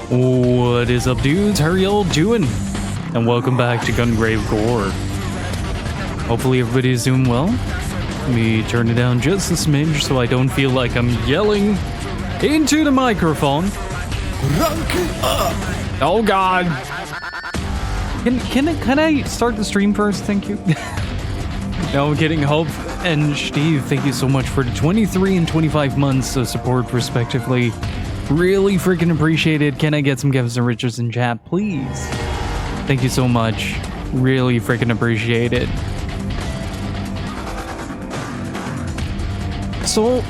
What is up, dudes? How are y'all doing? And welcome back to Gungrave GORE. Hopefully everybody's doing well. Let me turn it down just a smidge so I don't feel like I'm yelling into the microphone. Rank up. Oh god. Can I start the stream first? Thank you. No, I'm kidding. Hope and Steve, thank you so much for the 23 and 25 months of support respectively. Really freaking appreciate it. Can I get some gifts and riches in chat, please? Thank you so much. Really freaking appreciate it. So,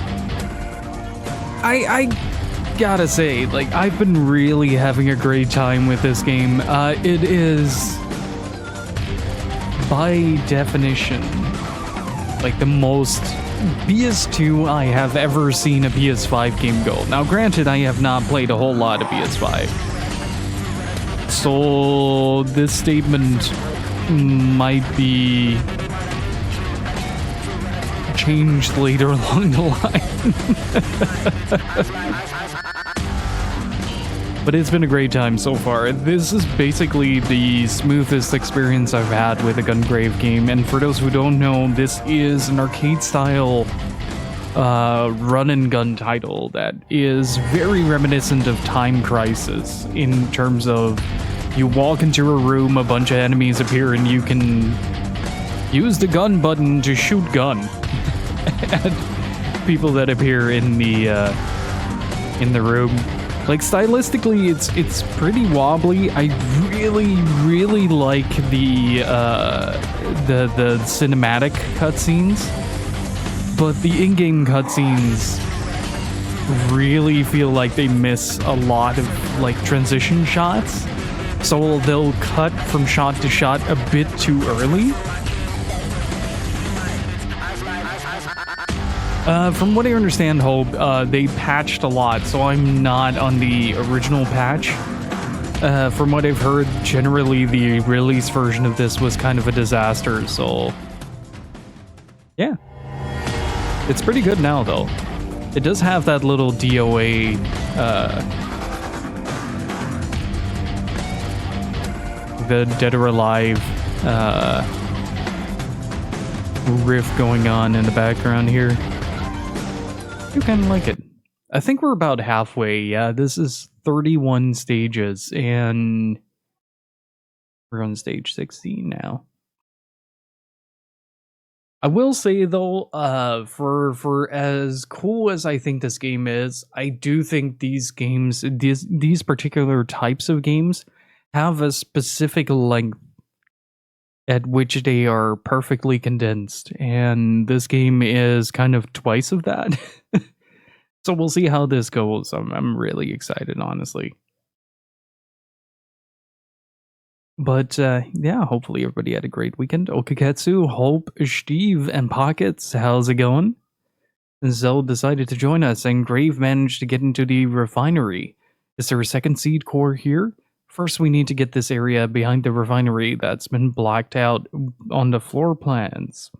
I gotta say, like, I've been really having a great time with this game. It is, by definition, like the most PS2 I have ever seen a PS5 game go. Now, granted, I have not played a whole lot of PS5. So, this statement might be changed later along the line. But it's been a great time so far. This is basically the smoothest experience I've had with a Gungrave game, and for those who don't know, this is an arcade-style run-and-gun title that is very reminiscent of Time Crisis in terms of you walk into a room, a bunch of enemies appear, and you can use the gun button to shoot gun at people that appear in the room. Like, stylistically, it's pretty wobbly. I really like the cinematic cutscenes, but the in-game cutscenes really feel like they miss a lot of like transition shots. So they'll cut from shot to shot a bit too early. From what I understand, Hope, they patched a lot, so I'm not on the original patch. From what I've heard, generally the release version of this was kind of a disaster, so yeah. It's pretty good now, though. It does have that little DOA, the Dead or Alive, riff going on in the background here. I kind of like it. I think we're about halfway. Yeah, this is 31 stages, and we're on stage 16 now. I will say though, for as cool as I think this game is, I do think these games, these particular types of games, have a specific length at which they are perfectly condensed, and this game is kind of twice of that. So we'll see how this goes. I'm really excited, honestly. But yeah, hopefully everybody had a great weekend. Okaketsu, Hope, Steve, and Pockets, how's it going? Zell decided to join us, and Grave managed to get into the refinery. Is there a second seed core here? First, we need to get this area behind the refinery that's been blacked out on the floor plans.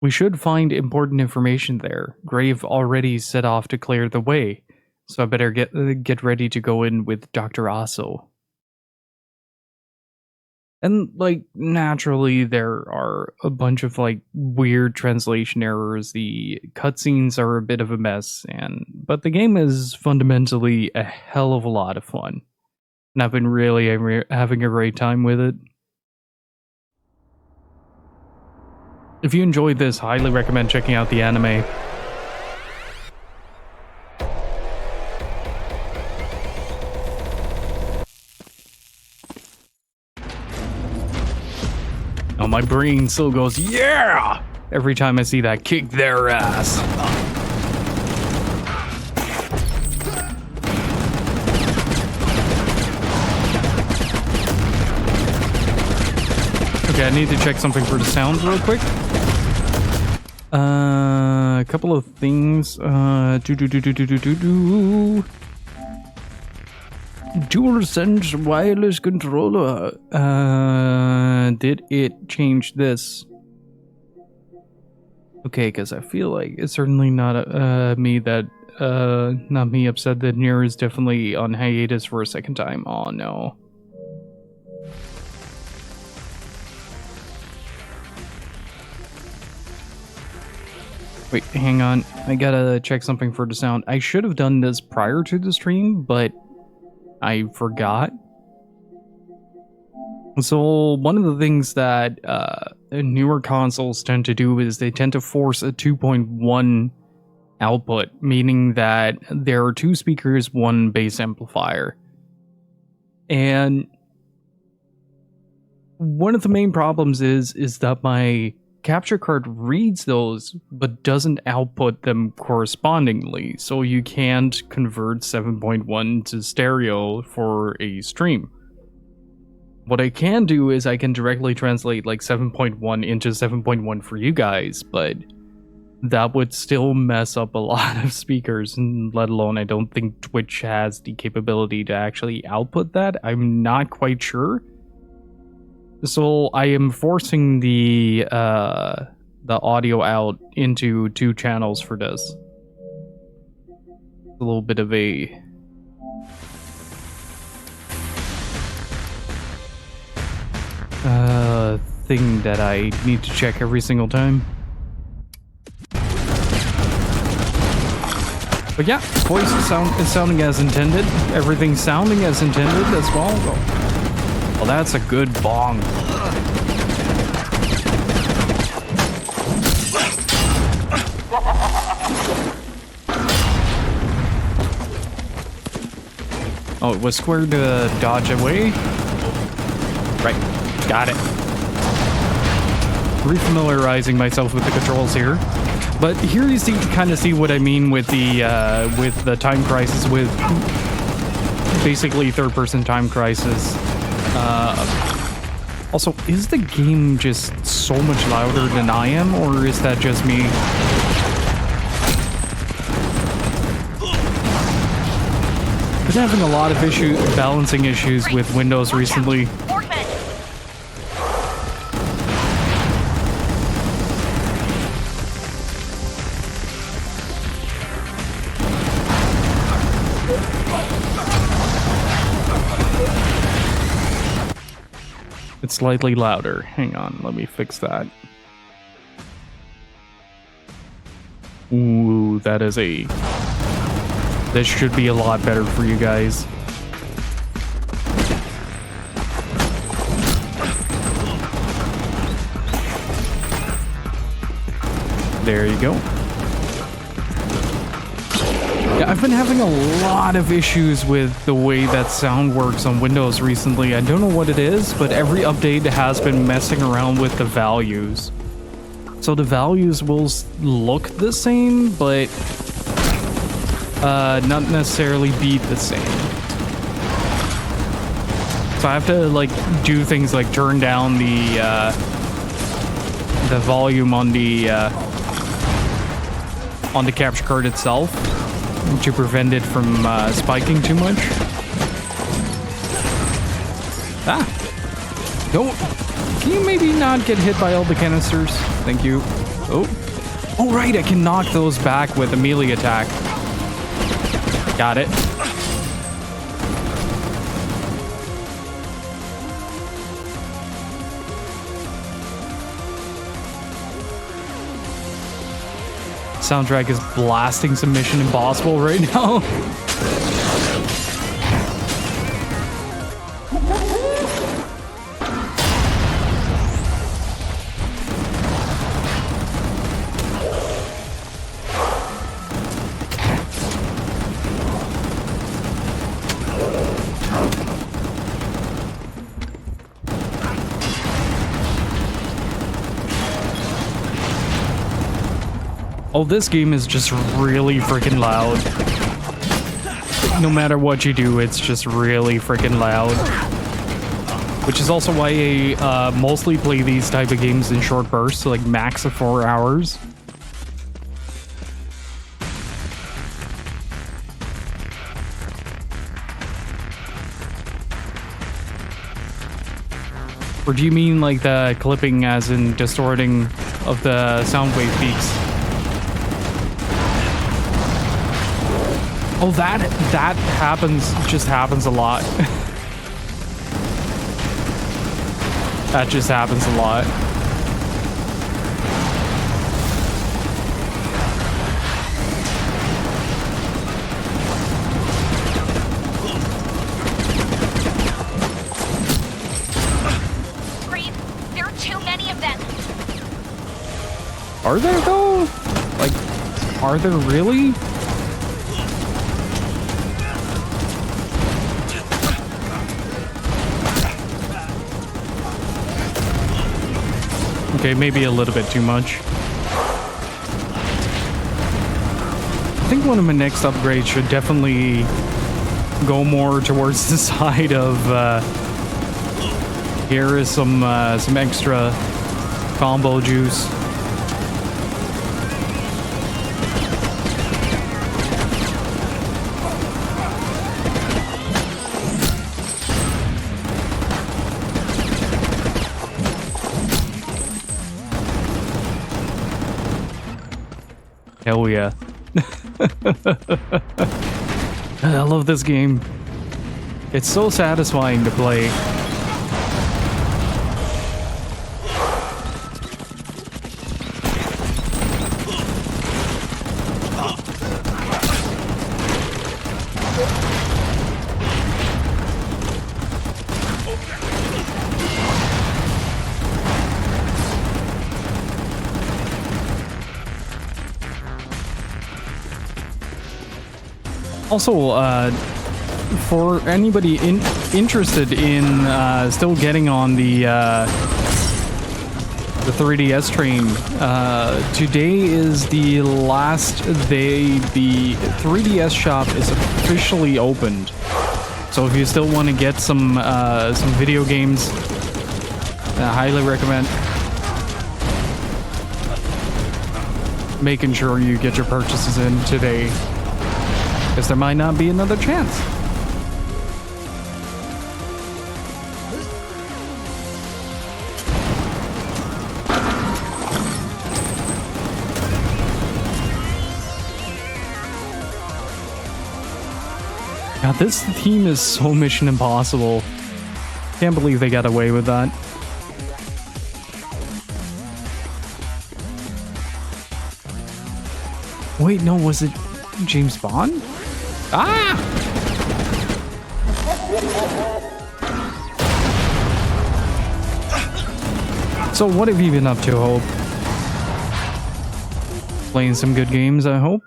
We should find important information there. Grave already set off to clear the way, so I better get ready to go in with Dr. Aso. And, like, naturally, there are a bunch of, like, weird translation errors. The cutscenes are a bit of a mess, but the game is fundamentally a hell of a lot of fun. And I've been really having a great time with it. If you enjoyed this, highly recommend checking out the anime. Oh, my brain still goes, yeah! Every time I see that, kick their ass. Okay, I need to check something for the sound real quick. A couple of things. DualSense wireless controller. Did it change this? Okay, because I feel like it's certainly not me that Not me upset that Nier is definitely on hiatus for a second time. Oh no. Wait, hang on. I gotta check something for the sound. I should have done this prior to the stream, but I forgot. So one of the things that newer consoles tend to do is they tend to force a 2.1 output, meaning that there are 2 speakers, 1 bass amplifier. And one of the main problems is that my capture card reads those but doesn't output them correspondingly, so you can't convert 7.1 to stereo for a stream. What I can do is I can directly translate like 7.1 into 7.1 for you guys, but that would still mess up a lot of speakers, and let alone I don't think Twitch has the capability to actually output that. I'm not quite sure. So I am forcing the audio out into 2 channels for this. A little bit of a thing that I need to check every single time. But yeah, voice is sounding as intended. Everything's sounding as intended as well. Well, that's a good bong. Oh, it was square to dodge away? Right, got it. Refamiliarizing myself with the controls here. But here you see, kind of see what I mean with the time crisis, with basically third-person time crisis. Also, is the game just so much louder than I am, or is that just me? I've been having a lot of balancing issues with Windows recently. It's slightly louder. Hang on, let me fix that. Ooh, that is a... This should be a lot better for you guys. There you go. Yeah, I've been having a lot of issues with the way that sound works on Windows recently. I don't know what it is, but every update has been messing around with the values. So the values will look the same, but not necessarily be the same. So I have to like do things like turn down the volume on the capture card itself to prevent it from spiking too much. Ah! Don't... Can you maybe not get hit by all the canisters? Thank you. Oh. Oh, right, I can knock those back with a melee attack. Got it. Soundtrack is blasting some Mission Impossible right now. Oh, this game is just really freaking loud. No matter what you do, it's just really freaking loud. Which is also why I mostly play these type of games in short bursts, like max of 4 hours. Or do you mean like the clipping as in distorting of the sound wave peaks? Oh, that just happens a lot. That just happens a lot. Grave, there are too many of them. Are there though? Like, are there really? Okay, maybe a little bit too much. I think one of my next upgrades should definitely go more towards the side of here is some extra combo juice. Hell yeah. I love this game. It's so satisfying to play. Also, for anybody interested in still getting on the 3DS train, today is the last day the 3DS shop is officially opened. So if you still want to get some video games, I highly recommend making sure you get your purchases in today, because there might not be another chance. God, this theme is so Mission Impossible. Can't believe they got away with that. Wait, no, was it James Bond? Ah! So what have you been up to, Hope? Playing some good games, I hope?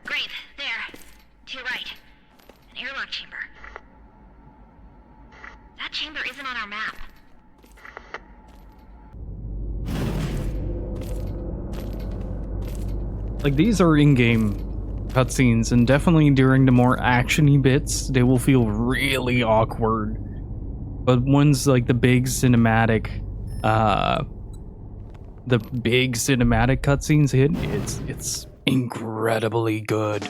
Grave, there. To your right. An airlock chamber. That chamber isn't on our map. Like, these are in-game cutscenes, and definitely during the more actiony bits, they will feel really awkward. But once, like, the big cinematic cutscenes hit, it's incredibly good.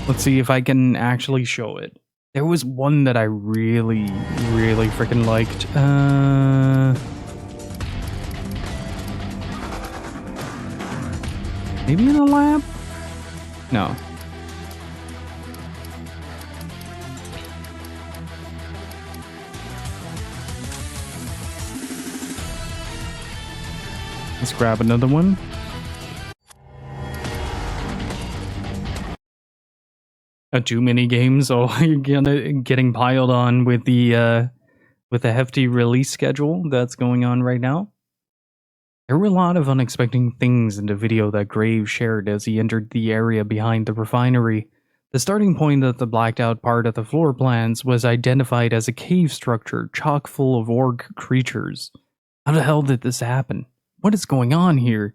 Let's see if I can actually show it. There was one that I really freaking liked. Maybe in a lab? No. Let's grab another one. Too many games, so you're getting piled on with the hefty release schedule that's going on right now. There were a lot of unexpected things in the video that Grave shared as he entered the area behind the refinery. The starting point of the blacked out part of the floor plans was identified as a cave structure chock full of orc creatures. How the hell did this happen? What is going on here?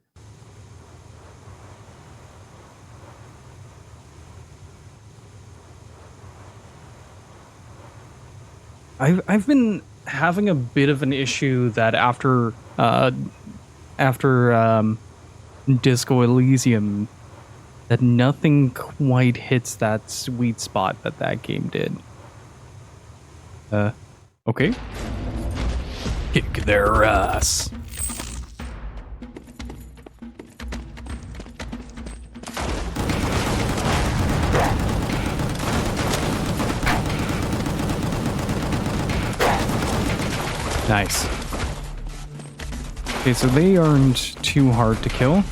I've been having a bit of an issue that after Disco Elysium, that nothing quite hits that sweet spot that game did. Okay. Kick their ass. Nice. Okay, so they aren't too hard to kill.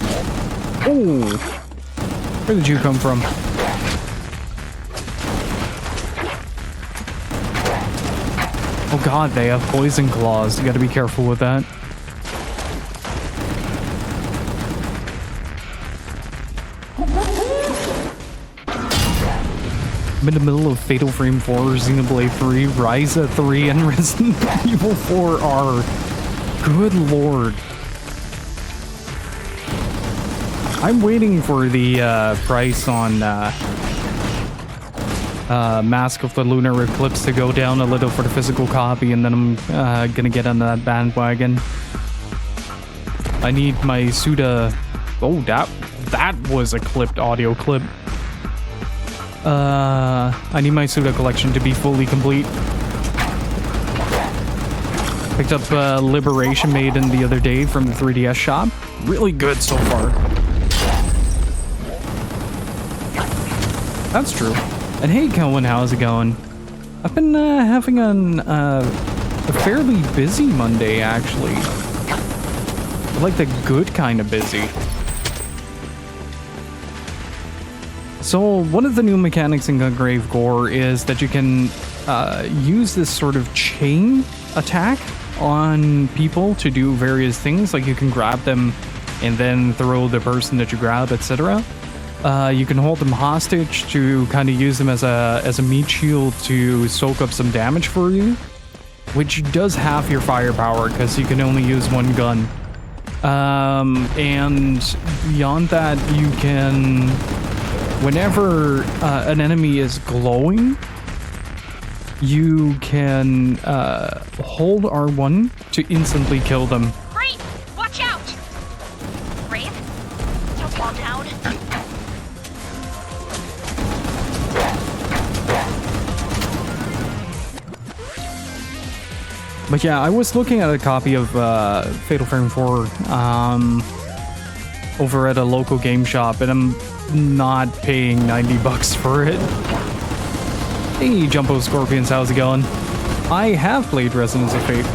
Oh! Where did you come from? Oh god, they have poison claws. You gotta be careful with that. I'm in the middle of Fatal Frame 4, Xenoblade 3, Ryza 3, and Resident Evil 4R. Good lord. I'm waiting for the price on Mask of the Lunar Eclipse to go down a little for the physical copy, and then I'm gonna get on that bandwagon. I need my Suda... Oh, that was a clipped audio clip. I need my Suda collection to be fully complete. Picked up Liberation Maiden the other day from the 3DS shop. Really good so far. That's true. And hey, Cohen, how's it going? I've been having a fairly busy Monday, actually. Like the good kind of busy. So one of the new mechanics in Gungrave GORE is that you can use this sort of chain attack on people to do various things. Like you can grab them and then throw the person that you grab, etc. You can hold them hostage to kind of use them as a meat shield to soak up some damage for you, which does half your firepower because you can only use one gun. And beyond that, you can, whenever an enemy is glowing, you can hold R1 to instantly kill them. Great! Watch out! Brave? Don't fall down. But yeah, I was looking at a copy of Fatal Frame 4 over at a local game shop, and I'm not paying $90 for it. Hey, Jumbo Scorpions, how's it going? I have played Resonance of Fate.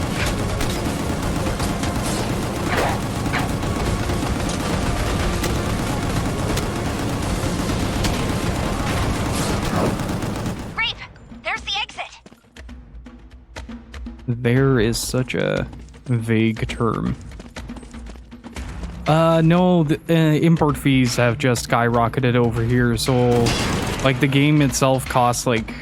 Grape! There's the exit! There is such a vague term. No, the import fees have just skyrocketed over here, so like the game itself costs like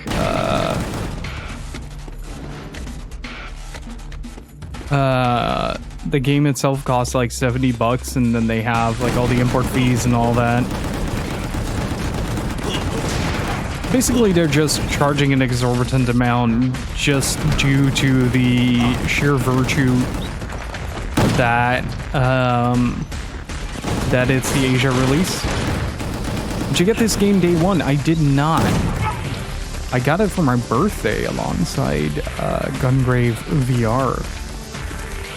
the game itself costs like $70, and then they have like all the import fees and all that. Basically, they're just charging an exorbitant amount just due to the sheer virtue that that it's the Asia release. Did you get this game day one? I did not. I got it for my birthday alongside Gungrave VR.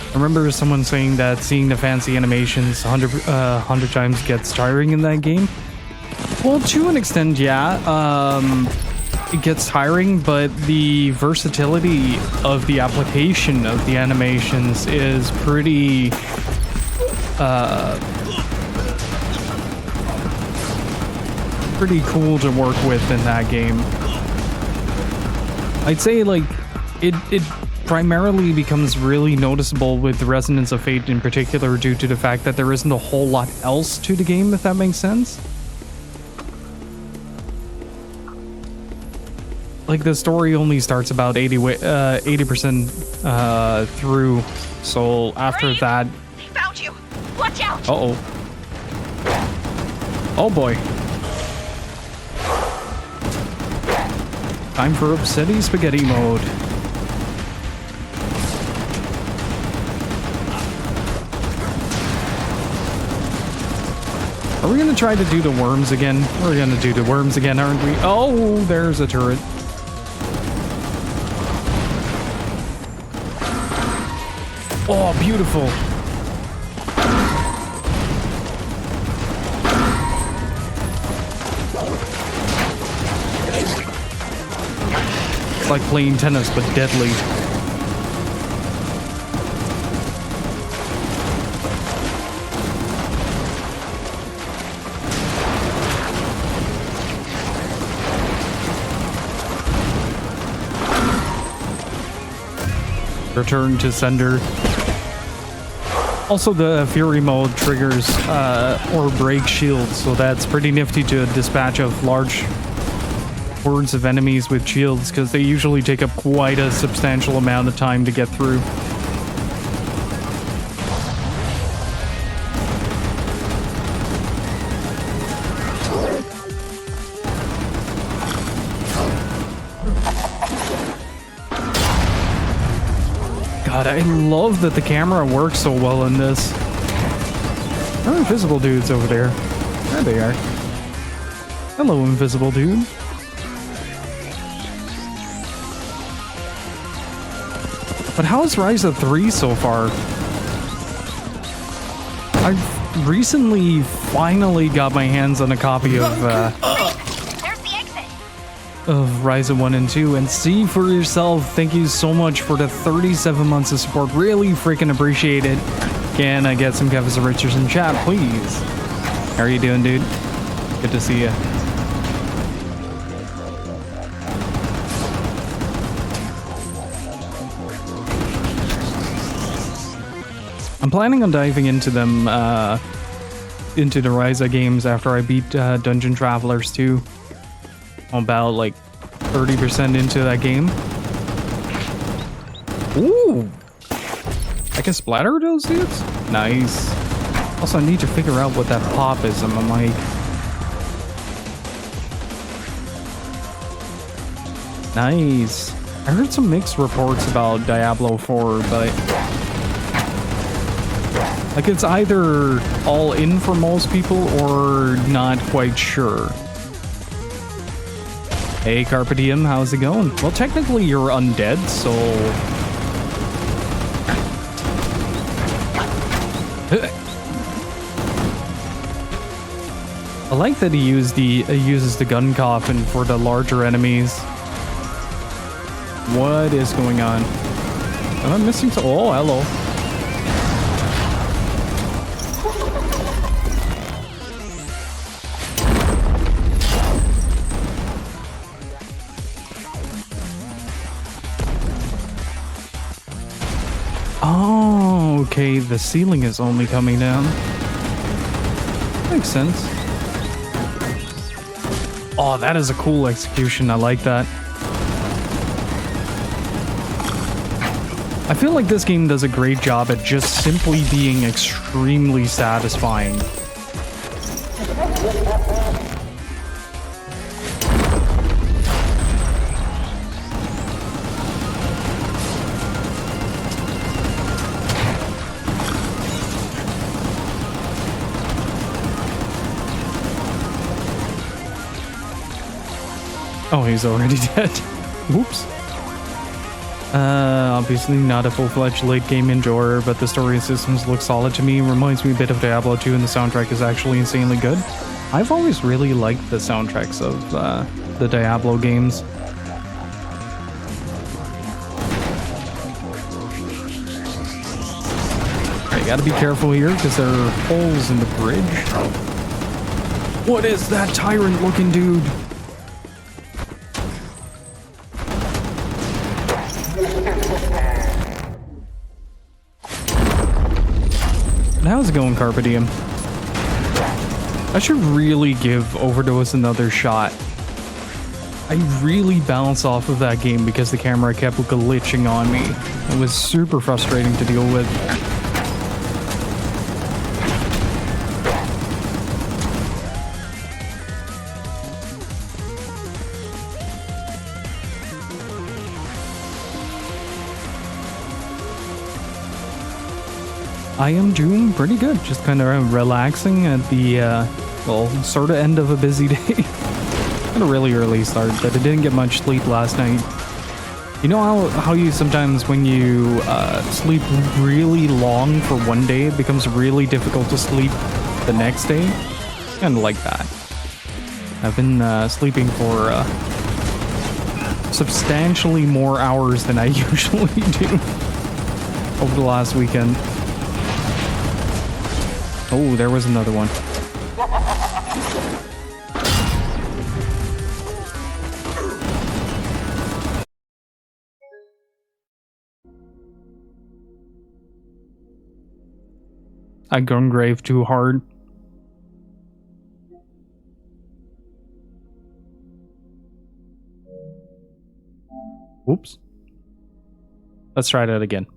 I remember someone saying that seeing the fancy animations 100 times gets tiring in that game. Well, to an extent, yeah. It gets tiring, but the versatility of the application of the animations is pretty pretty cool to work with in that game. I'd say like it primarily becomes really noticeable with the Resonance of Fate in particular due to the fact that there isn't a whole lot else to the game, if that makes sense. Like the story only starts about 80% through, so after that... They found you! Watch out! Uh-oh. Oh boy. Time for Obsidian Spaghetti mode. Are we gonna try to do the worms again? We're gonna do the worms again, aren't we? Oh, there's a turret. Oh, beautiful. It's like playing tennis, but deadly. Return to sender. Also, the Fury mode triggers or break shields, so that's pretty nifty to dispatch of large hordes of enemies with shields, because they usually take up quite a substantial amount of time to get through. God, I love that the camera works so well in this. There are invisible dudes over there. There they are. Hello, invisible dude. But how's Ryza 3 so far? I've recently finally got my hands on a copy of Ryza 1 and 2, and see for yourself. Thank you so much for the 37 months of support. Really freaking appreciate it. Can I get some Kevin Richards in chat, please? How are you doing, dude? Good to see you. I'm planning on diving into them, into the Ryza games after I beat Dungeon Travelers 2. I'm about like 30% into that game. Ooh! I can splatter those dudes? Nice. Also, I need to figure out what that pop is on my mic. Nice. I heard some mixed reports about Diablo 4, but like it's either all in for most people or not quite sure. Hey, Carpe Diem, how's it going? Well, technically you're undead, so... I like that he uses the gun coffin for the larger enemies. What is going on? Am I missing some? Oh, hello. Oh, okay, the ceiling is only coming down. Makes sense. Oh, that is a cool execution. I like that. I feel like this game does a great job at just simply being extremely satisfying. Oh, he's already dead. Whoops. Obviously not a full-fledged late-game enjoyer, but the story and systems look solid to me. Reminds me a bit of Diablo 2, and the soundtrack is actually insanely good. I've always really liked the soundtracks of the Diablo games. I gotta be careful here, because there are holes in the bridge. What is that tyrant-looking dude? How's it going, Carpe Diem? I should really give Overdose another shot. I really bounced off of that game because the camera kept glitching on me. It was super frustrating to deal with. I am doing pretty good, just kind of relaxing at the, well, sort of end of a busy day. Had a really early start, but I didn't get much sleep last night. You know how you sometimes when you sleep really long for one day, it becomes really difficult to sleep the next day? Kind of like that. I've been sleeping for substantially more hours than I usually do over the last weekend. Oh, there was another one. I Gungrave too hard. Oops. Let's try that again.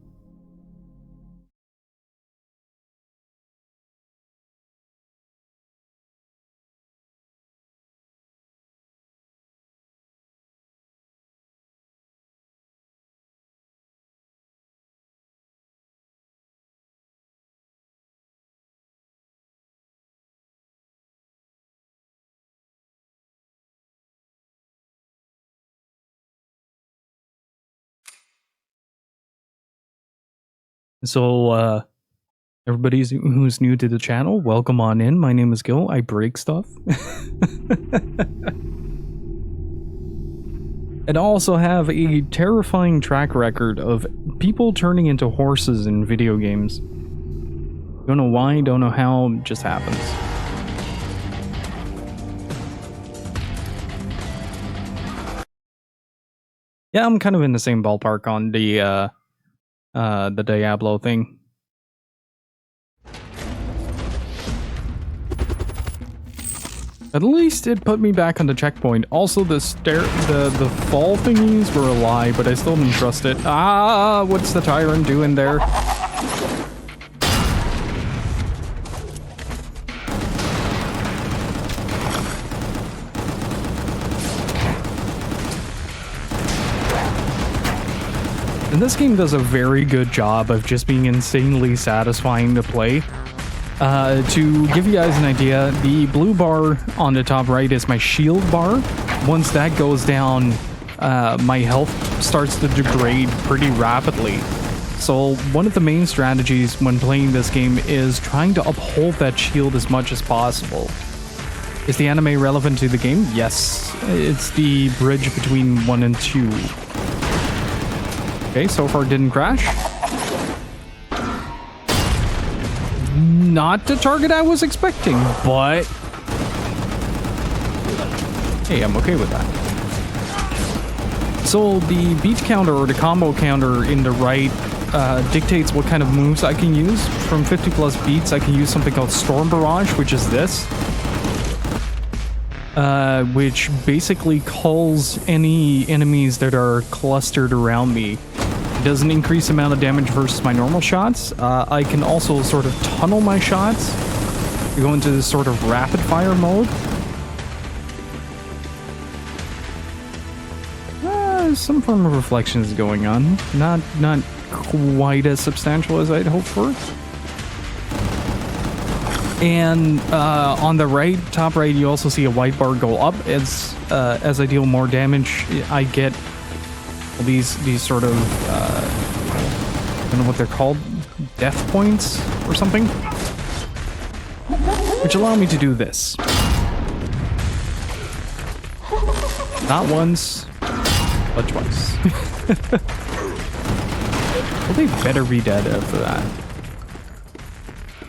So, everybody who's new to the channel, welcome on in. My name is Gill. I break stuff. And I also have a terrifying track record of people turning into horses in video games. Don't know why, don't know how, it just happens. Yeah, I'm kind of in the same ballpark on the Diablo thing. At least it put me back on the checkpoint. Also, the fall thingies were a lie, but I still didn't trust it. Ah, what's the tyrant doing there? And this game does a very good job of just being insanely satisfying to play. To give you guys an idea, the blue bar on the top right is my shield bar. Once that goes down, my health starts to degrade pretty rapidly. So one of the main strategies when playing this game is trying to uphold that shield as much as possible. Is the anime relevant to the game? Yes. It's the bridge between 1 and 2. Okay, so far didn't crash. Not the target I was expecting, but hey, I'm okay with that. So the beat counter or the combo counter in the right dictates what kind of moves I can use. From 50 plus beats, I can use something called Storm Barrage, which is this. Which basically culls any enemies that are clustered around me. It does an increased amount of damage versus my normal shots. I can also sort of tunnel my shots. Go into this sort of rapid fire mode. Some form of reflection is going on. Not quite as substantial as I'd hoped for. And on the right, top right, you also see a white bar go up. As I deal more damage, I get these sort of I don't know what they're called, death points or something, which allow me to do this. Not once, but twice. Well, they better be dead after that.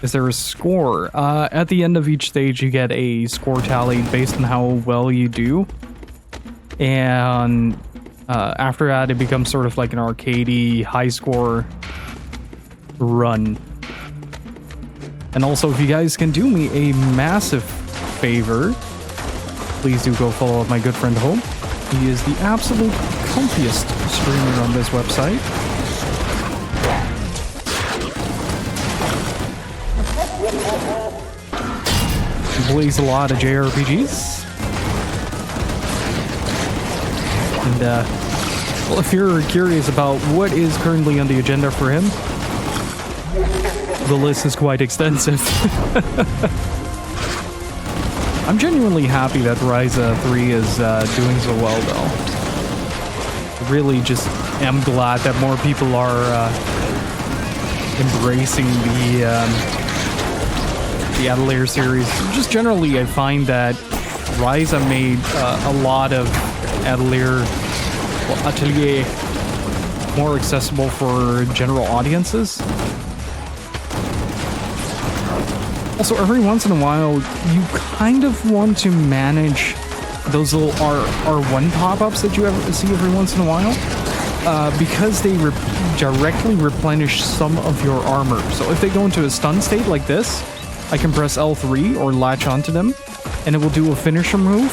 Is there a score? At the end of each stage, you get a score tally based on how well you do. And after that, it becomes sort of like an arcadey high score run. And also, if you guys can do me a massive favor, please do go follow up my good friend Hope. He is the absolute comfiest streamer on this website. He plays a lot of JRPGs. And, well, if you're curious about what is currently on the agenda for him, the list is quite extensive. I'm genuinely happy that Ryza 3 is doing so well, though. really just am glad that more people are embracing the Atelier series. Just generally, I find that Ryza made a lot of Atelier more accessible for general audiences. Also, every once in a while, you kind of want to manage those little R1 pop-ups that you see every once in a while, because they directly replenish some of your armor. So if they go into a stun state like this, I can press L3 or latch onto them, and it will do a finisher move.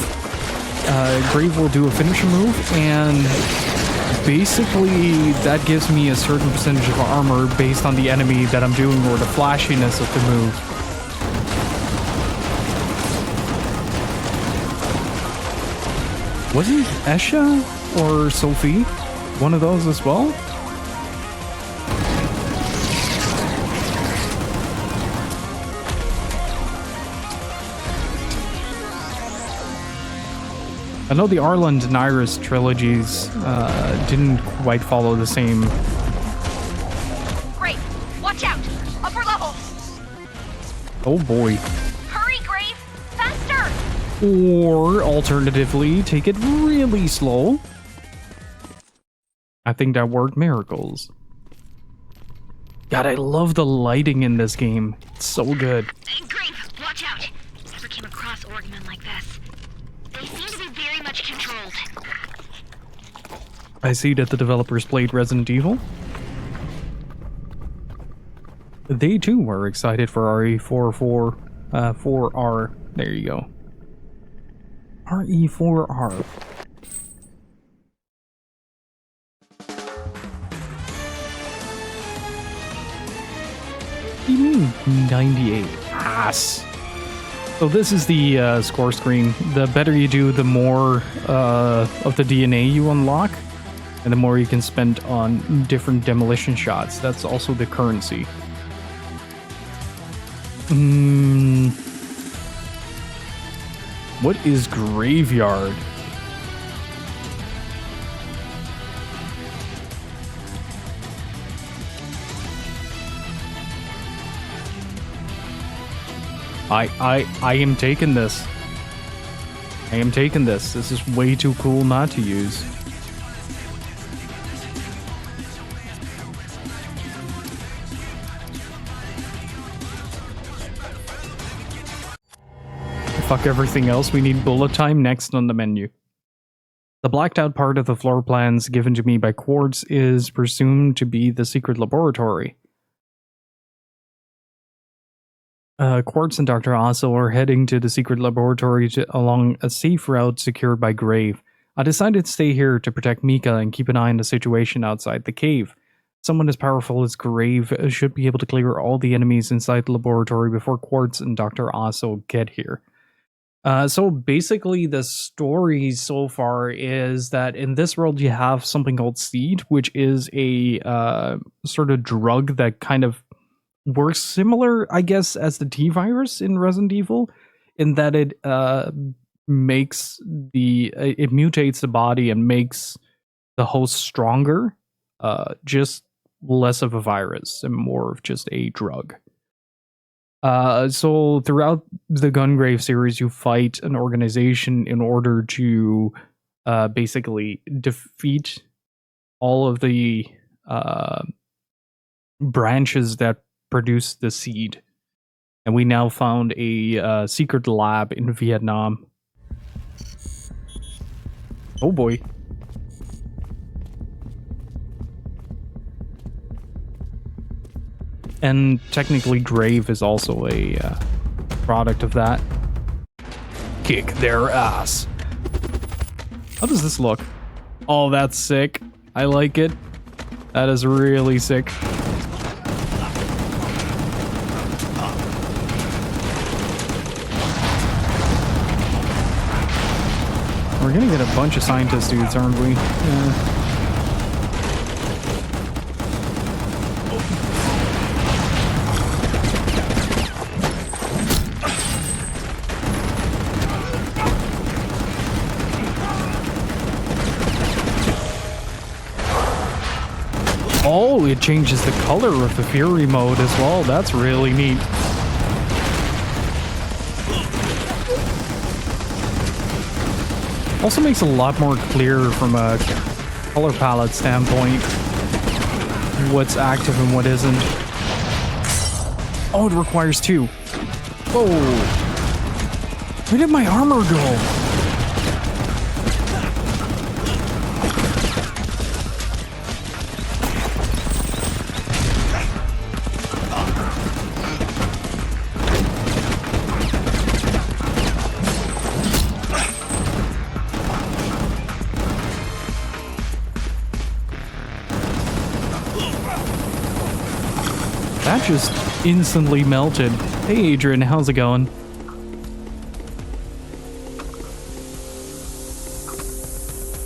Grave will do a finisher move, and basically that gives me a certain percentage of armor based on the enemy that I'm doing or the flashiness of the move. Wasn't Esha or Sophie one of those as well? I know the Arland and Iris trilogies didn't quite follow the same. Grave, watch out! Upper level! Oh boy. Hurry, Grave! Faster! Or alternatively, take it really slow. I think that worked miracles. God, I love the lighting in this game. It's so good. Grave, watch out! Never came across Orgmen like this. They seem to be very much controlled. I see that the developers played Resident Evil. They too were excited for RE4R. There you go. RE4R. What do you mean 98? Ass. So this is the score screen. The better you do, the more of the DNA you unlock, and the more you can spend on different demolition shots. That's also the currency. What is Graveyard? I am taking this. I am taking this. This is way too cool not to use. Fuck everything else. We need bullet time next on the menu. The blacked out part of the floor plans given to me by Quartz is presumed to be the secret laboratory. Quartz and Dr. Osso are heading to the secret laboratory along a safe route secured by Grave. I decided to stay here to protect Mika and keep an eye on the situation outside the cave. Someone as powerful as Grave should be able to clear all the enemies inside the laboratory before Quartz and Dr. Osso get here. So basically the story so far is that in this world you have something called Seed, which is a sort of drug that kind of works similar, I guess, as the T-virus in Resident Evil, in that it makes it mutates the body and makes the host stronger, just less of a virus and more of just a drug. So throughout the Gungrave series, you fight an organization in order to basically defeat all of the branches that produce the seed. And we now found a secret lab in Vietnam. Oh boy. And technically Grave is also a product of that. Kick their ass. How does this look? Oh, that's sick. I like it. That is really sick. We're gonna get a bunch of scientist dudes, aren't we? Yeah. changes the color of the Fury mode as well. That's really neat. Also makes it a lot more clear from a color palette standpoint what's active and what isn't. Oh, it requires 2. Whoa. Where did my armor go? That just instantly melted. Hey Adrian, how's it going?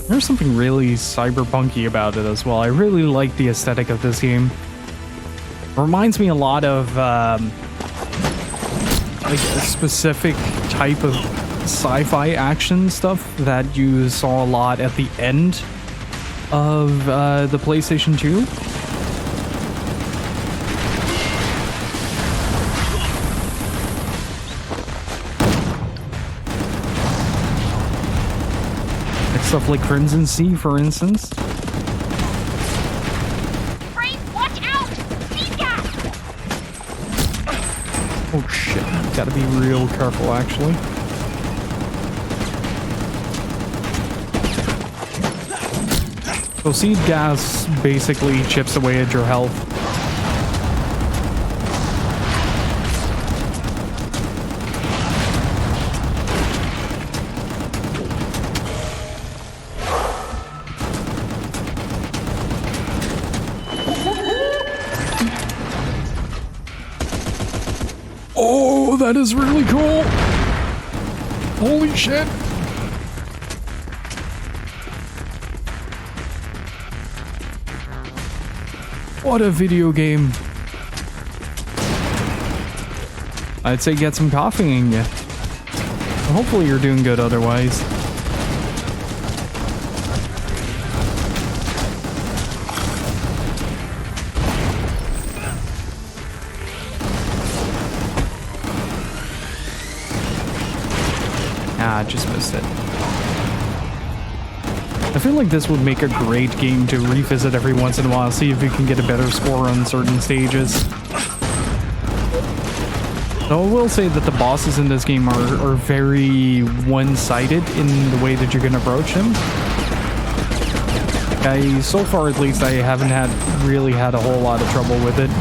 There's something really cyberpunky about it as well. I really like the aesthetic of this game. It reminds me a lot of like a specific type of sci-fi action stuff that you saw a lot at the end of the PlayStation 2. Stuff like Crimson Sea, for instance. Frank, watch out! Sea gas! Oh shit, gotta be real careful actually. So seed gas basically chips away at your health. Oh, that is really cool. Holy shit. What a video game. I'd say get some coffee in you. Hopefully you're doing good otherwise. Ah, just missed it. I feel like this would make a great game to revisit every once in a while, see if you can get a better score on certain stages. Though I will say that the bosses in this game are very one-sided in the way that you can approach them. So far at least, I haven't really had a whole lot of trouble with it.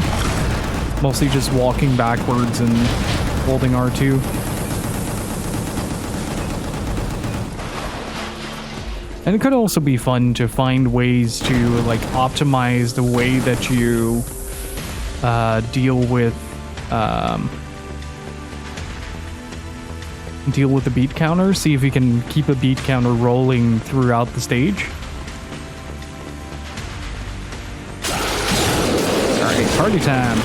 Mostly just walking backwards and holding R2. And it could also be fun to find ways to like optimize the way that you deal with the beat counter. See if you can keep a beat counter rolling throughout the stage. Alright, party time.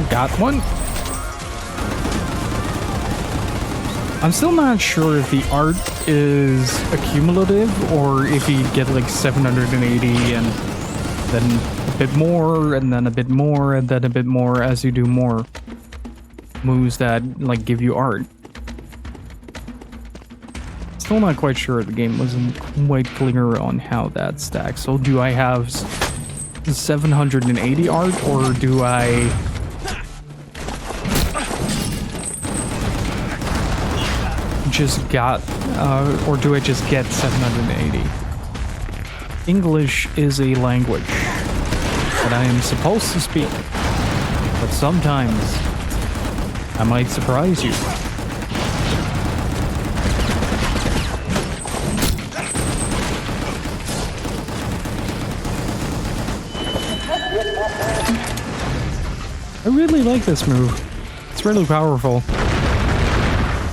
Got one. I'm still not sure if the art is accumulative or if you get like 780 and then a bit more and then a bit more and then a bit more as you do more moves that like give you art. Still not quite sure. The game wasn't quite clear on how that stacks. So do I have 780 art or do I just got or do I just get 780? English is a language that I am supposed to speak, but sometimes I might surprise you. I really like this move. It's really powerful.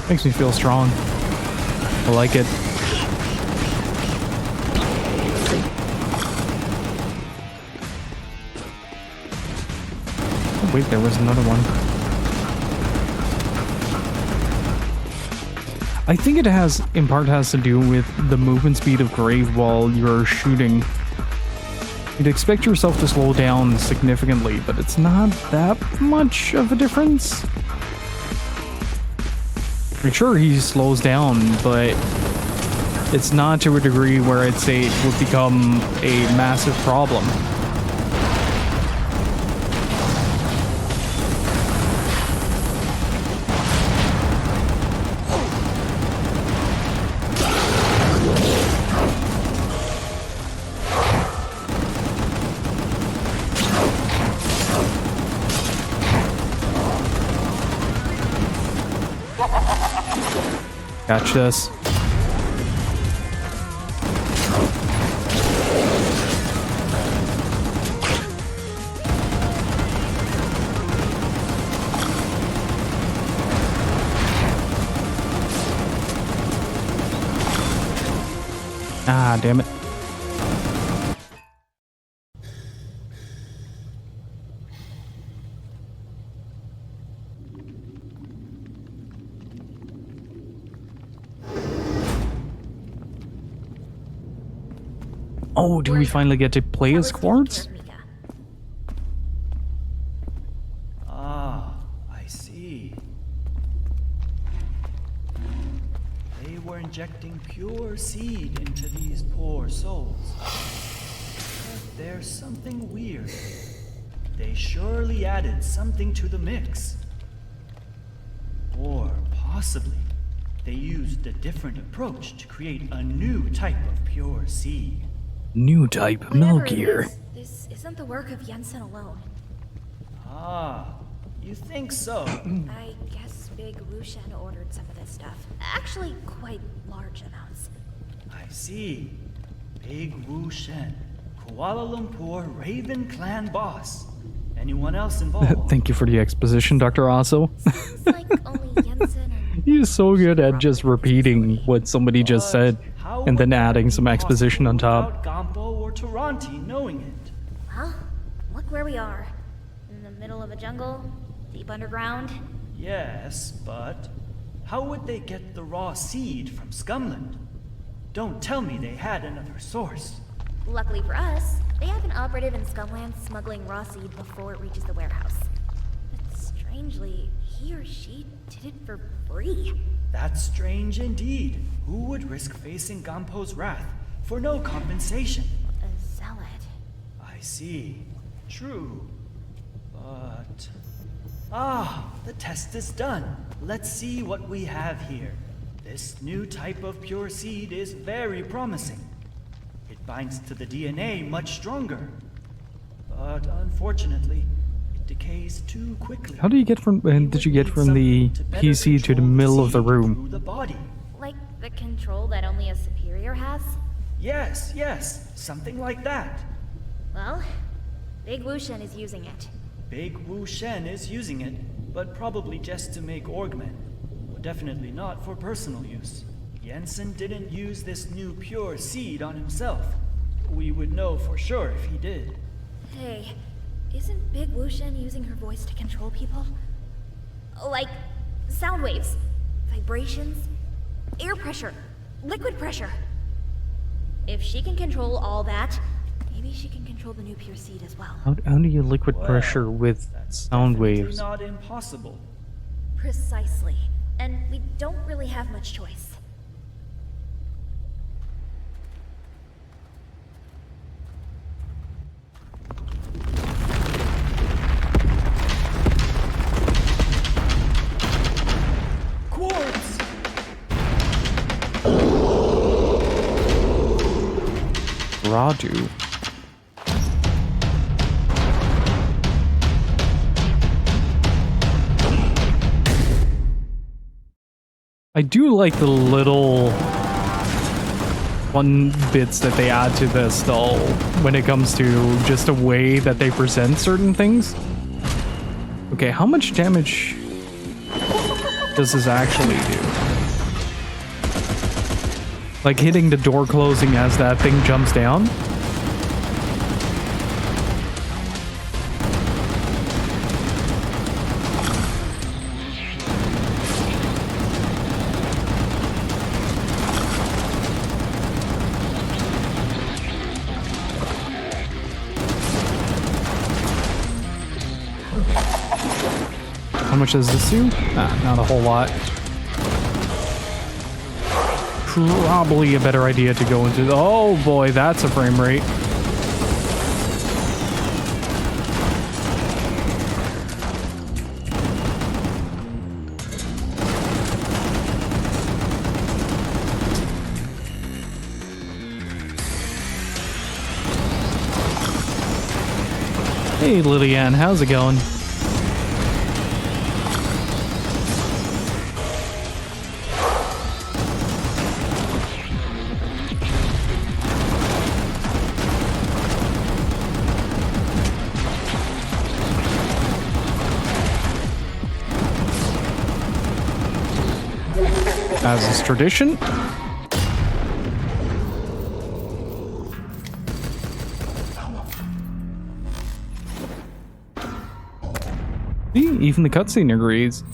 Makes me feel strong. I like it. Oh, wait, there was another one. I think it has, in part, has to do with the movement speed of Grave while you're shooting. You'd expect yourself to slow down significantly, but it's not that much of a difference. I'm sure he slows down, but it's not to a degree where it would become a massive problem. Catch this. Ah, damn it. Oh, do we finally get to play as Quartz? Ah, I see. They were injecting pure seed into these poor souls. But there's something weird. They surely added something to the mix. Or possibly, they used a different approach to create a new type of pure seed. New type, Melgear. This isn't the work of Jensen alone. Ah, you think so? I guess Big Wushen ordered some of this stuff. Actually, quite large amounts. I see. Big Wu Shen, Kuala Lumpur Raven Clan boss. Anyone else involved? Thank you for the exposition, Dr. Aso. Sounds like only Jensen and... He is so good at just repeating what somebody just said and then adding some exposition on top. Without Gampo or Taranti knowing it. Well, look where we are. In the middle of a jungle, deep underground. Yes, but how would they get the raw seed from Scumland? Don't tell me they had another source. Luckily for us, they have an operative in Scumland smuggling raw seed before it reaches the warehouse. But strangely, he or she did it for free. That's strange indeed. Who would risk facing Gampo's wrath for no compensation? A zealot. I see. True. But... Ah, the test is done. Let's see what we have here. This new type of pure seed is very promising. It binds to the DNA much stronger. But unfortunately, it decays too quickly. How do you get from, did you get from the PC to the middle of the room? The body. Like the control that only a superior has? Yes, something like that. Well, Big Wushen is using it. Big Wu Shen is using it, but probably just to make Orgmen. Definitely not for personal use. Jensen didn't use this new pure seed on himself. We would know for sure if he did. Hey, isn't Big Wushen using her voice to control people? Like, sound waves, vibrations, air pressure, liquid pressure. If she can control all that, maybe she can control the new pure seed as well. How do you liquid Well, pressure with that's sound definitely waves? not impossible. Precisely. And we don't really have much choice. Quartz! Radu. I do like the little fun bits that they add to this, though, when it comes to just a way that they present certain things. Okay, how much damage does this actually do? Like hitting the door closing as that thing jumps down? How much does this do? Not a whole lot. Probably a better idea to go into the... Oh boy, that's a frame rate. Hey Lillian, how's it going? As is tradition. See, even the cutscene agrees.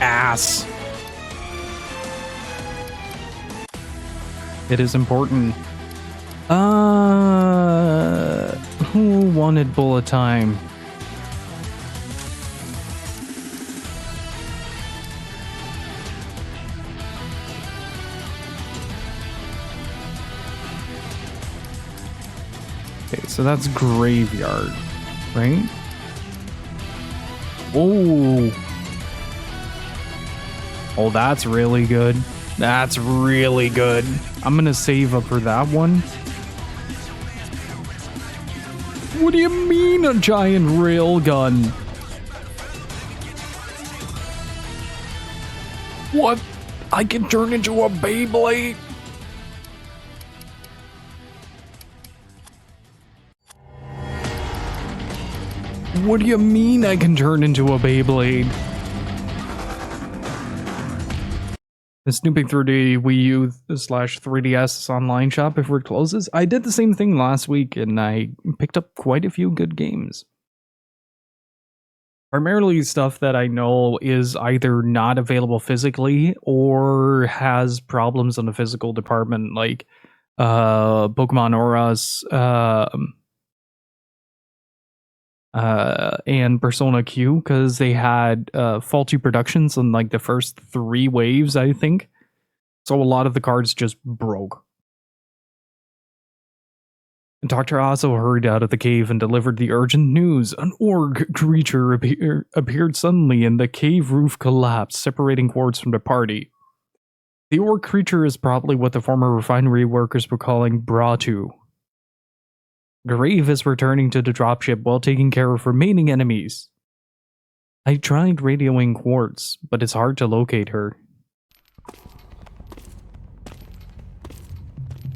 Ass. It is important. Who wanted bullet time? Okay, so that's graveyard, right? Oh. Oh, that's really good. That's really good. I'm gonna save up for that one. What do you mean a giant railgun? What? I can turn into a Beyblade? What do you mean I can turn into a Beyblade? Snooping through the Wii U / 3DS online shop before it closes. I did the same thing last week and I picked up quite a few good games. Primarily stuff that I know is either not available physically or has problems in the physical department, like Pokemon Auras, and Persona Q, because they had faulty productions on like the first 3 waves, I think. So a lot of the cards just broke. Dr. Ozo hurried out of the cave and delivered the urgent news. An orc creature appeared suddenly and the cave roof collapsed, separating Quartz from the party. The orc creature is probably what the former refinery workers were calling Bratu. Grave is returning to the dropship while taking care of remaining enemies. I tried radioing Quartz, but it's hard to locate her.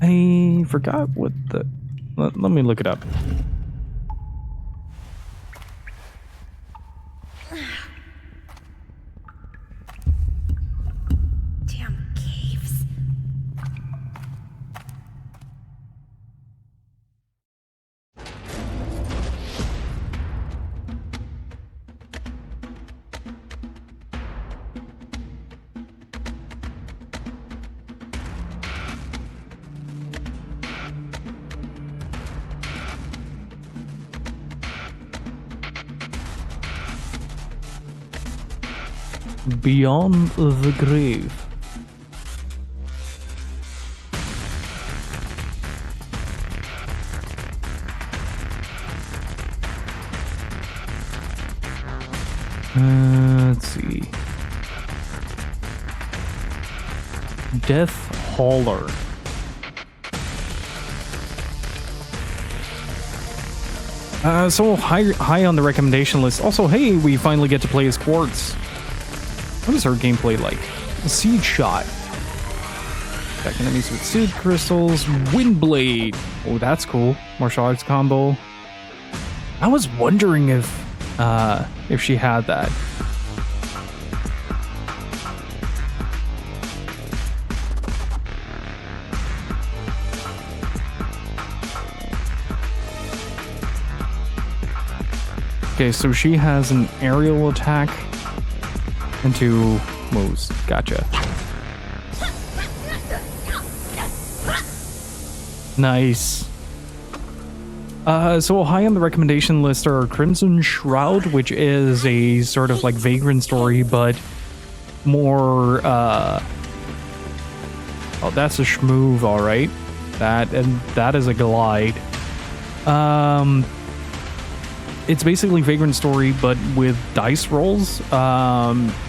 I forgot what the... Let me look it up. Damn caves. Beyond the grave. Let's see. Death Hauler. So high on the recommendation list. Also, hey, we finally get to play as Quartz. What is her gameplay like? A Seed Shot. Attack enemies with Seed Crystals. Windblade. Oh, that's cool. Martial arts combo. I was wondering if she had that. Okay, so she has an aerial attack and 2 moves. Gotcha. Nice. So high on the recommendation list are Crimson Shroud, which is a sort of like Vagrant story, but more, oh, that's a shmoove, alright. That is a glide. It's basically Vagrant story, but with dice rolls.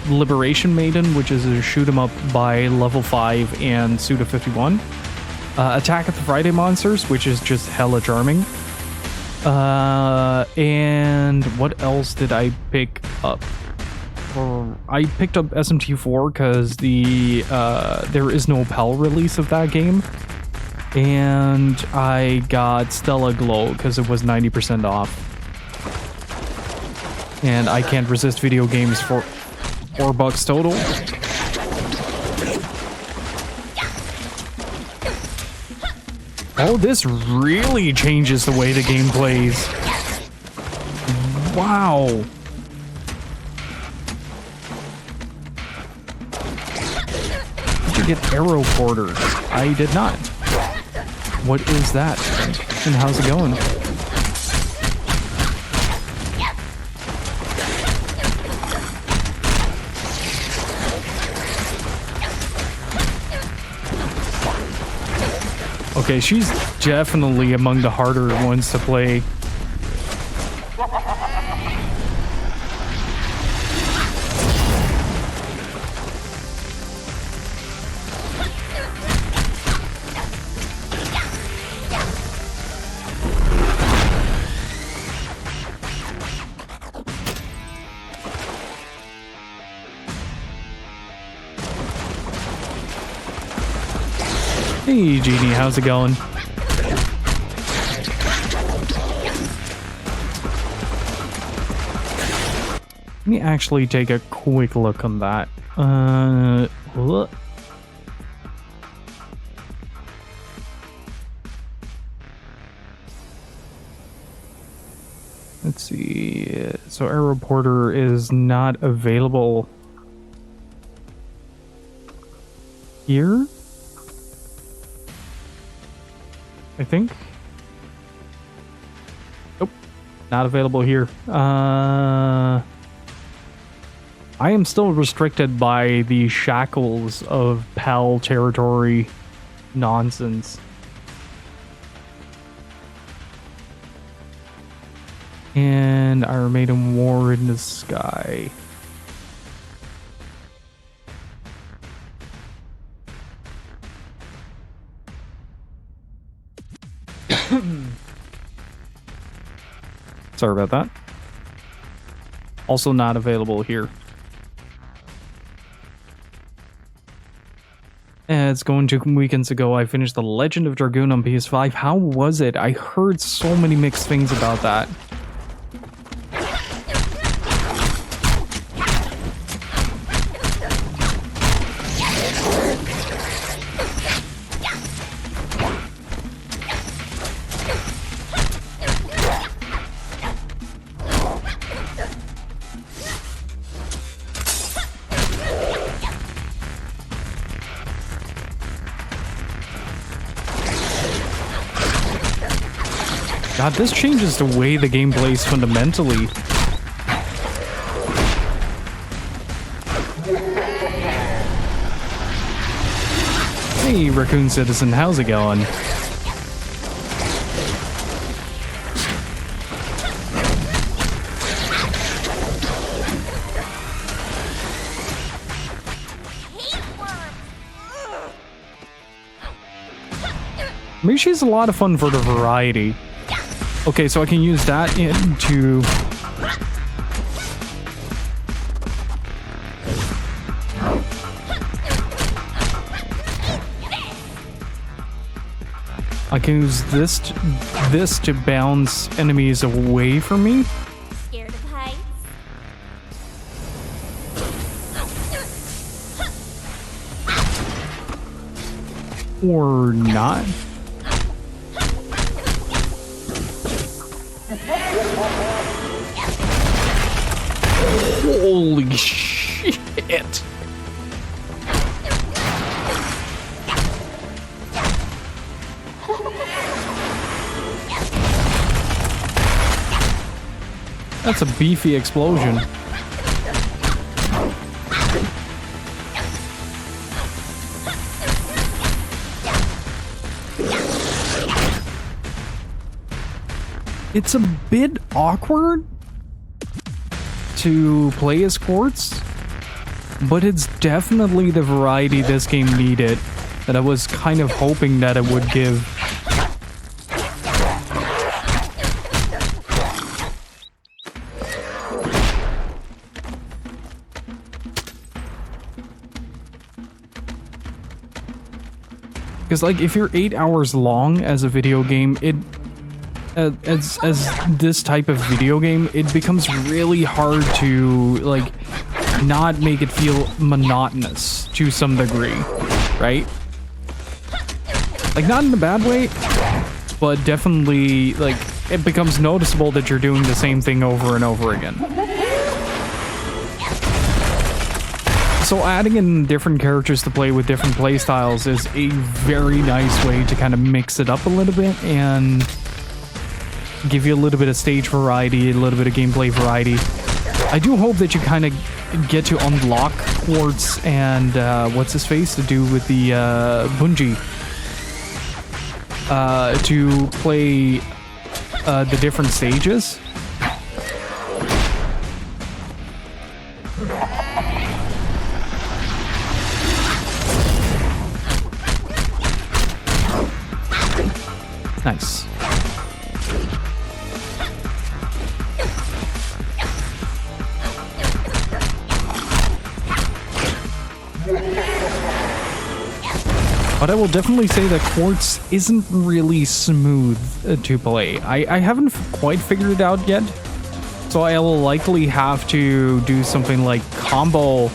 Liberation Maiden, which is a shoot 'em up by level 5 and Suda 51. Attack of the Friday Monsters, which is just hella charming. And what else did I pick up? I picked up SMT4 because there is no PAL release of that game. And I got Stella Glow because it was 90% off. And I can't resist video games for $4 total. Oh, this really changes the way the game plays. Wow. Did you get arrow porters? I did not. What is that? And how's it going? Okay, she's definitely among the harder ones to play. Hey, Genie, how's it going? Let me actually take a quick look on that. Look. Let's see. So Arrow Porter is not available here, I think. Nope, not available here. I am still restricted by the shackles of PAL territory nonsense. And Iron Maiden War in the Sky. Sorry about that. Also not available here. It's going 2 weekends ago. I finished The Legend of Dragoon on PS5. How was it? I heard so many mixed things about that. God, this changes the way the game plays fundamentally. Hey, Raccoon Citizen, how's it going? I mean, she's a lot of fun for the variety. Okay, so I can use that into... I can use this to bounce enemies away from me. Scared of heights? Or not. Holy shit. That's a beefy explosion. It's a bit awkward to play as Quartz, but it's definitely the variety this game needed that I was kind of hoping that it would give. Because, like, if you're 8 hours long as a video game, as this type of video game, it becomes really hard to, like, not make it feel monotonous to some degree, right? Like, not in a bad way, but definitely, like, it becomes noticeable that you're doing the same thing over and over again. So adding in different characters to play with different playstyles is a very nice way to kind of mix it up a little bit and give you a little bit of stage variety, a little bit of gameplay variety. I do hope that you kind of get to unlock Quartz and what's his face to do with the Bungie to play the different stages. Nice. But I will definitely say that Quartz isn't really smooth to play. I haven't quite figured it out yet, so I will likely have to do something like combo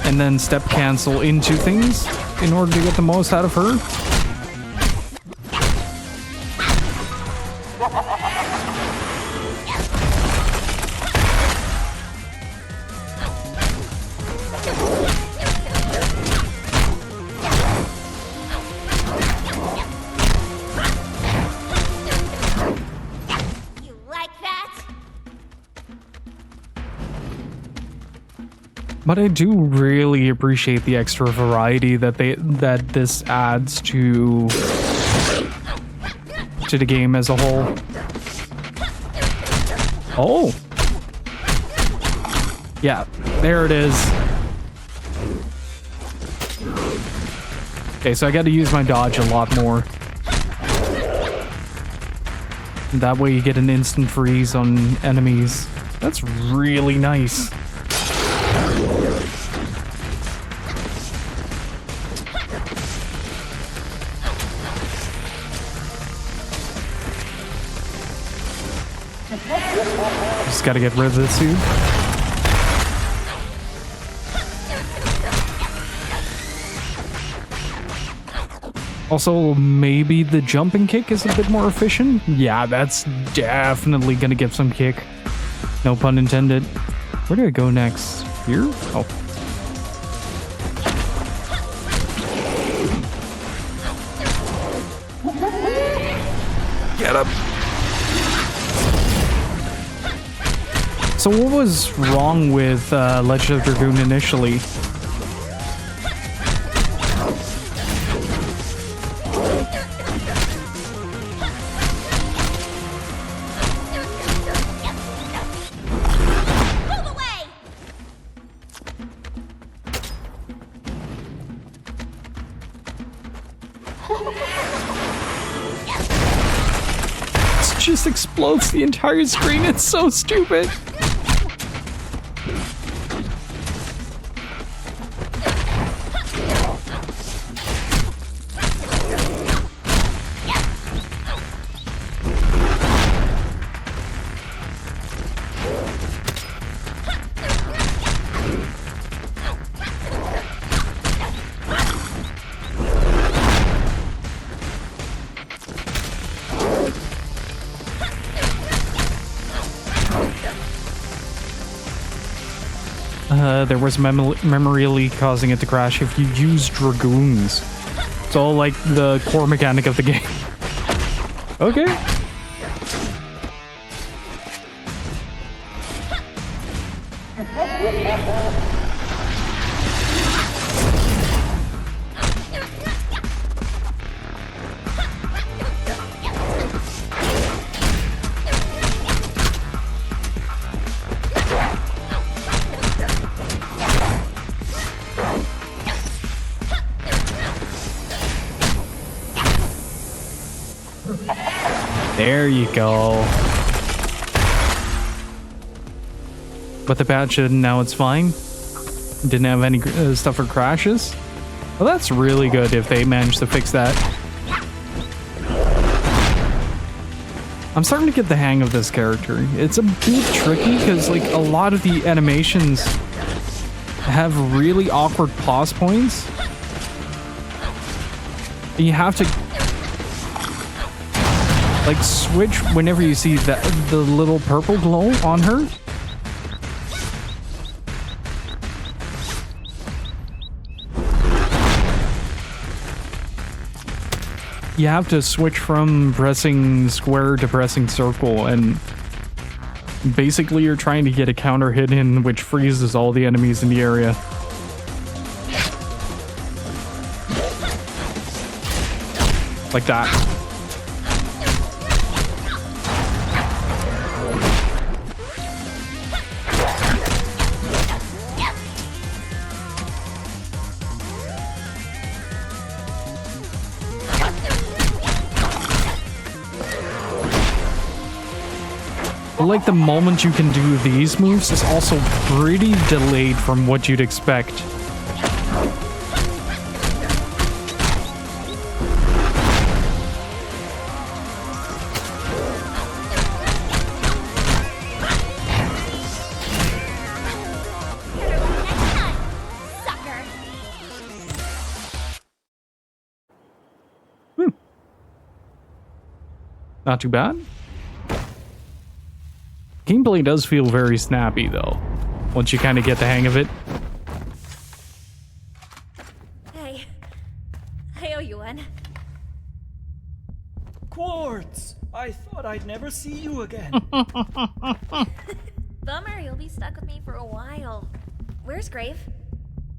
and then step cancel into things in order to get the most out of her. But I do really appreciate the extra variety that this adds to the game as a whole. Oh. Yeah, there it is. Okay, so I got to use my dodge a lot more. That way you get an instant freeze on enemies. That's really nice. Just gotta get rid of this suit. Also, maybe the jumping kick is a bit more efficient. Yeah, that's definitely gonna give some kick. No pun intended. Where do I go next? Here? Oh. Get up. So what was wrong with Legend of Dragoon initially? just explodes the entire screen. It's so stupid. There was memory leak causing it to crash if you use dragoons. It's all like the core mechanic of the game. Okay. There you go. But the patch didn't, now it's fine. Didn't have any stuff for crashes. Well, that's really good if they managed to fix that. I'm starting to get the hang of this character. It's a bit tricky because like a lot of the animations have really awkward pause points. You have to like switch whenever you see that the little purple glow on her. You have to switch from pressing square to pressing circle, and basically you're trying to get a counter hit in which freezes all the enemies in the area. Like that. Like the moment you can do these moves is also pretty delayed from what you'd expect. Not too bad. Gameplay does feel very snappy, though, once you kind of get the hang of it. Hey, I owe you one. Quartz! I thought I'd never see you again. Bummer, you'll be stuck with me for a while. Where's Grave?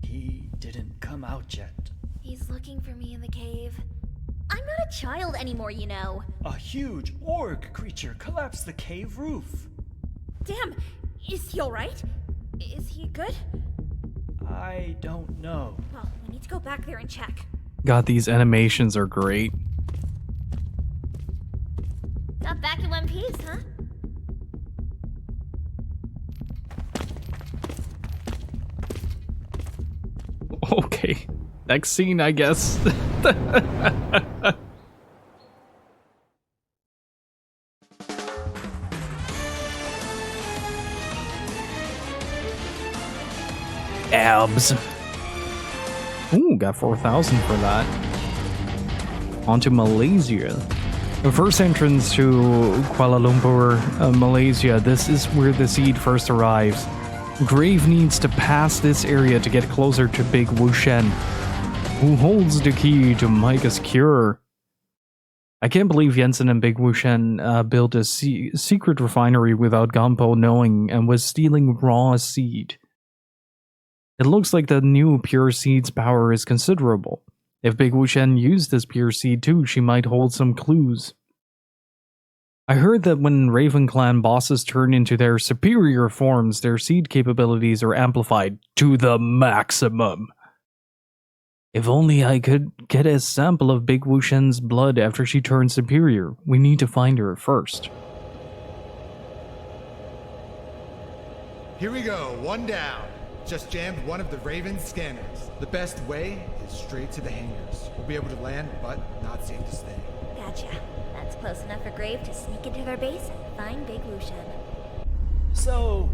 He didn't come out yet. He's looking for me in the cave. I'm not a child anymore, you know. A huge orc creature collapsed the cave roof. Damn, is he alright? Is he good? I don't know. Well, we need to go back there and check. God, these animations are great. Got back in one piece, huh? Okay, next scene, I guess. Abs. Ooh, got 4,000 for that. On to Malaysia. The first entrance to Kuala Lumpur, Malaysia. This is where the seed first arrives. Grave needs to pass this area to get closer to Big Wushen, who holds the key to Micah's cure. I can't believe Jensen and Big Wushen built a secret refinery without Gampo knowing and was stealing raw seed. It looks like the new pure seed's power is considerable. If Big Wushen used this pure seed too, she might hold some clues. I heard that when Raven Clan bosses turn into their superior forms, their seed capabilities are amplified to the maximum. If only I could get a sample of Big Wushen's blood after she turned superior. We need to find her first. Here we go, one down. Just jammed one of the Raven's scanners. The best way is straight to the hangars. We'll be able to land, but not safe to stay. Gotcha. That's close enough for Grave to sneak into their base and find Big Wushen. So,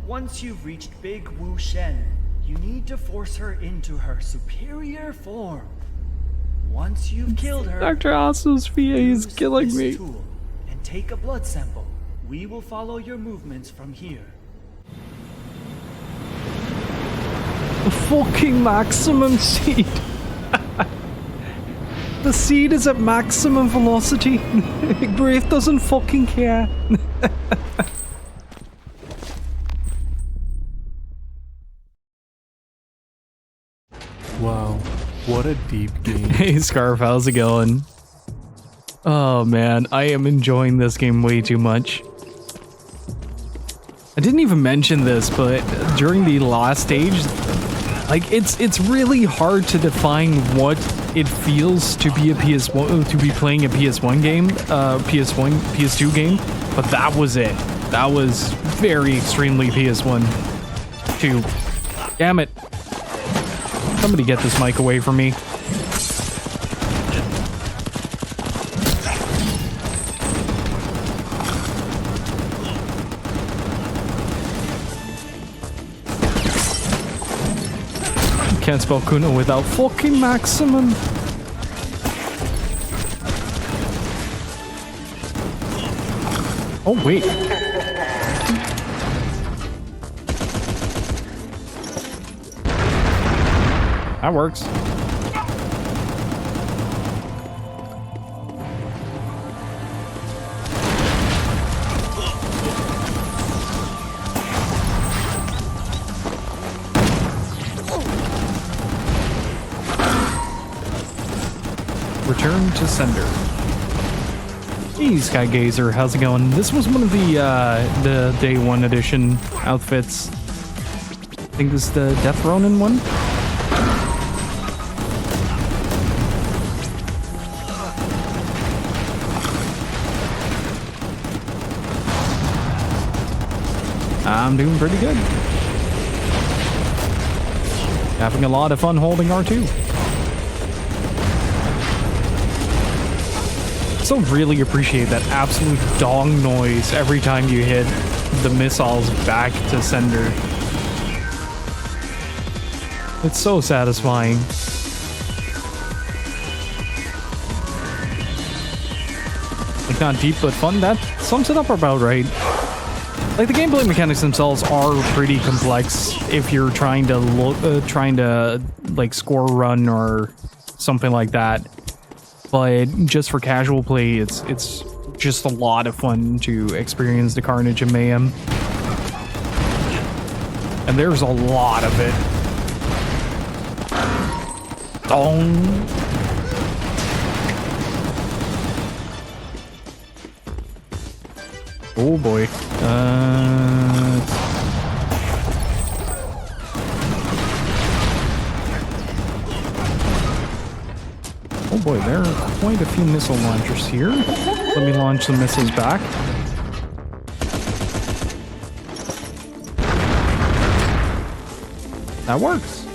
once you've reached Big Wushen, you need to force her into her superior form. Once you've killed her, Dr. Asu's VA is use killing this me. tool and take a blood sample. We will follow your movements from here. The fucking maximum seed. The seed is at maximum velocity. Grave doesn't fucking care. Wow, what a deep game. Hey Scarf, how's it going? Oh man, I am enjoying this game way too much. I didn't even mention this, but during the last stage, like it's really hard to define what it feels to be a PS1 to be playing a PS1 game, PS2 game, but that was it. That was very extremely PS1 2. Damn it. Somebody get this mic away from me. Can't spell Kuno without fucking maximum. Oh, wait. That works. Return to sender. Hey, Sky Gazer, how's it going? This was one of the day one edition outfits. I think this is the Death Ronin one. I'm doing pretty good. Having a lot of fun holding R2. So really appreciate that absolute dong noise every time you hit the missiles back to sender. It's so satisfying. Like, not deep but fun, that sums it up about right. Like, the gameplay mechanics themselves are pretty complex if you're trying to like score run or something like that. But just for casual play, it's just a lot of fun to experience the carnage and mayhem. And there's a lot of it. Dong. Oh boy. Oh boy, there are quite a few missile launchers here. Let me launch the missiles back. That works.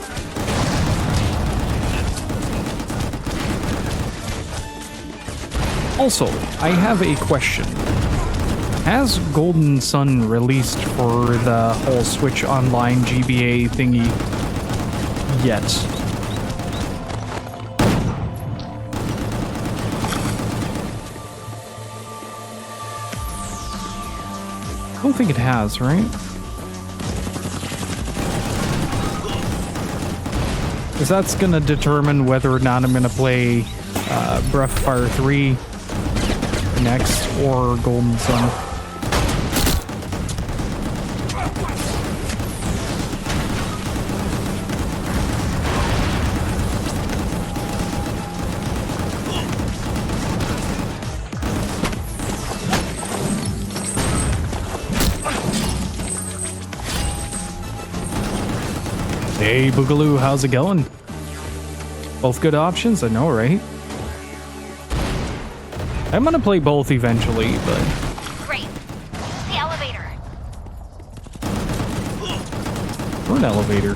Also, I have a question. Has Golden Sun released for the whole Switch Online GBA thingy yet? I don't think it has, right? Because that's gonna determine whether or not I'm gonna play Breath of Fire 3 next or Golden Sun. Hey, Boogaloo, how's it going? Both good options, I know, right? I'm gonna play both eventually, but... Great. The elevator. Or an elevator.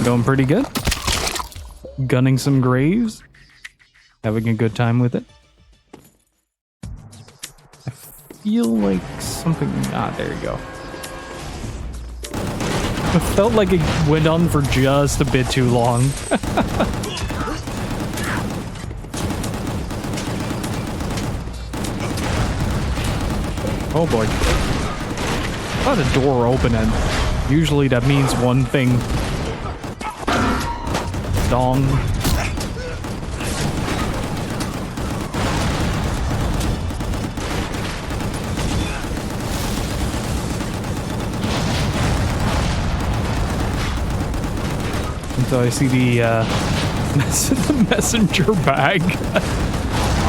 Going pretty good. Gunning some graves. Having a good time with it. I feel like something... Ah, there you go. It felt like it went on for just a bit too long. Oh boy. I thought a door open and usually that means one thing. Dong. So I see the messenger bag.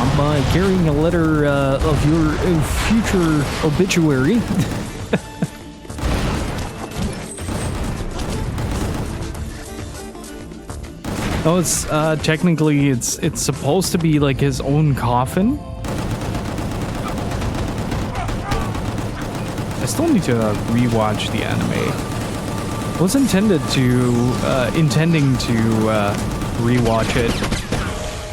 I'm carrying a letter of your future obituary. Oh, it's technically it's supposed to be like his own coffin. I still need to rewatch the anime. I was intending to rewatch it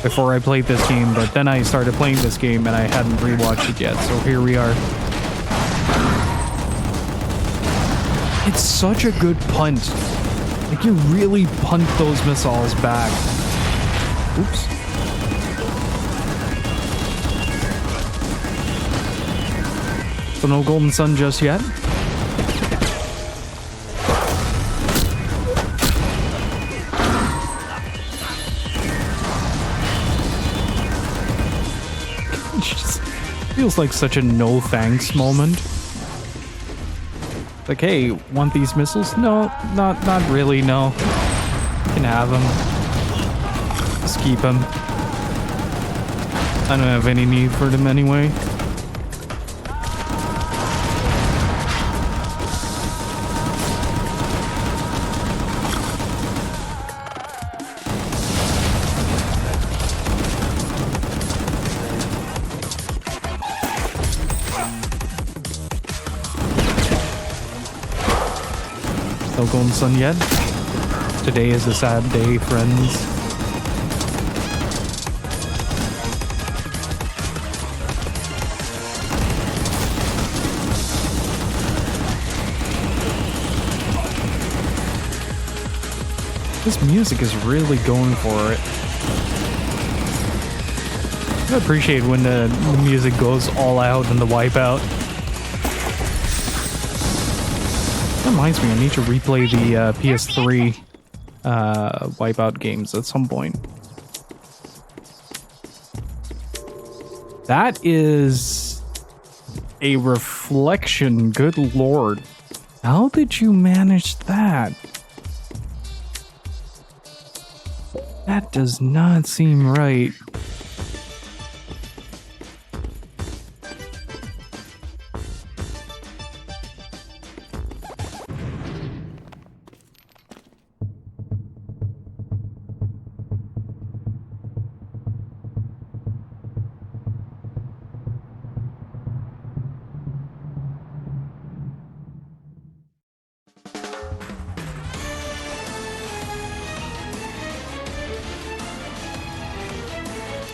before I played this game, but then I started playing this game and I hadn't rewatched it yet, so here we are. It's such a good punt. Like, you really punt those missiles back. Oops. So no golden sun just yet. Feels like such a no thanks moment. Like, hey, want these missiles? No, not really, no. You can have them. Just keep them. I don't have any need for them anyway. No golden sun yet. Today is a sad day, friends. This music is really going for it. I appreciate when the music goes all out in the Wipeout. That reminds me, I need to replay the PS3 Wipeout games at some point. That is a reflection, good lord. How did you manage that? That does not seem right.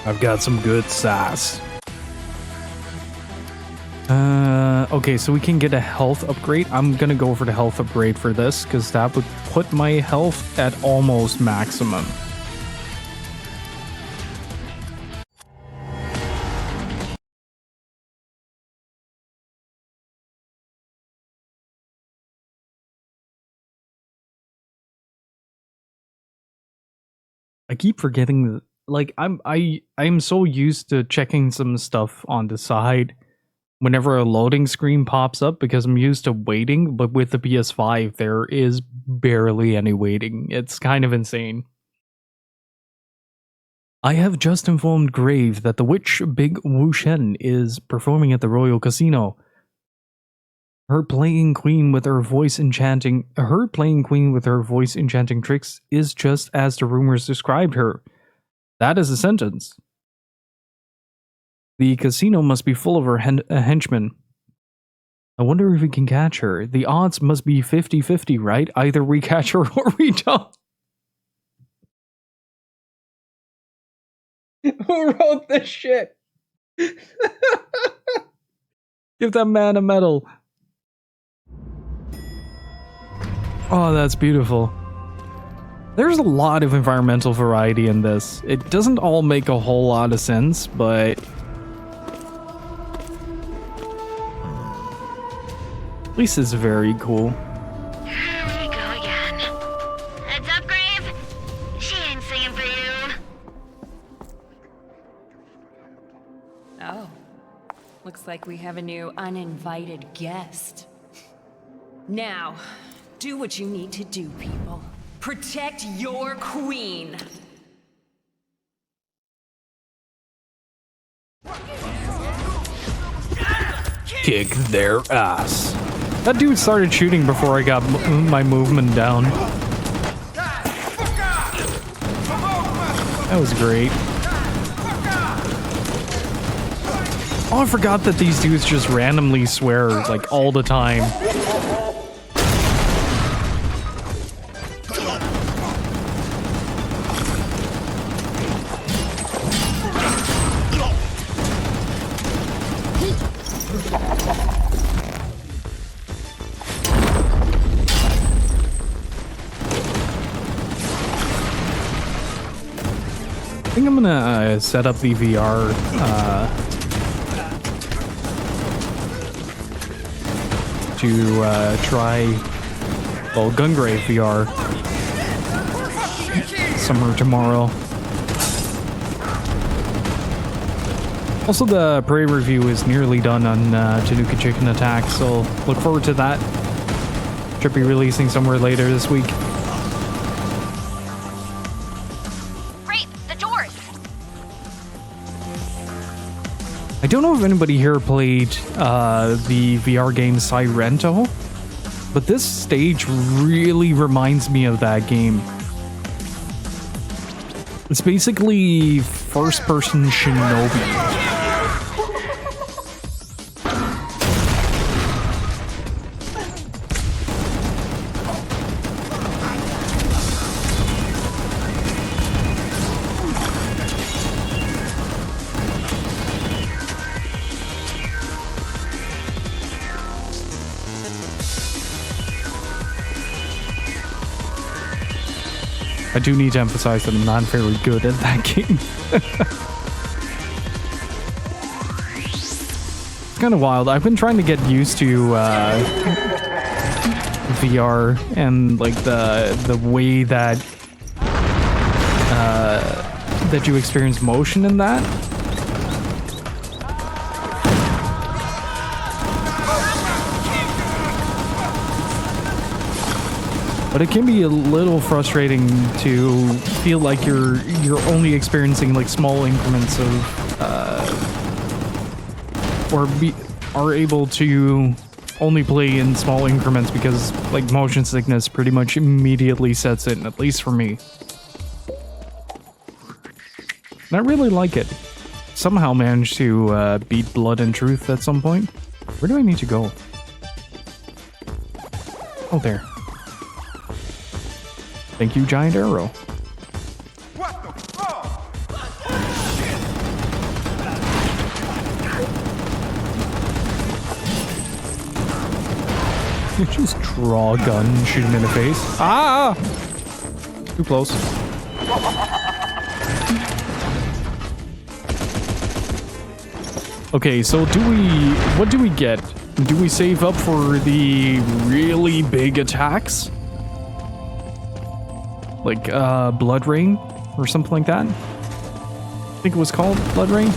I've got some good sass. Okay, so we can get a health upgrade. I'm gonna go for the health upgrade for this, because that would put my health at almost maximum. I keep forgetting that. Like, I'm so used to checking some stuff on the side whenever a loading screen pops up because I'm used to waiting, but with the PS5 there is barely any waiting. It's kind of insane. I have just informed Grave that the witch Big Wu Shen is performing at the Royal Casino. Her playing queen with her voice enchanting tricks is just as the rumors described her. That is a sentence. The casino must be full of her henchmen. I wonder if we can catch her. The odds must be 50-50, right? Either we catch her or we don't. Who wrote this shit? Give that man a medal. Oh, that's beautiful. There's a lot of environmental variety in this. It doesn't all make a whole lot of sense, but at least it's very cool. Here we go again. Heads up, Grave. She ain't singing for you. Oh. Looks like we have a new uninvited guest. Now, do what you need to do, people. Protect your queen. Kick their ass. That dude started shooting before I got my movement down. That was great. Oh, I forgot that these dudes just randomly swear, like, all the time. I think I'm gonna set up the VR to try, well, Gungrave VR somewhere tomorrow. Also, the Prey review is nearly done on Tanuki Chicken Attack, so look forward to that. Should be releasing somewhere later this week. I don't know if anybody here played the VR game Sirento, but this stage really reminds me of that game. It's basically first-person Shinobi. I do need to emphasize that I'm not very good at that game. It's kind of wild. I've been trying to get used to VR and like the way that that you experience motion in that. But it can be a little frustrating to feel like you're only experiencing like small increments of, are able to only play in small increments because like motion sickness pretty much immediately sets in, at least for me. And I really like it. Somehow managed to beat Blood and Truth at some point. Where do I need to go? Oh, there. Thank you, Giant Arrow. What the fuck? You just draw a gun and shoot him in the face. Ah! Too close. Okay, so what do we get? Do we save up for the really big attacks? Like, Blood Rain? Or something like that? I think it was called Blood Rain?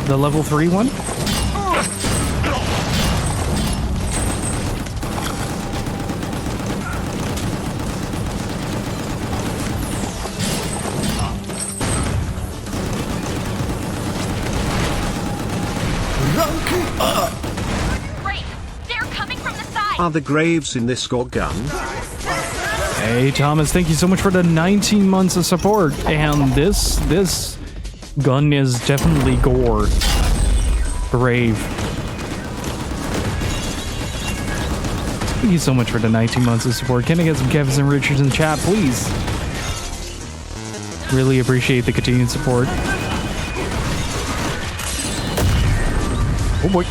The level 3 one? Are the graves in this GORE gun? Hey Thomas, thank you so much for the 19 months of support. And this gun is definitely GORE. Grave. Thank you so much for the 19 months of support. Can I get some Kevins and Richards in the chat, please? Really appreciate the continued support. Oh boy.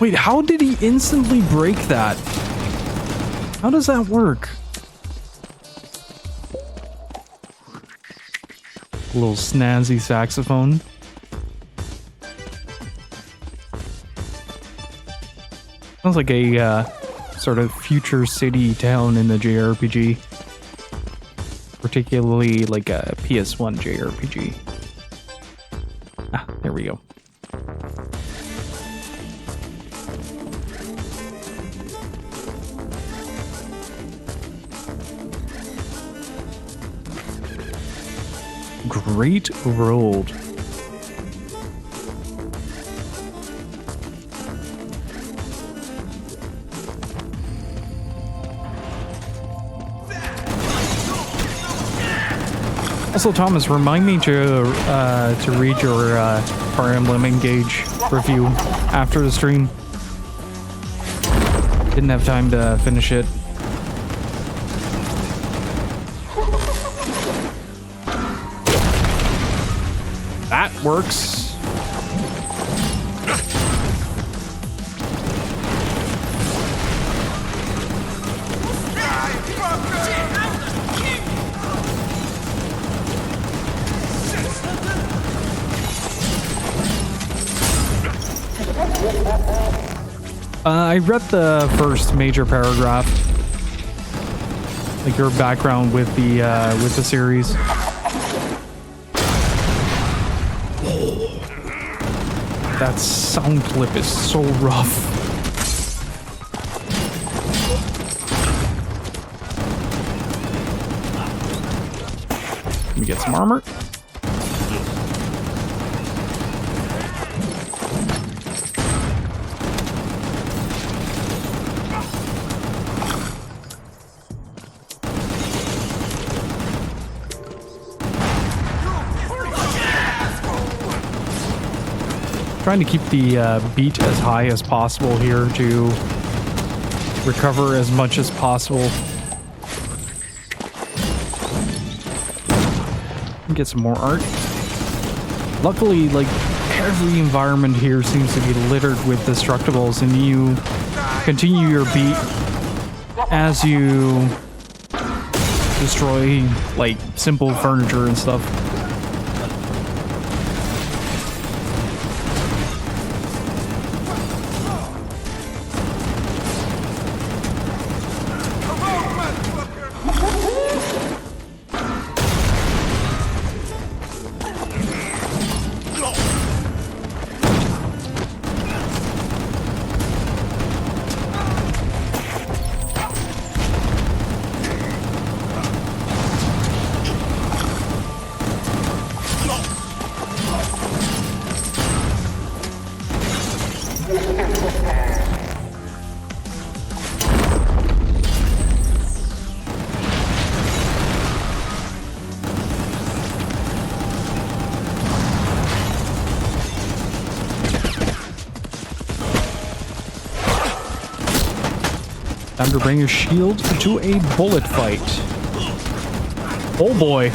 Wait, how did he instantly break that? How does that work? A little snazzy saxophone. Sounds like a sort of future city town in the JRPG. Particularly like a PS1 JRPG. Ah, there we go. Great rolled. Also, Thomas, remind me to read your Fire Emblem Engage review after the stream. Didn't have time to finish it. That works. I read the first major paragraph, like your background with the series. That sound clip is so rough. Let me get some armor. Trying to keep the beat as high as possible here to recover as much as possible. Get some more art. Luckily, like, every environment here seems to be littered with destructibles, and you continue your beat as you destroy, like, simple furniture and stuff. Time to bring your shield to a bullet fight. Oh boy.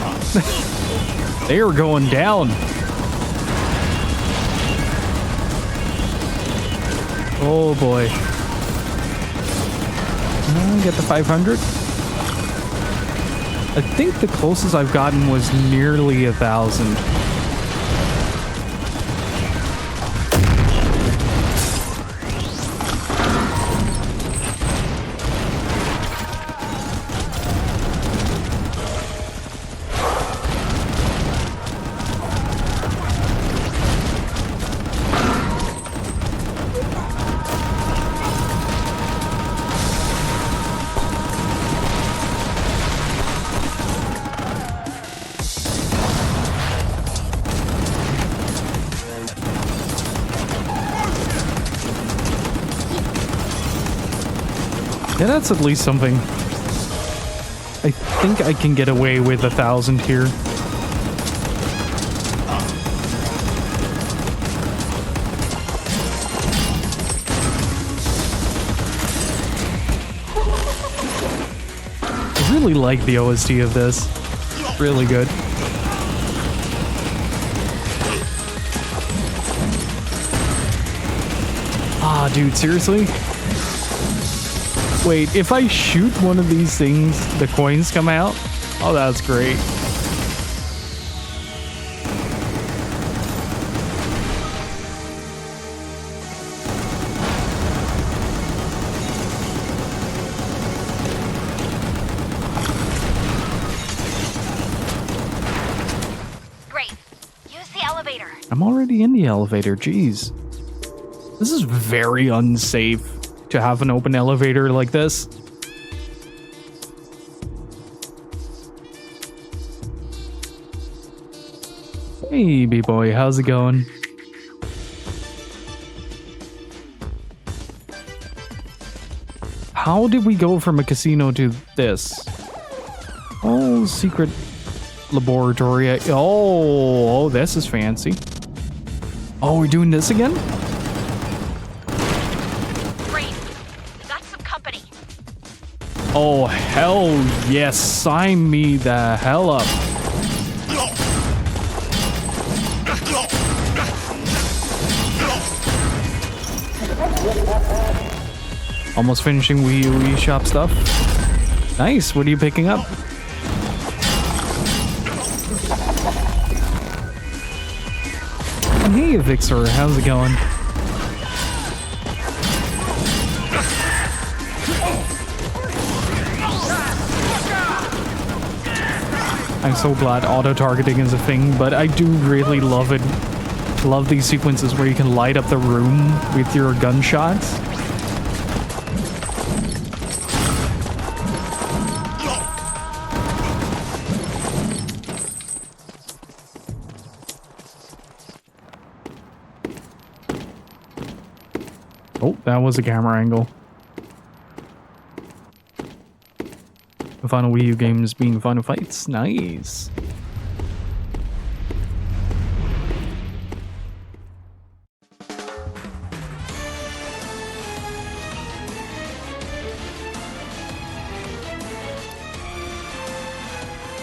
They are going down. Oh boy. Get the 500. I think the closest I've gotten was nearly 1,000. Yeah, that's at least something. I think I can get away with 1,000 here. I really like the OST of this. Really good. Ah, dude, seriously? Wait, if I shoot one of these things, the coins come out? Oh, that's great. Great. Use the elevator. I'm already in the elevator, jeez. This is very unsafe to have an open elevator like this. Hey, B-boy, how's it going? How did we go from a casino to this? Oh, secret laboratory. Oh, this is fancy. Oh, we're doing this again? Oh, hell yes. Sign me the hell up. Almost finishing Wii shop stuff. Nice. What are you picking up? And hey, Vixer. How's it going? I'm so glad auto-targeting is a thing, but I do really love it. Love these sequences where you can light up the room with your gunshots. Oh, that was a camera angle. The final Wii U games being Final Fights. Nice.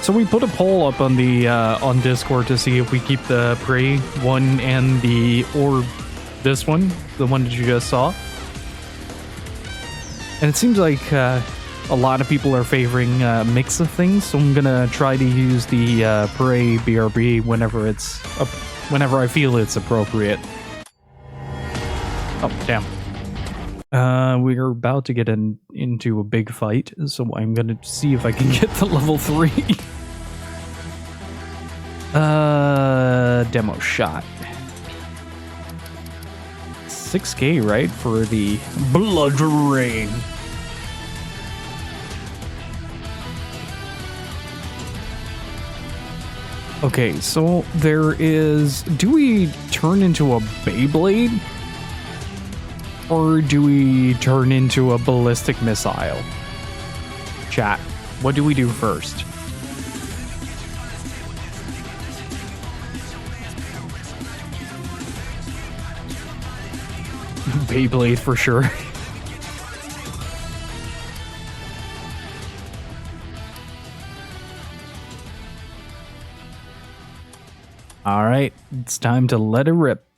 So we put a poll up on the on Discord to see if we keep the Prey one and or this one, the one that you just saw. And it seems like a lot of people are favoring a mix of things, so I'm gonna try to use the Prey BRB whenever I feel it's appropriate. Oh, damn. We're about to get into a big fight, so I'm gonna see if I can get to level 3. Demo shot. 6K, right, for the Blood Ring. Okay, so there is... Do we turn into a Beyblade? Or do we turn into a ballistic missile? Chat, what do we do first? Beyblade for sure. Alright, it's time to let it rip.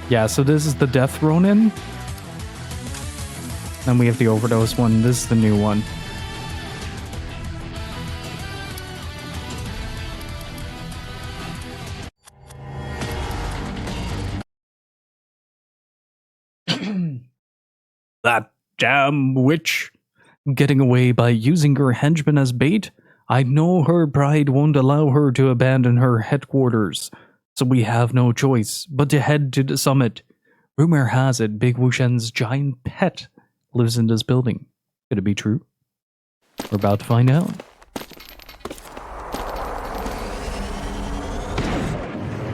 Yeah, so this is the Death Ronin. Then we have the Overdose one. This is the new one. That damn witch. Getting away by using her henchmen as bait? I know her pride won't allow her to abandon her headquarters, so we have no choice but to head to the summit. Rumor has it Big Wushen's giant pet lives in this building. Could it be true? We're about to find out.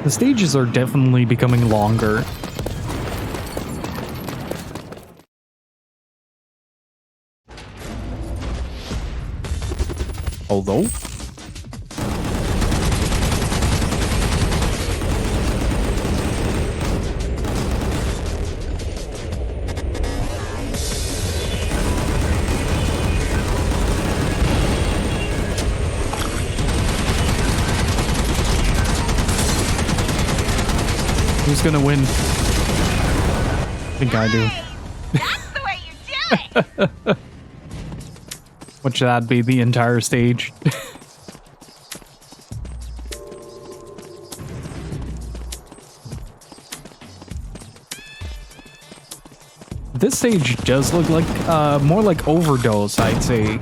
The stages are definitely becoming longer. Although. Who's gonna win? I think I do. That's the way you do it! What should that be? The entire stage? This stage does look like more like Overdose, I'd say.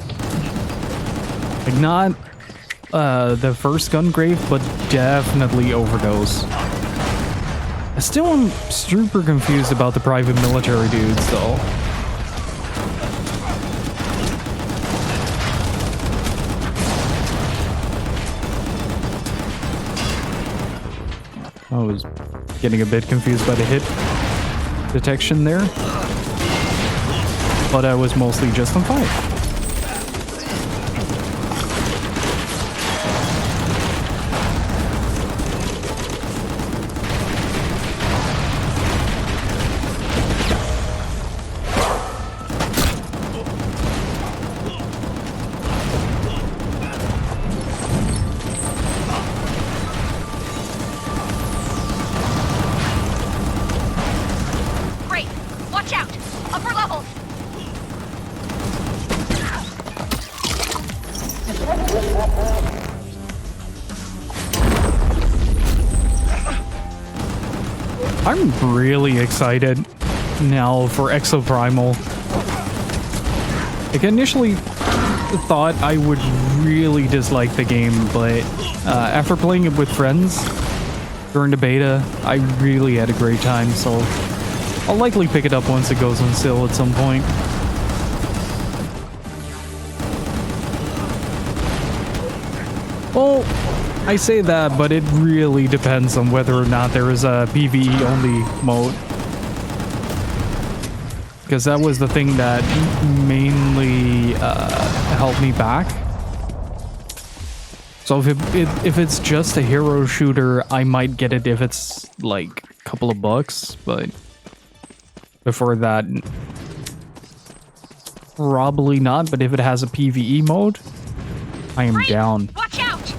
Like not the first Gungrave, but definitely Overdose. I still am super confused about the private military dudes, though. I was getting a bit confused by the hit detection there, but I was mostly just on fire. Great! Watch out! Upper levels! I'm really excited now for Exoprimal. Like, I initially thought I would really dislike the game, but after playing it with friends during the beta, I really had a great time, so I'll likely pick it up once it goes on sale at some point. Well, I say that, but it really depends on whether or not there is a PvE only mode. Because that was the thing that mainly held me back. So if it's just a hero shooter, I might get it if it's like a couple of bucks, but before that, probably not. But if it has a PvE mode, I am down. Watch out!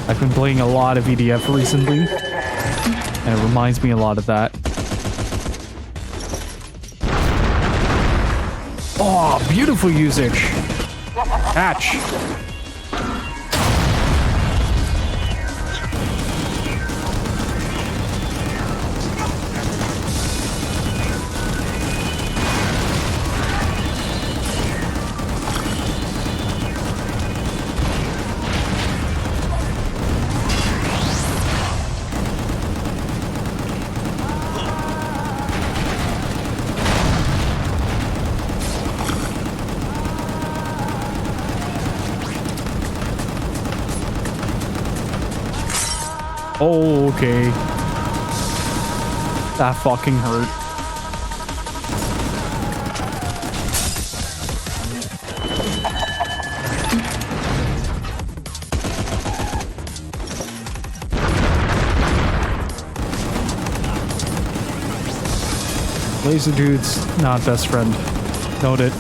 I've been playing a lot of EDF recently, and it reminds me a lot of that. Oh, beautiful usage. Catch. Oh, okay. That fucking hurt. Laser dude's not best friend. Note it.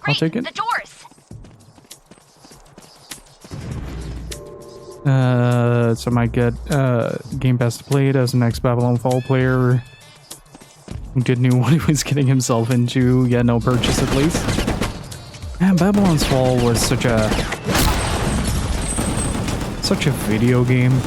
I'll take it. The doors! So I might get Game Pass to play it as an ex-Babylon Fall player who did knew what he was getting himself into. Yeah, no purchase at least. Man, Babylon's Fall was such a video game.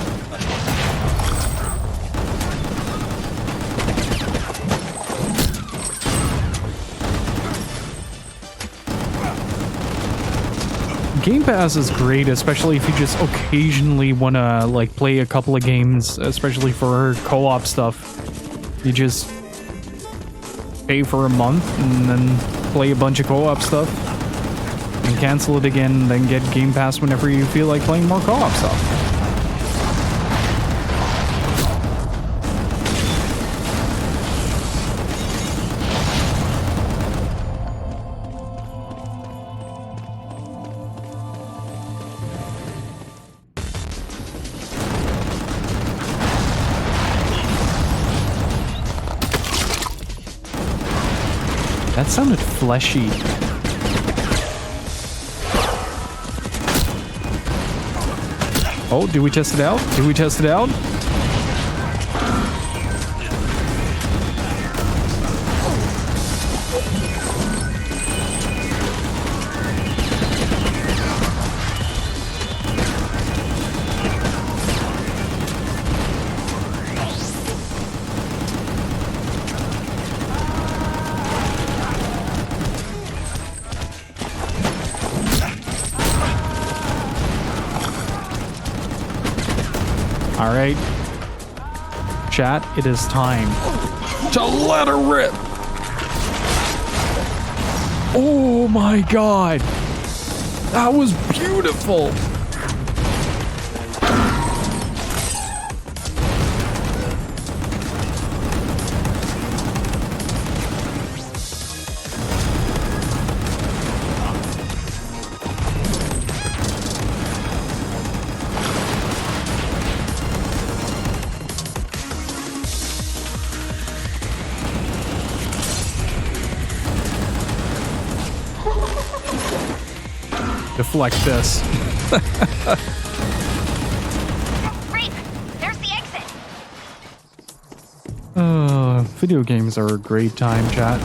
Game Pass is great, especially if you just occasionally want to like play a couple of games, especially for co-op stuff. You just pay for a month and then play a bunch of co-op stuff and cancel it again, then get Game Pass whenever you feel like playing more co-op stuff. That sounded fleshy. Oh, do we test it out? Do we test it out? All right, chat, it is time to let her rip. Oh my god, that was beautiful. Deflect this. Great! There's the exit! Video games are a great time, chat.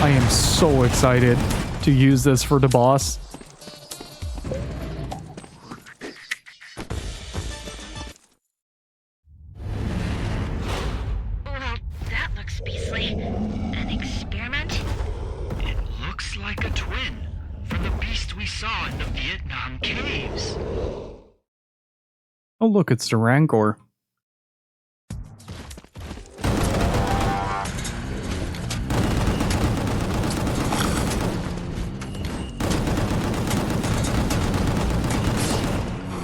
I am so excited to use this for the boss. Oh look, it's the Rancor.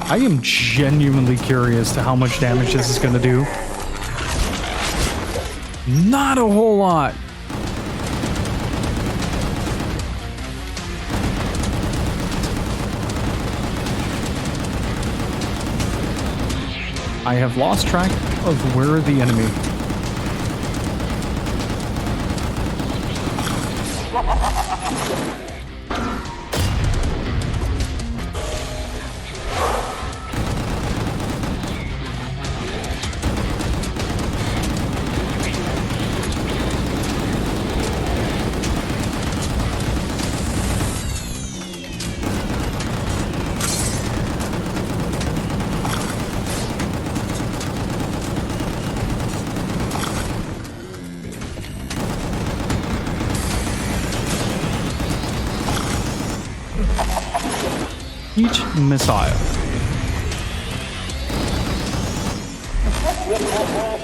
I am genuinely curious to how much damage this is gonna do. Not a whole lot. I have lost track of where the enemy. Each missile.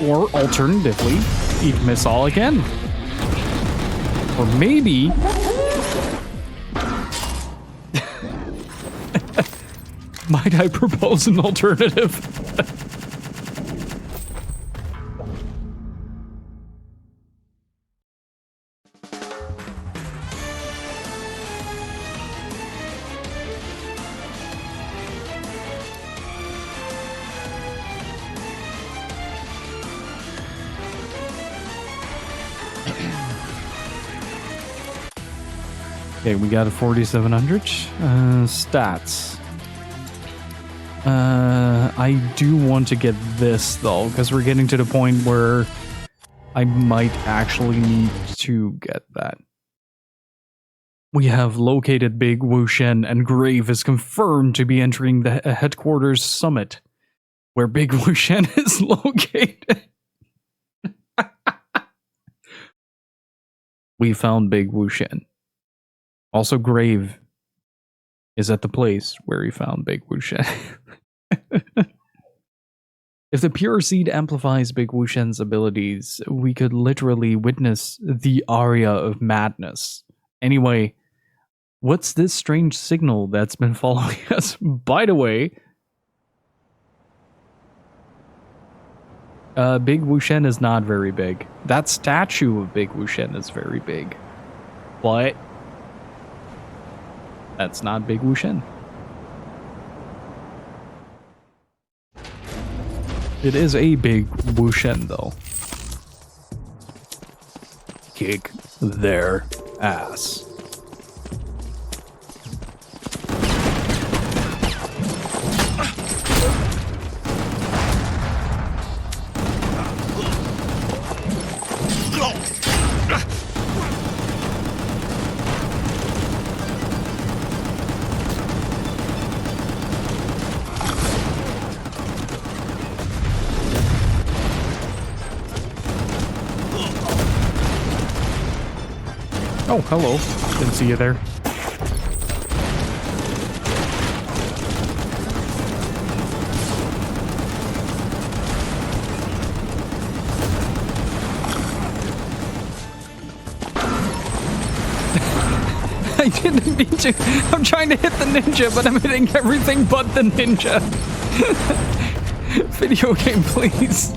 Or alternatively, each missile again. Or maybe... might I propose an alternative? Okay, we got a 4700. Stats. I do want to get this though, because we're getting to the point where I might actually need to get that. We have located Big Wushen, and Grave is confirmed to be entering the headquarters summit, where Big Wushen is located. we found Big Wushen. Also, Grave is at the place where he found Big Wushen. If the Pure Seed amplifies Big Wushen's abilities, we could literally witness the aria of madness. Anyway, what's this strange signal that's been following us? By the way, Big Wushen is not very big. That statue of Big Wushen is very big. But that's not Big Wushen. It is a Big Wushen, though. Kick their ass. Oh, hello. Didn't see you there. I didn't mean to. I'm trying to hit the ninja, but I'm hitting everything but the ninja. Video game, please.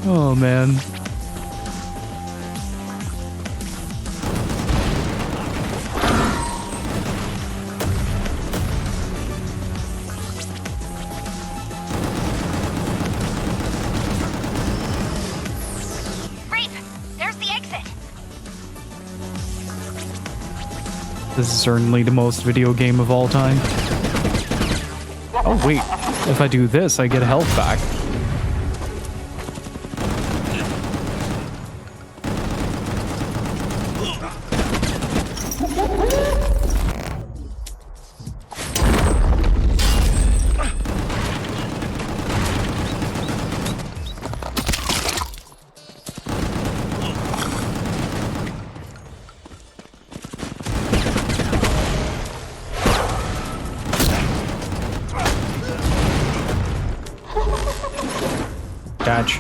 Oh, man. Rape! There's the exit! This is certainly the most video game of all time. Oh, wait. If I do this, I get health back. Catch.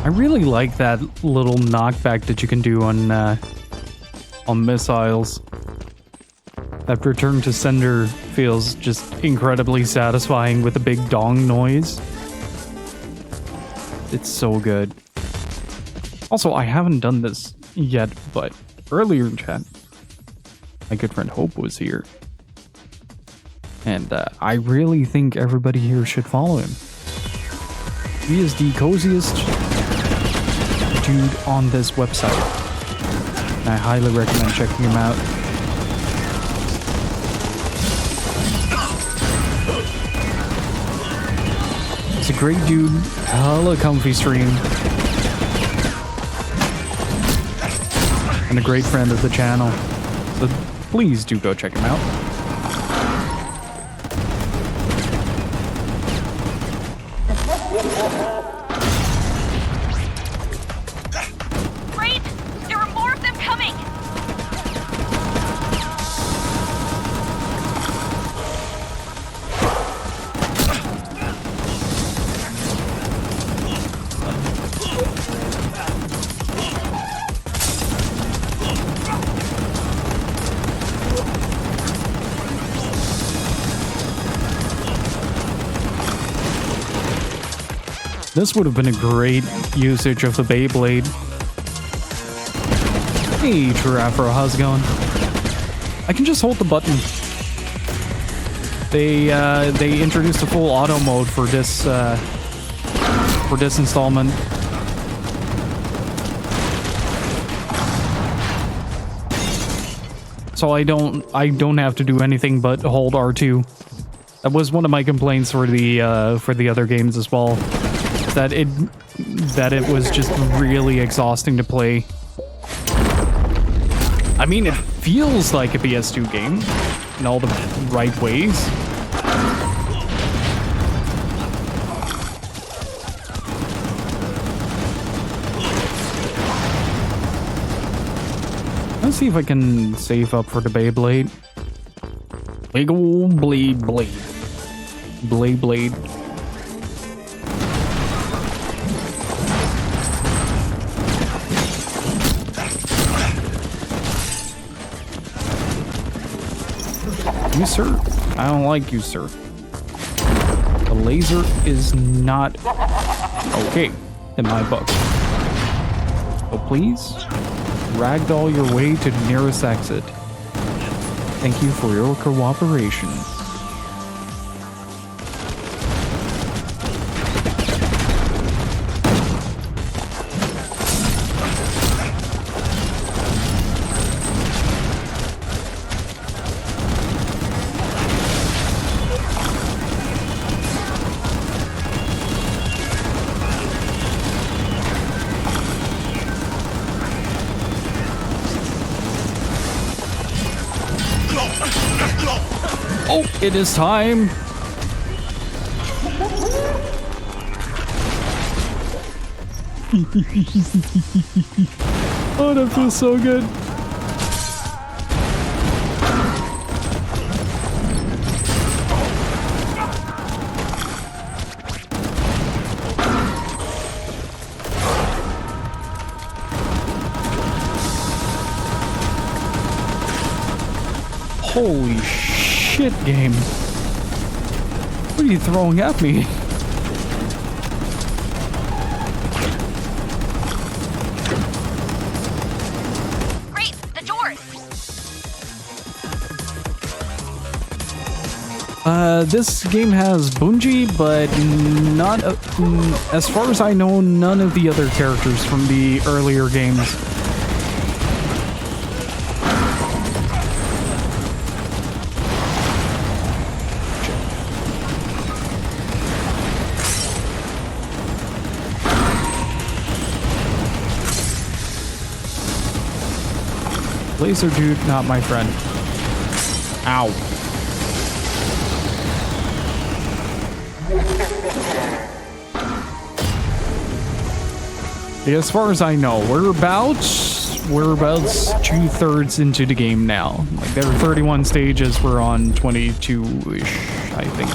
I really like that little knockback that you can do on missiles. That return to sender feels just incredibly satisfying with the big dong noise. It's so good. Also, I haven't done this yet, but earlier in chat, my good friend Hope was here. And I really think everybody here should follow him. He is the coziest dude on this website. And I highly recommend checking him out. He's a great dude, hella comfy stream, and a great friend of the channel. So please do go check him out. Rape! There are more of them coming! This would have been a great usage of the Beyblade. Hey, Giraffe, how's it going? I can just hold the button. They introduced a full auto mode for this installment. So I don't have to do anything but hold R2. That was one of my complaints for the other games as well. That it was just really exhausting to play. I mean, it feels like a PS2 game in all the right ways. Let's see if I can save up for the Beyblade. Big ol' blade. Blade. You, sir? I don't like you, sir. The laser is not okay in my book. So please, ragdoll your way to the nearest exit. Thank you for your cooperation. Oh, it is time. Oh, that feels so good. Holy shit, game. What are you throwing at me? Great, the doors. This game has Bungie, but not, as far as I know, none of the other characters from the earlier games. Laser dude, not my friend. Ow. As far as I know, we're about 2/3 into the game now. Like, there are 31 stages, we're on 22-ish, I think.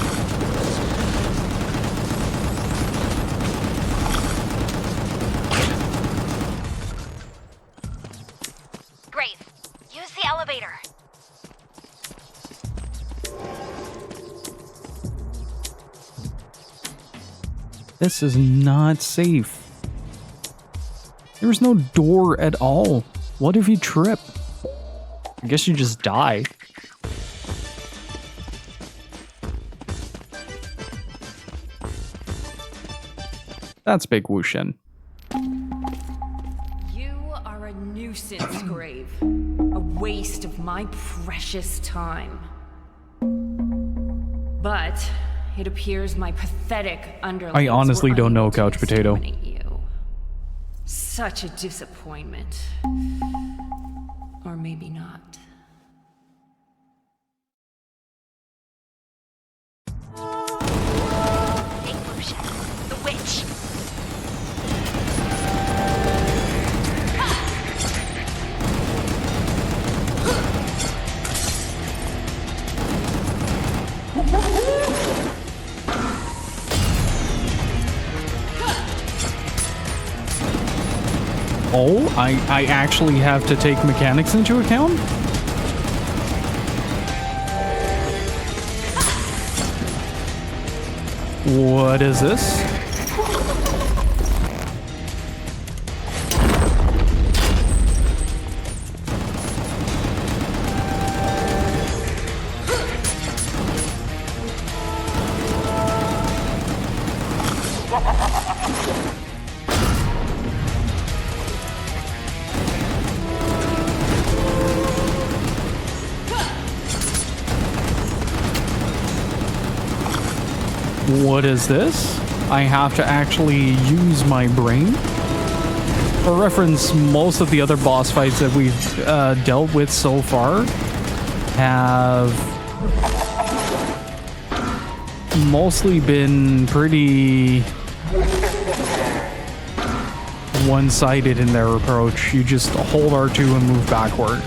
Use the elevator. This is not safe. There's no door at all. What if you trip? I guess you just die. That's Big Wushin. You are a nuisance, Grave. A waste of my precious time. But it appears my pathetic underlings I honestly were don't know, unable to Couch Potato. exterminate you. Such a disappointment. Or maybe not. Big Lucian, the witch. Oh, I actually have to take mechanics into account? What is this? What is this? I have to actually use my brain? For reference, most of the other boss fights that we've dealt with so far have mostly been pretty one-sided in their approach. You just hold R2 and move backward.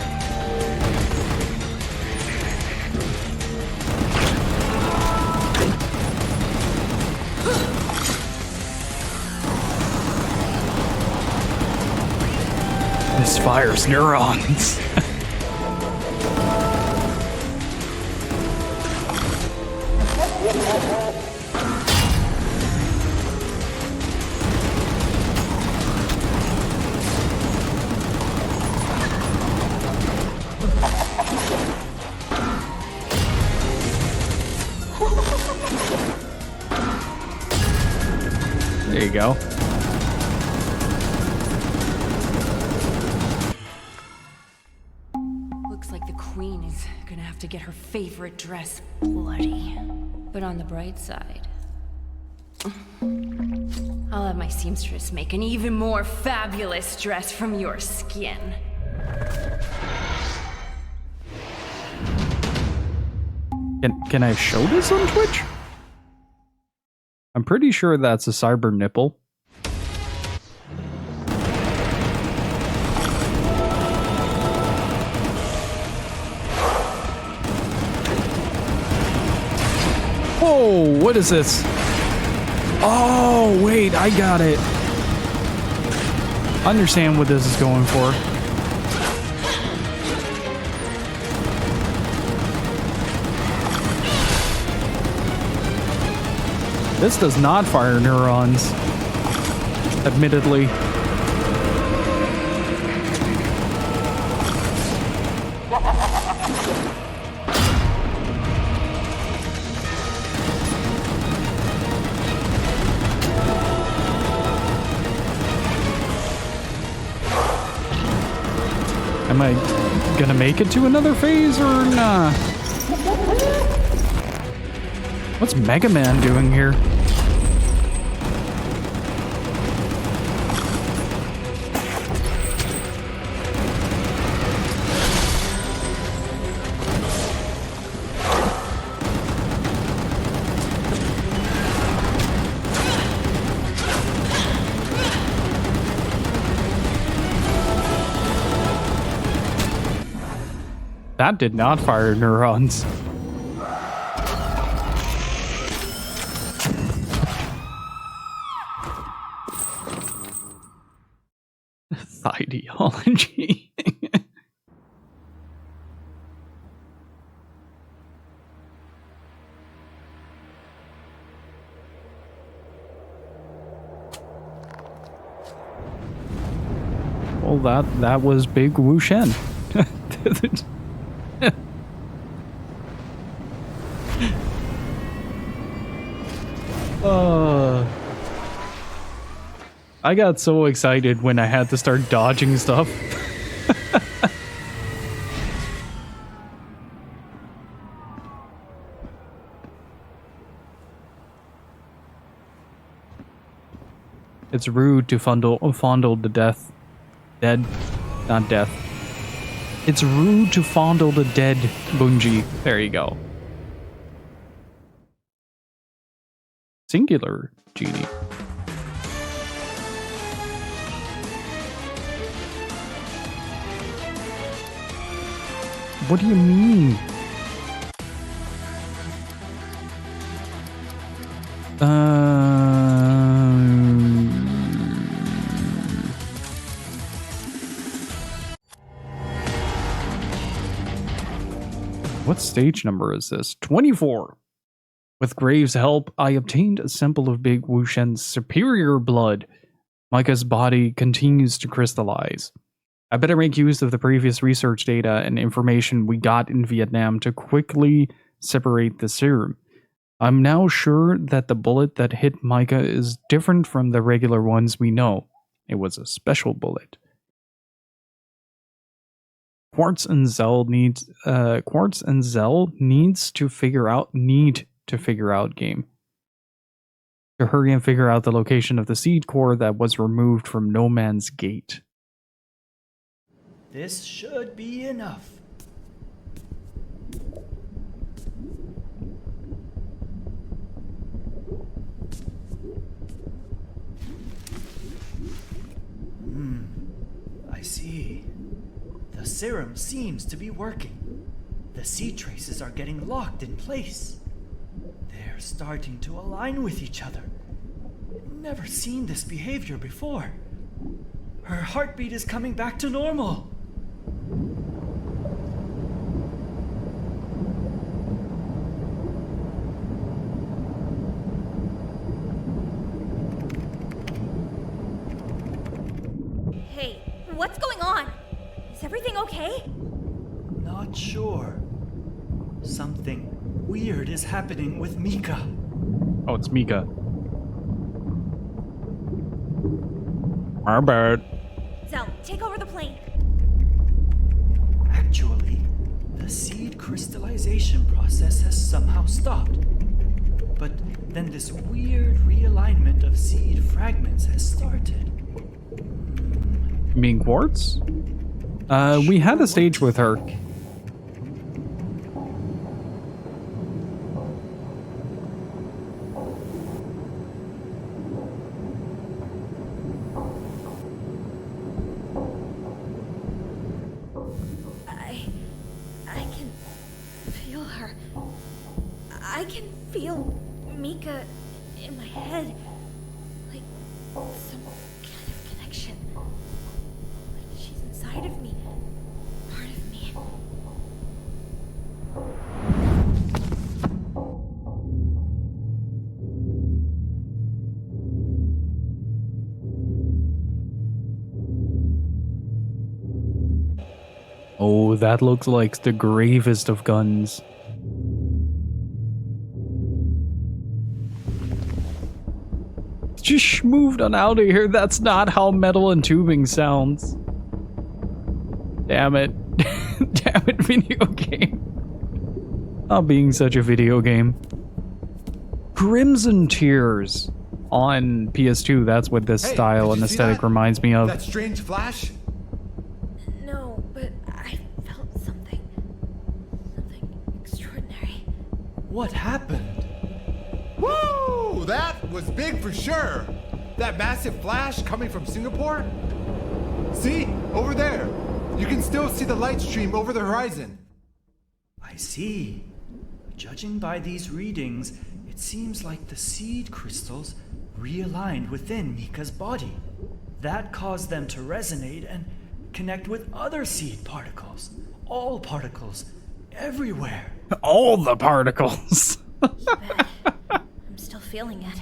This fires neurons. There you go. Looks like the queen is gonna have to get her favorite dress bloody. But on the bright side, I'll have my seamstress make an even more fabulous dress from your skin. Can I show this on Twitch? I'm pretty sure that's a cyber nipple. Whoa, what is this? Oh, wait, I got it. I understand what this is going for. This does not fire neurons, admittedly. Am I gonna make it to another phase or nah? What's Mega Man doing here? That did not fire neurons. Ideology. Well, that was Big Wu Shen. I got so excited when I had to start dodging stuff. It's rude to fondle the dead, not death. It's rude to fondle the dead, Bungie. There you go. Singular, genie. What do you mean? What stage number is this? 24. With Graves' help, I obtained a sample of Big Wu Shen's superior blood. Micah's body continues to crystallize. I better make use of the previous research data and information we got in Vietnam to quickly separate the serum. I'm now sure that the bullet that hit Micah is different from the regular ones we know. It was a special bullet. Quartz and Zell needs to figure out game. to hurry and figure out the location of the seed core that was removed from No Man's Gate. This should be enough. I see. The serum seems to be working. The seed traces are getting locked in place. They're starting to align with each other. Never seen this behavior before. Her heartbeat is coming back to normal. Hey, what's going on? Is everything okay? Not sure. Something weird is happening with Mika. Oh, it's Mika. My bad. Zell, take over the plane. Actually, the seed crystallization process has somehow stopped. But then this weird realignment of seed fragments has started. You mean Quartz? We had a stage with her. I can feel her. I can feel Mika in my head. Like some kind of connection. Like she's inside of me. Part of me. Oh, that looks like the gravest of guns. Just moved on out of here. That's not how metal and tubing sounds. Damn it. Damn it, video game. Not being such a video game. Crimson Tears on PS2. That's what this style and aesthetic reminds me of. That strange flash? No, but I felt something. Something extraordinary. What happened? Woo! That was big for sure. That massive flash coming from Singapore? See? Over there. You can still see the light stream over the horizon. I see. Judging by these readings, it seems like the seed crystals realigned within Mika's body. That caused them to resonate and connect with other seed particles. All particles. Everywhere. All the particles. Bad. I'm still feeling it.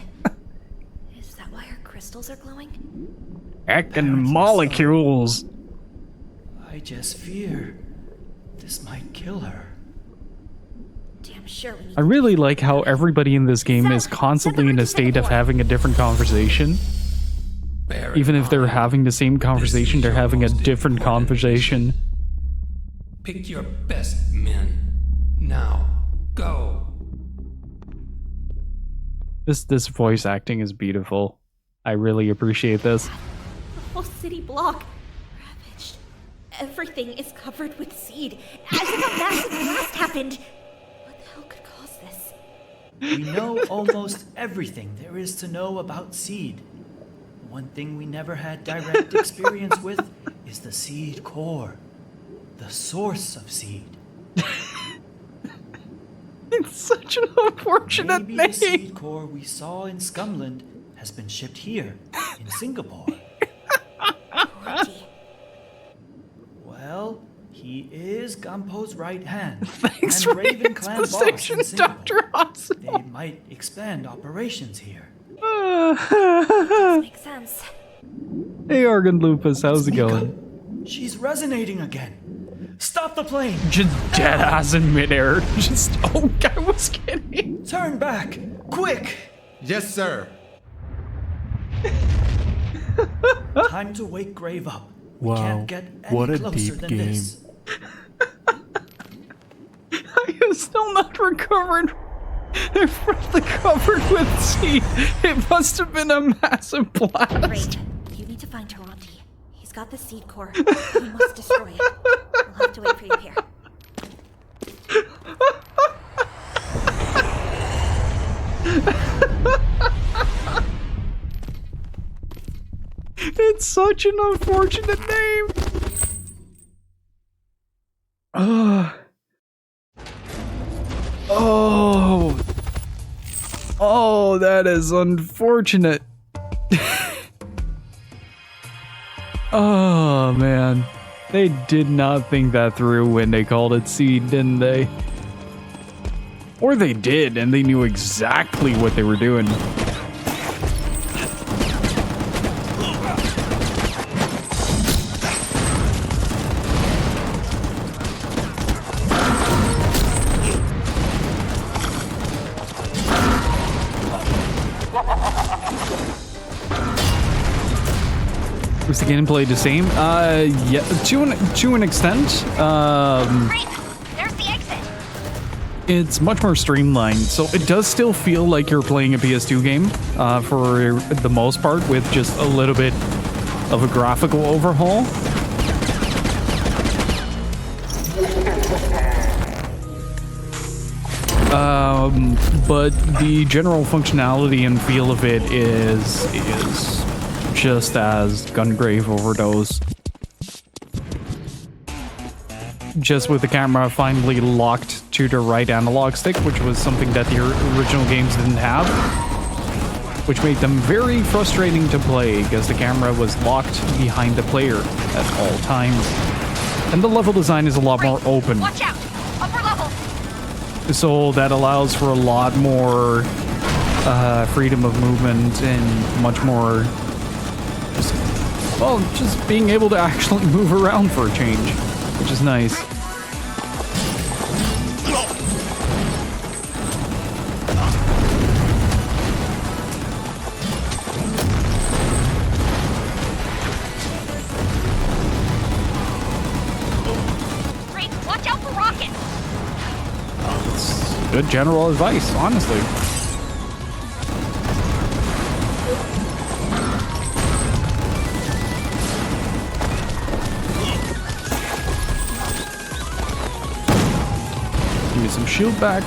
Is that why her crystals are glowing? Heckin' molecules. I just fear this might kill her. Damn sure we need I really like how everybody in this game is constantly in a state of having a different conversation. Even if they're having the same conversation, they're having a different conversation. Pick your best men. Now, go. This voice acting is beautiful. I really appreciate this. The whole city block ravaged. Everything is covered with seed, as if a massive blast happened. What the hell could cause this? We know almost everything there is to know about seed. One thing we never had direct experience with is the seed core, the source of seed. It's such an unfortunate Maybe name. the seed core we saw in Scumland has been shipped here, in Singapore. Ricky. Well, he is Gampo's right hand. Thanks and for Raven the Clan boss exposition, in Singapore. Dr. Hudson. They might expand operations here. Makes sense. Hey, Argon Lupus, how's it Mika, going? she's resonating again. Stop the plane! Just dead ass in midair. Just, oh, I was kidding. Turn back! Quick! Yes, sir. Time to wake Grave up. We Wow, can't get any what a closer deep than game. this. I am still not recovered They're probably covered with seed. It must have been a massive blast. Great. You need to find Taranti. He's got the seed core. You must destroy it. We'll have to wait for you here. It's such an unfortunate name. Oh. Oh, that is unfortunate. Oh, man. They did not think that through when they called it seed, didn't they? Or they did, and they knew exactly what they were doing. Was the gameplay the same? Yeah, to an extent. Great! There's the exit! It's much more streamlined, so it does still feel like you're playing a PS2 game, for the most part, with just a little bit of a graphical overhaul. But the general functionality and feel of it is just as Gungrave Overdose. Just with the camera finally locked to the right analog stick, which was something that the original games didn't have, which made them very frustrating to play because the camera was locked behind the player at all times. And the level design is a lot more open. Watch out! Upper level! So that allows for a lot more freedom of movement and much more, just being able to actually move around for a change, which is nice. Great! Watch out for rockets! It's good general advice, honestly. Give me some shield back.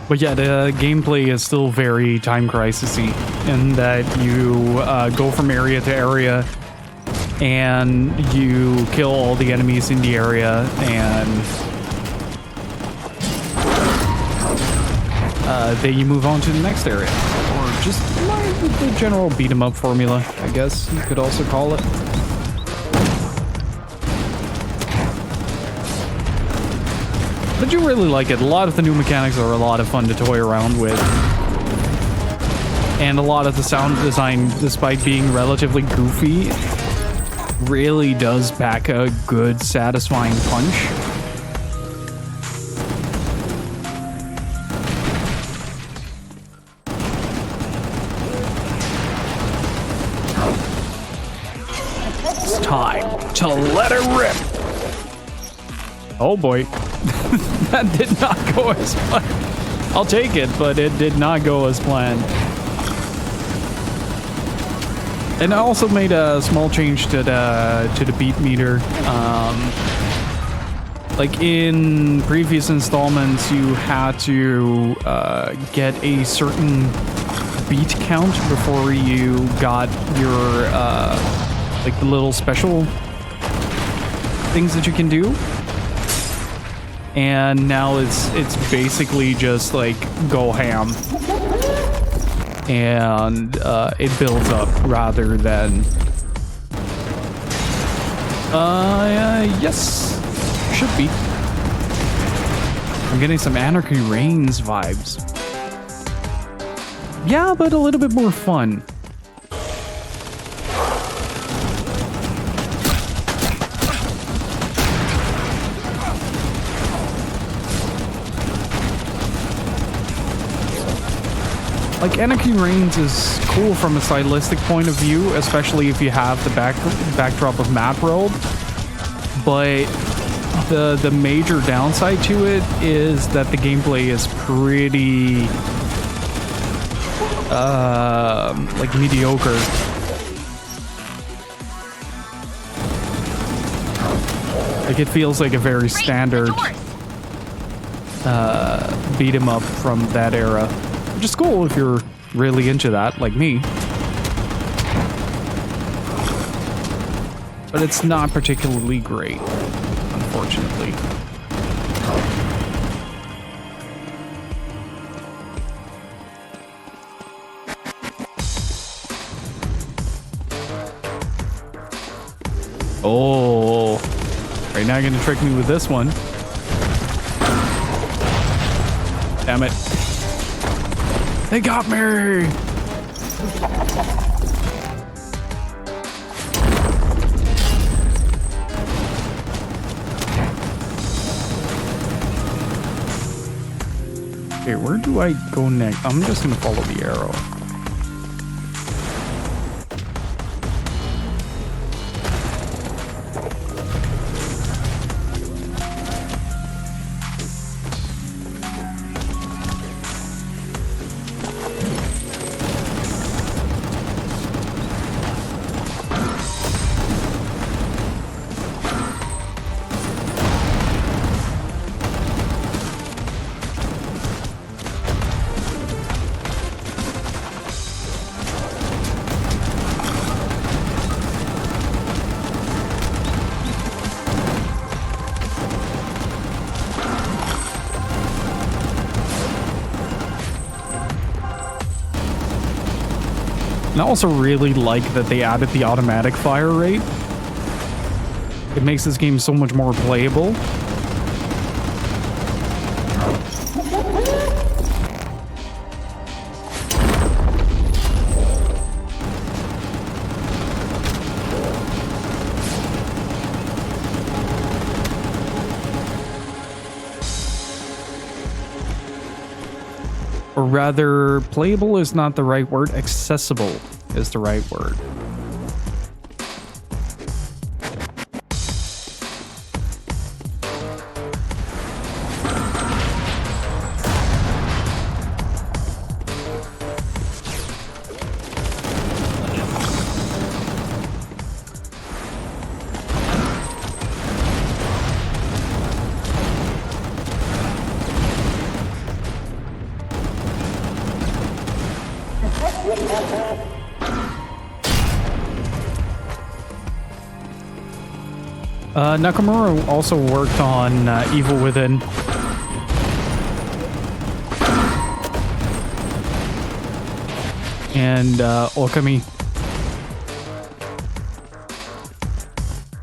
But yeah, the gameplay is still very time crisis-y in that you go from area to area and you kill all the enemies in the area, and then you move on to the next area. Or just the general beat-em-up formula, I guess you could also call it. But you really like it. A lot of the new mechanics are a lot of fun to toy around with. And a lot of the sound design, despite being relatively goofy, really does pack a good, satisfying punch. It's time to let it rip. Oh boy. That did not go as planned. I'll take it, but it did not go as planned. And I also made a small change to the beat meter. Like in previous installments, you had to get a certain beat count before you got your like the little special things that you can do. And now it's basically just like go ham, and it builds up rather than yes, should be. I'm getting some Anarchy Reigns vibes. Yeah, but a little bit more fun. Like, Anarchy Reigns is cool from a stylistic point of view, especially if you have the backdrop of Map World. But the major downside to it is that the gameplay is pretty like mediocre. Like, it feels like a very standard beat 'em up from that era. Which is cool if you're really into that, like me. But it's not particularly great, unfortunately. Oh, right now you're gonna trick me with this one. Damn it. They got me! Okay, where do I go next? I'm just gonna follow the arrow. And I also really like that they added the automatic fire rate. It makes this game so much more playable. Or rather, playable is not the right word, accessible is the right word. Nakamura also worked on Evil Within. And Okami.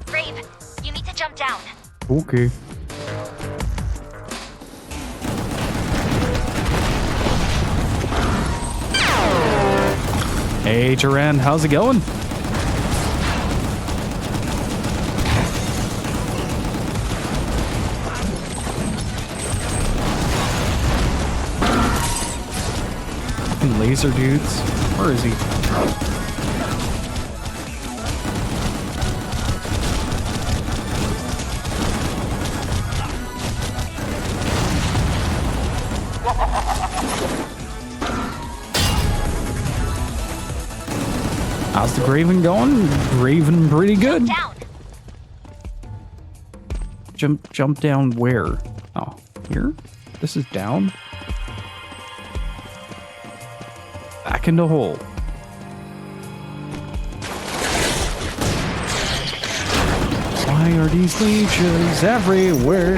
Grave, you need to jump down. Okay. Hey, Turan, how's it going? Laser dudes. Where is he? How's the Graven going? Graven pretty good. Jump down where? Oh, here? This is down? Back in the hole. Why are these leeches everywhere?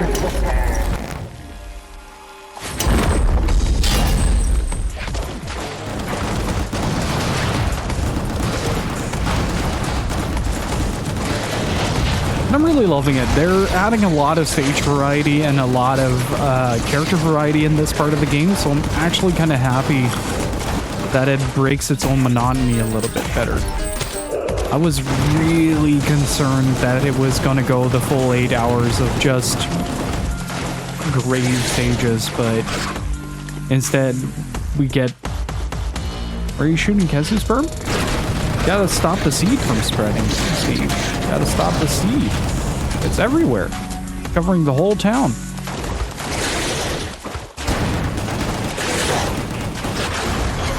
And I'm really loving it. They're adding a lot of stage variety and a lot of character variety in this part of the game, so I'm actually kind of happy that it breaks its own monotony a little bit better. I was really concerned that it was gonna go the full 8 hours of just grave stages, but instead we get Where are you shooting Kesu sperm? Gotta stop the seed from spreading, Steve. Gotta stop the seed. It's everywhere, covering the whole town.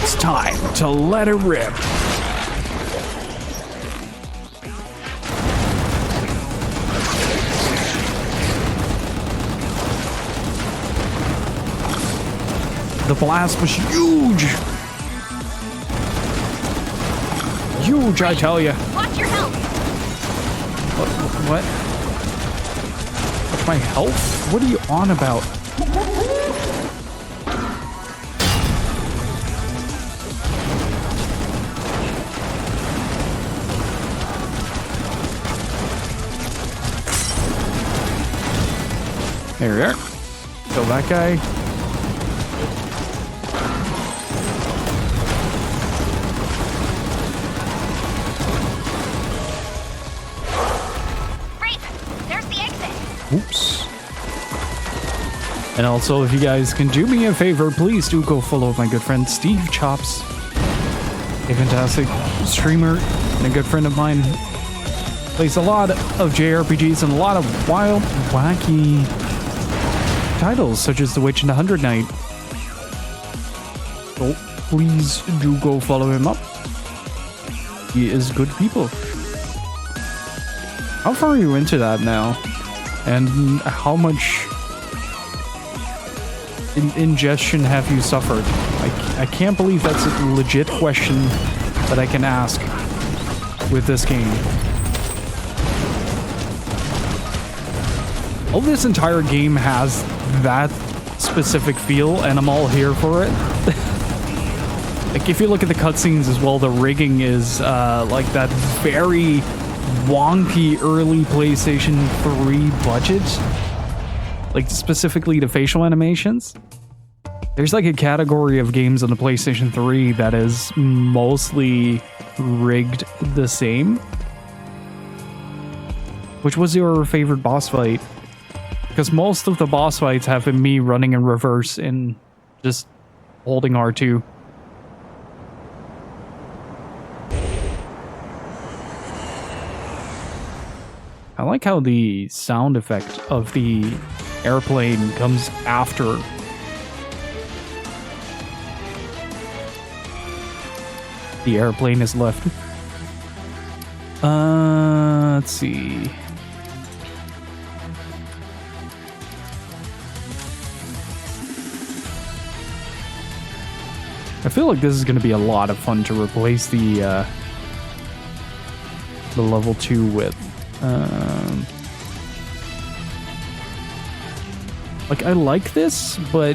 It's time to let it rip. The blast was huge! Huge, I tell you. Watch your health. What? What's my health? What are you on about? There we are. Kill that guy. Oops. And also, if you guys can do me a favor, please do go follow my good friend Steve Chops, a fantastic streamer and a good friend of mine. Plays a lot of JRPGs and a lot of wild, wacky titles, such as The Witch and the Hundred Knight. So please do go follow him up. He is good people. How far are you into that now? And how much ingestion have you suffered? I can't believe that's a legit question that I can ask with this game. Oh, this entire game has that specific feel, and I'm all here for it. Like, if you look at the cutscenes as well, the rigging is like that very wonky early PlayStation 3 budget, like specifically the facial animations. There's like a category of games on the PlayStation 3 that is mostly rigged the same. Which was your favorite boss fight? Because most of the boss fights have been me running in reverse and just holding R2. I like how the sound effect of the airplane comes after. The airplane is left. Let's see. I feel like this is going to be a lot of fun to replace the level 2 with. Like, I like this, but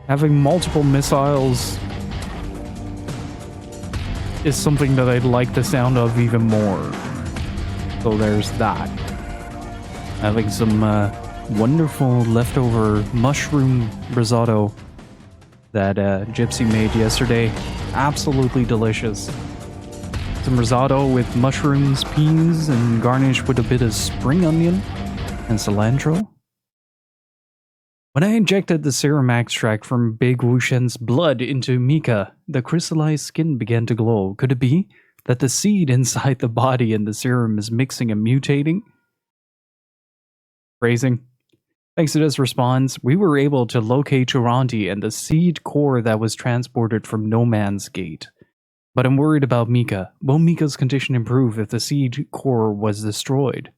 having multiple missiles is something that I'd like the sound of even more. So there's that. Having some wonderful leftover mushroom risotto that Gypsy made yesterday. Absolutely delicious. Some risotto with mushrooms, peas, and garnished with a bit of spring onion and cilantro. When I injected the serum extract from Big Wushen's blood into Mika, the crystallized skin began to glow. Could it be that the seed inside the body and the serum is mixing and mutating? Phrasing. Thanks to this response, we were able to locate Chiranti and the seed core that was transported from No Man's Gate. But I'm worried about Mika. Will Mika's condition improve if the seed core was destroyed?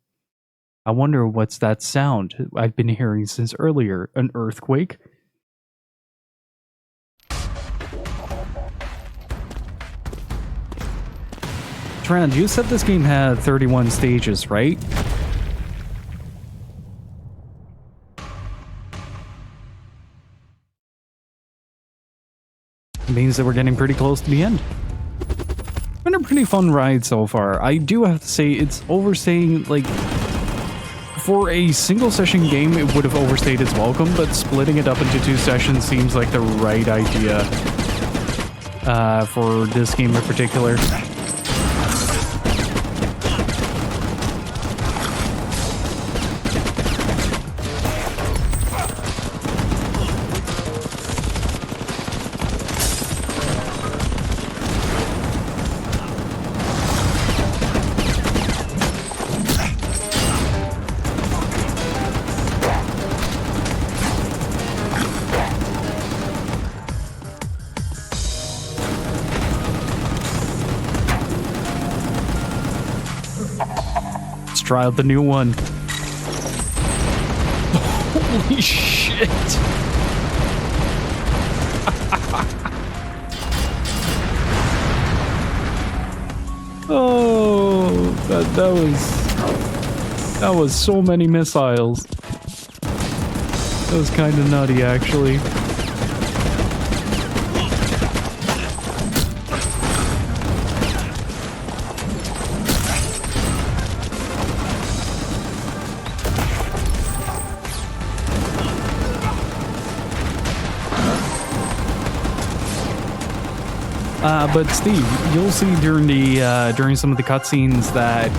I wonder what's that sound I've been hearing since earlier. An earthquake? Trand, you said this game had 31 stages, right? It means that we're getting pretty close to the end. Been a pretty fun ride so far. I do have to say it's overstaying, like, for a single session game it would have overstayed its welcome, but splitting it up into 2 sessions seems like the right idea for this game in particular. try out the new one. Holy shit. Oh, that was so many missiles. That was kind of nutty, actually. But Steve, you'll see during some of the cutscenes that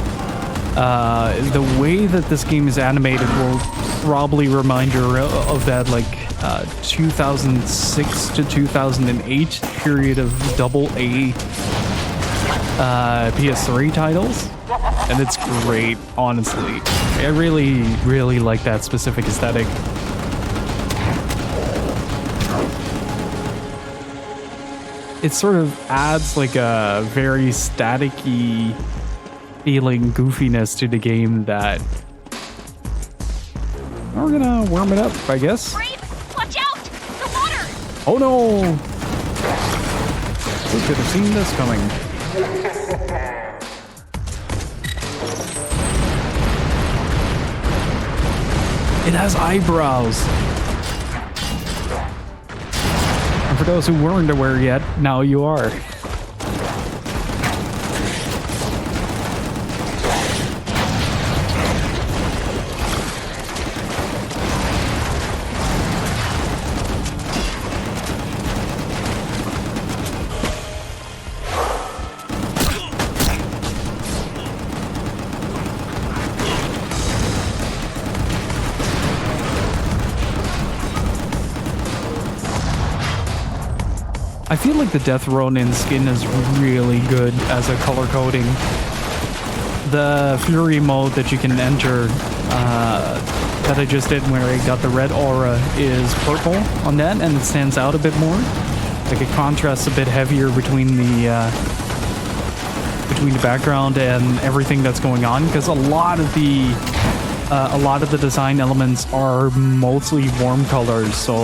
the way that this game is animated will probably remind you of that 2006 to 2008 period of AA PS3 titles, and it's great, honestly. I really, really like that specific aesthetic. It sort of adds like a very static-y feeling goofiness to the game that we're gonna warm it up, I guess. Brave, watch out! The water! Oh no! Who could have seen this coming? It has eyebrows. And for those who weren't aware yet, now you are. I feel like the Death Ronin skin is really good as a color coding. The Fury mode that you can enter, that I just did where I got the red aura, is purple on that, and it stands out a bit more. Like it contrasts a bit heavier between the background and everything that's going on, because a lot of the design elements are mostly warm colors, so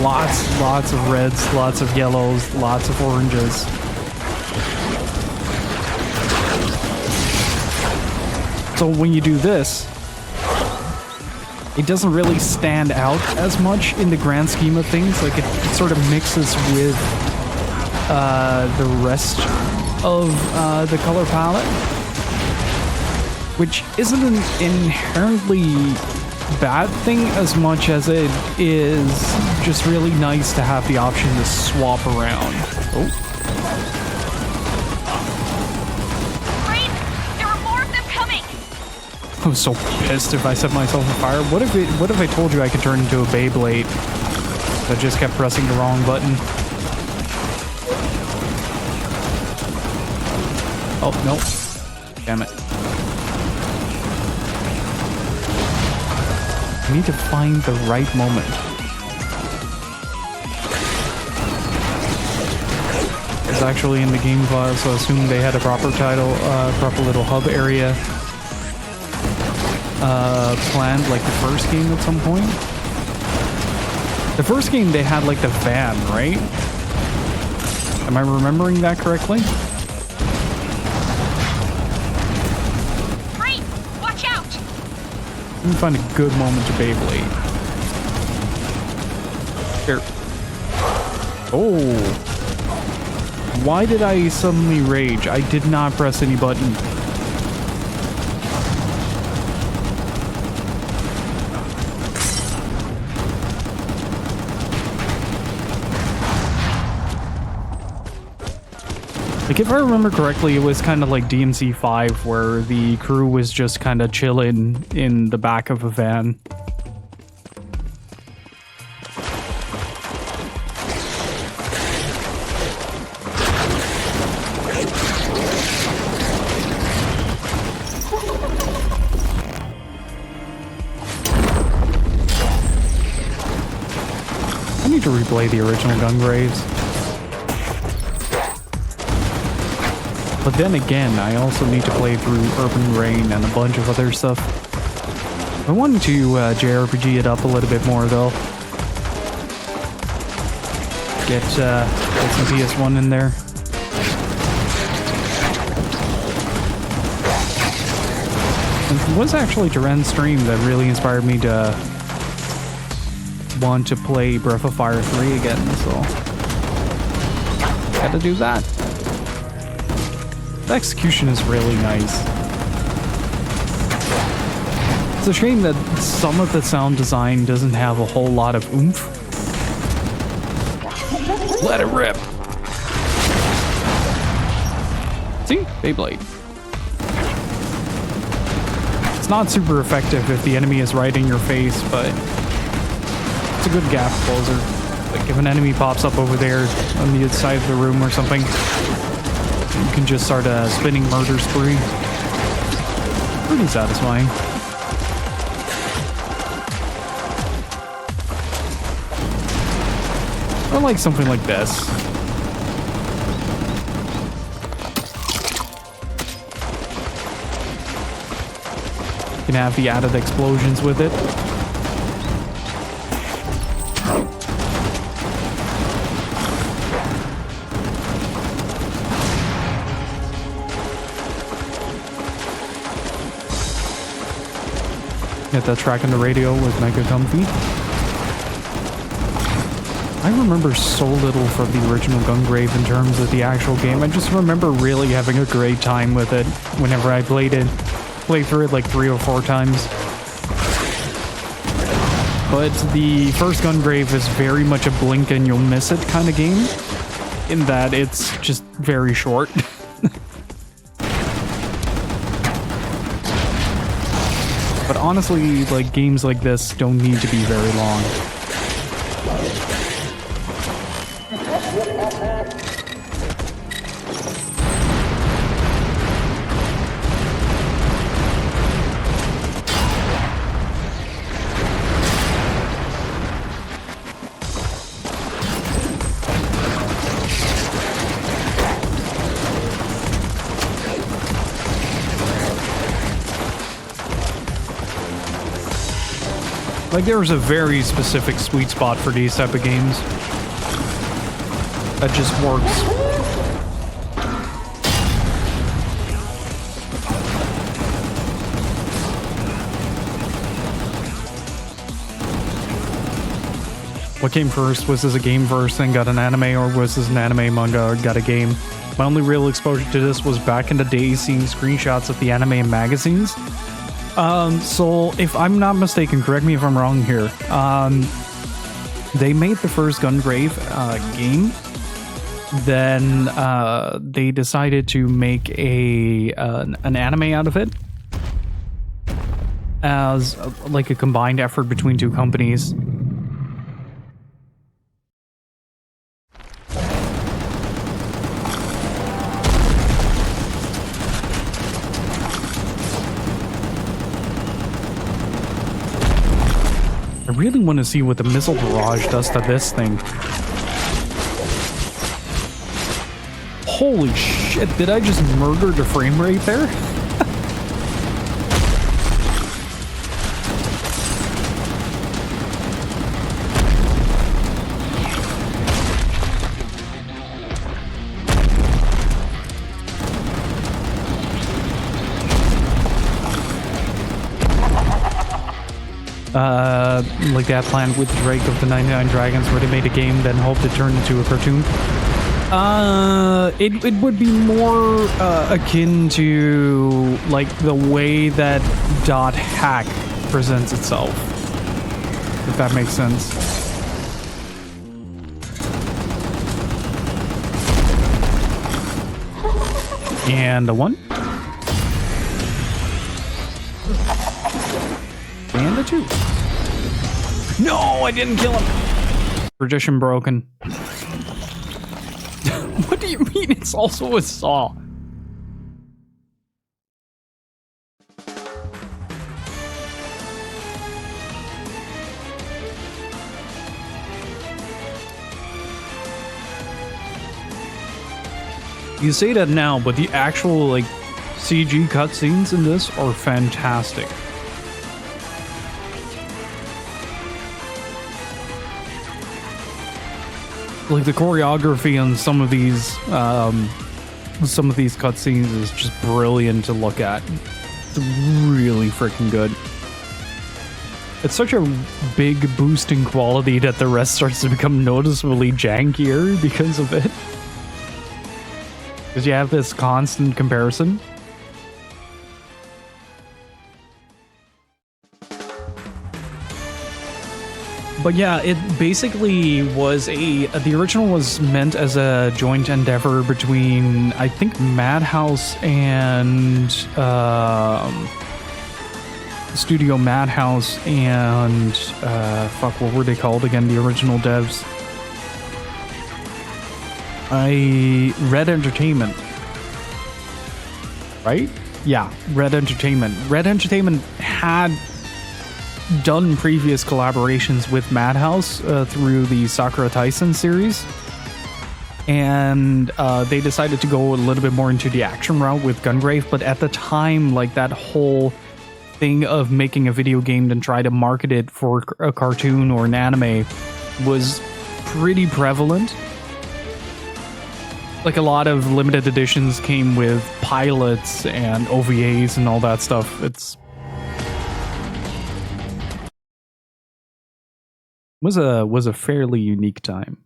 lots of reds, lots of yellows, lots of oranges. So when you do this, it doesn't really stand out as much in the grand scheme of things. Like it sort of mixes with the rest of the color palette, which isn't an inherently bad thing as much as it is just really nice to have the option to swap around. Oh. Brave, there are more of them coming! I'm so pissed if I set myself on fire. What if I told you I could turn into a Beyblade that just kept pressing the wrong button? Oh, no. Damn it. I need to find the right moment. It's actually in the game file, so I assume they had a proper title, proper little hub area planned, like the first game at some point. The first game they had like the van, right? Am I remembering that correctly? Let me find a good moment to Beyblade. Here. Oh. Why did I suddenly rage? I did not press any button. Like, if I remember correctly, it was kind of like DMC 5, where the crew was just kind of chilling in the back of a van. I need to replay the original Gungraves. But then again, I also need to play through Urban Rain and a bunch of other stuff. I wanted to JRPG it up a little bit more though. Get some PS1 in there. It was actually Duran's stream that really inspired me to want to play Breath of Fire 3 again, so gotta do that. The execution is really nice. It's a shame that some of the sound design doesn't have a whole lot of oomph. Let it rip! See? Beyblade. It's not super effective if the enemy is right in your face, but it's a good gap closer. Like if an enemy pops up over there on the side of the room or something, you can just start a spinning murder spree. Pretty satisfying. Or like something like this. You can have the added explosions with it. Get that track on the radio was mega comfy. I remember so little from the original Gungrave in terms of the actual game. I just remember really having a great time with it whenever I played it. Played through it like 3 or 4 times. But the first Gungrave is very much a blink and you'll miss it kind of game. In that it's just very short. But honestly, like games like this don't need to be very long. Like, there's a very specific sweet spot for these type of games. That just works. What came first? Was this a game first and got an anime, or was this an anime manga or got a game? My only real exposure to this was back in the day seeing screenshots of the anime in magazines. So if I'm not mistaken, correct me if I'm wrong here, they made the first Gungrave game, then they decided to make an anime out of it as like a combined effort between 2 companies. I really want to see what the missile barrage does to this thing. Holy shit, did I just murder the frame rate there? Like that plan with Drake of the 99 Dragons where they made a game then hoped to turn into a cartoon. It would be more akin to like the way that Dot Hack presents itself, if that makes sense. And a 1. And a 2. No, I didn't kill him. Tradition broken. What do you mean it's also a saw? You say that now, but the actual like CG cutscenes in this are fantastic. Like the choreography on some of these cutscenes is just brilliant to look at. It's really freaking good. It's such a big boost in quality that the rest starts to become noticeably jankier because of it. Because you have this constant comparison. But yeah, it basically was the original was meant as a joint endeavor between, I think, Madhouse and Studio Madhouse and fuck, what were they called again? The original devs. Red Entertainment. Right? Yeah, Red Entertainment. Red Entertainment had done previous collaborations with Madhouse through the Sakura Taisen series, and they decided to go a little bit more into the action route with Gungrave. But at the time, like, that whole thing of making a video game and try to market it for a cartoon or an anime was pretty prevalent. Like, a lot of limited editions came with pilots and OVAs and all that stuff. Was a fairly unique time.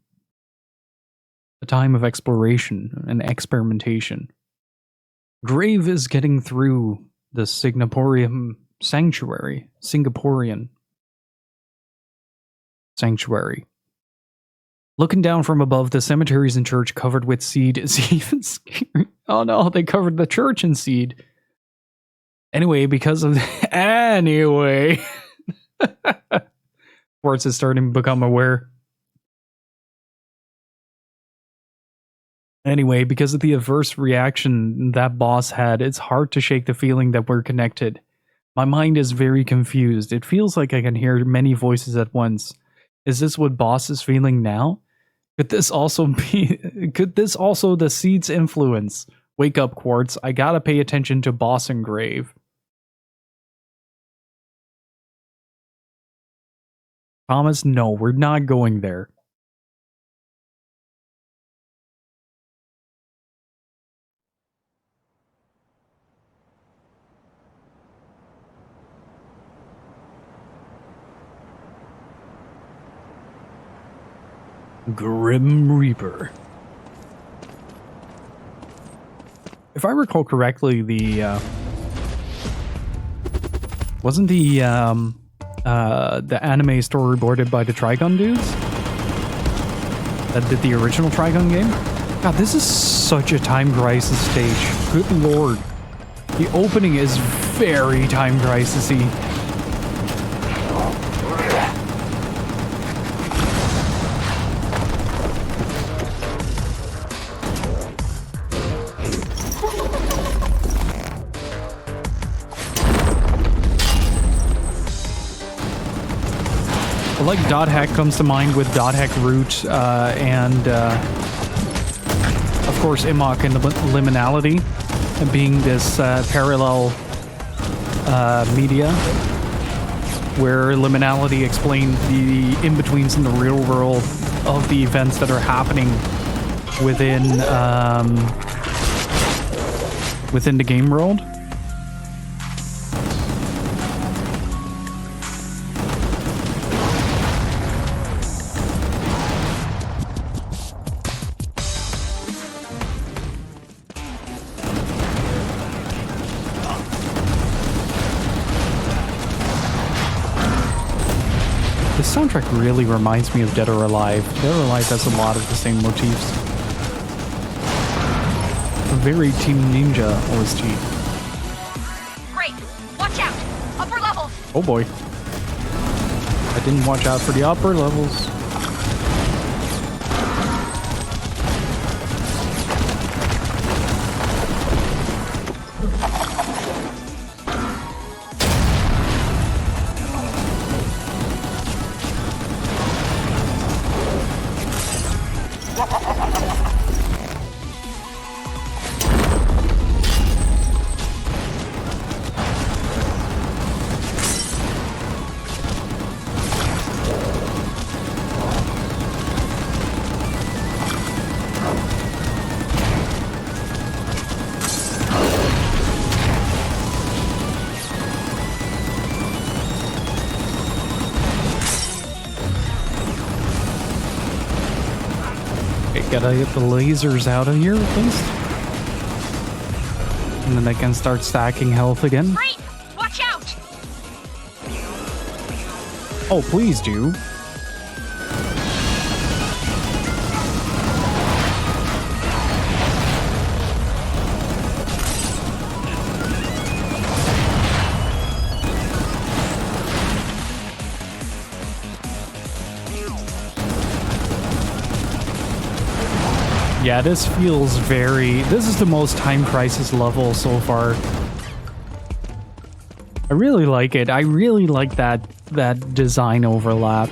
A time of exploration and experimentation. Grave is getting through the Singaporean sanctuary. Looking down from above, the cemeteries and church covered with seed is even scary. Oh no, they covered the church in seed. Anyway, Schwartz is starting to become aware. Anyway, because of the adverse reaction that boss had, it's hard to shake the feeling that we're connected. My mind is very confused. It feels like I can hear many voices at once. Is this what boss is feeling now? Could this also the seed's influence? Wake up, Quartz. I gotta pay attention to boss and Grave. Thomas, no, we're not going there. Grim Reaper. If I recall correctly, wasn't the anime storyboarded by the Trigun dudes that did the original Trigun game? God, this is such a Time Crisis stage. Good lord. The opening is very Time Crisis-y. Like Dot Hack comes to mind with Dot Hack Root and of course Imok and the Liminality being this parallel media where Liminality explained the in-betweens in the real world of the events that are happening within the game world. This soundtrack really reminds me of Dead or Alive. Dead or Alive has a lot of the same motifs. A very Team Ninja OST. Great! Watch out! Upper levels! Oh boy. I didn't watch out for the upper levels. Gotta get the lasers out of here at least. And then they can start stacking health again. Great! Watch out! Oh, please do. Yeah, this feels very... This is the most Time Crisis level so far. I really like it. I really like that design overlap.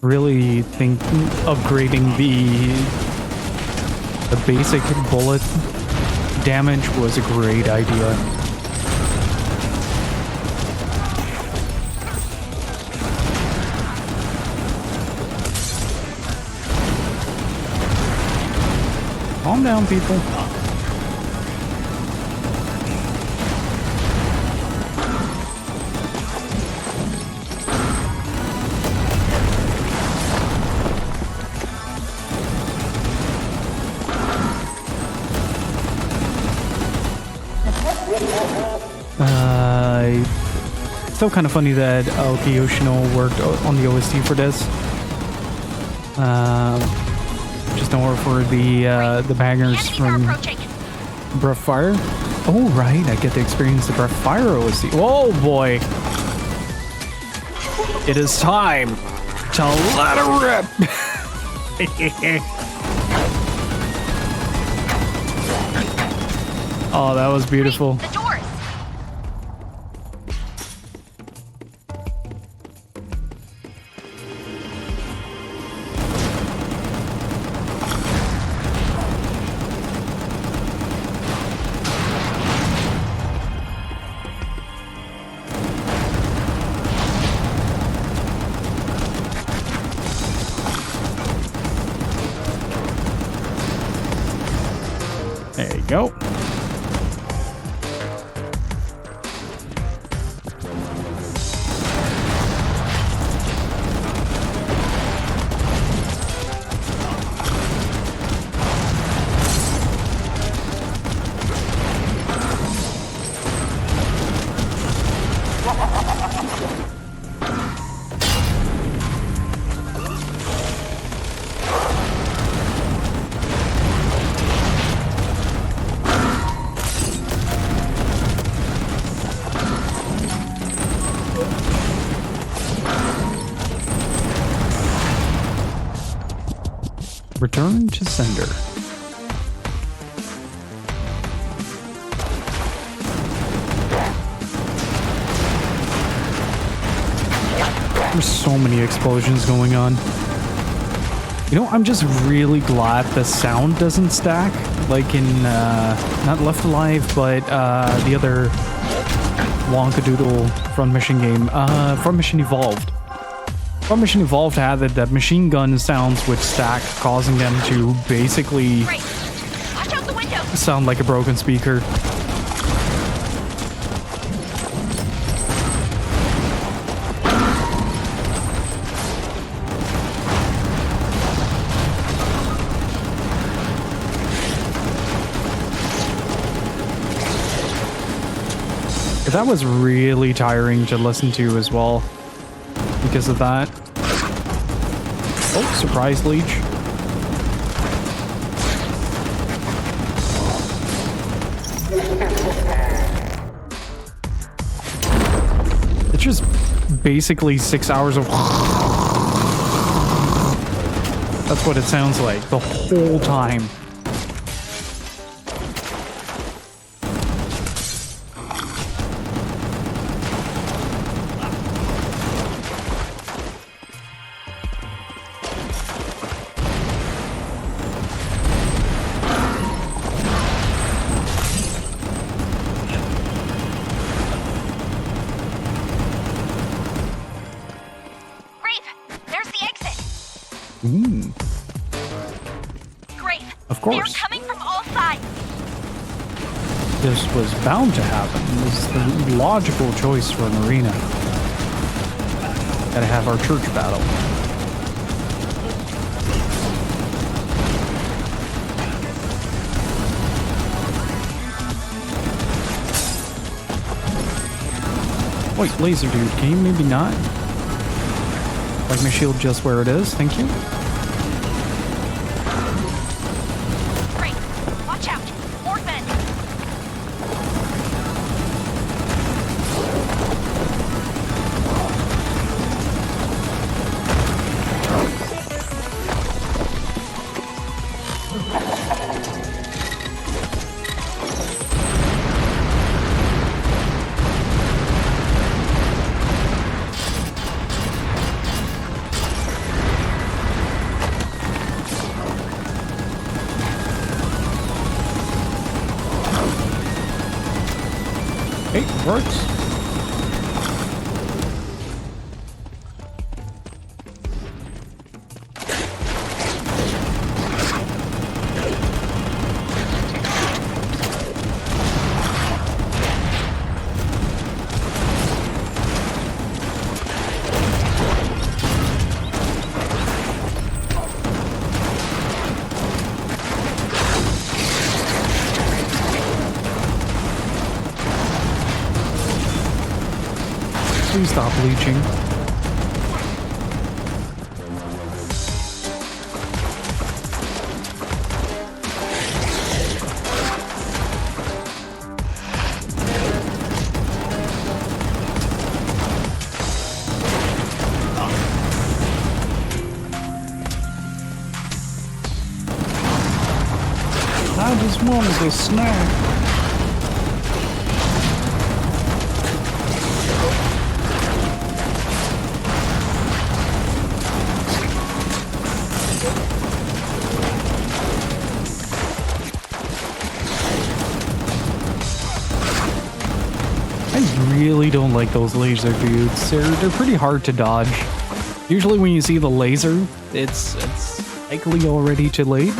Really think upgrading the basic bullet damage was a great idea. Calm down, people. Still kind of funny that Aoki Yoshino worked on the OST for this. Just know her for the bangers from Breath of Fire. Oh right, I get to experience the Breath of Fire OST. Oh boy, it is time to let it rip. Oh, that was beautiful. The doors! There you go. Return to sender. There's so many explosions going on. You know, I'm just really glad the sound doesn't stack, like in, not Left Alive, but the other Wonkadoodle Front Mission game, Front Mission Evolved. Front Mission Evolved had that machine gun sounds would stack, causing them to basically Watch out the window! sound like a broken speaker. That was really tiring to listen to as well because of that. Oh, surprise leech. It's just basically 6 hours of... That's what it sounds like the whole time. There's the exit. Grave. Of course. They're coming from all sides. This was bound to happen. This is the logical choice for an arena. Gotta have our church battle. Wait, laser dude, can you maybe not? Like my shield just where it is, thank you. Great. Watch out. More men. Hey, works. Please stop bleaching. I just wanted a snack. I really don't like those laser dudes. They're pretty hard to dodge. Usually when you see the laser, it's likely already too late.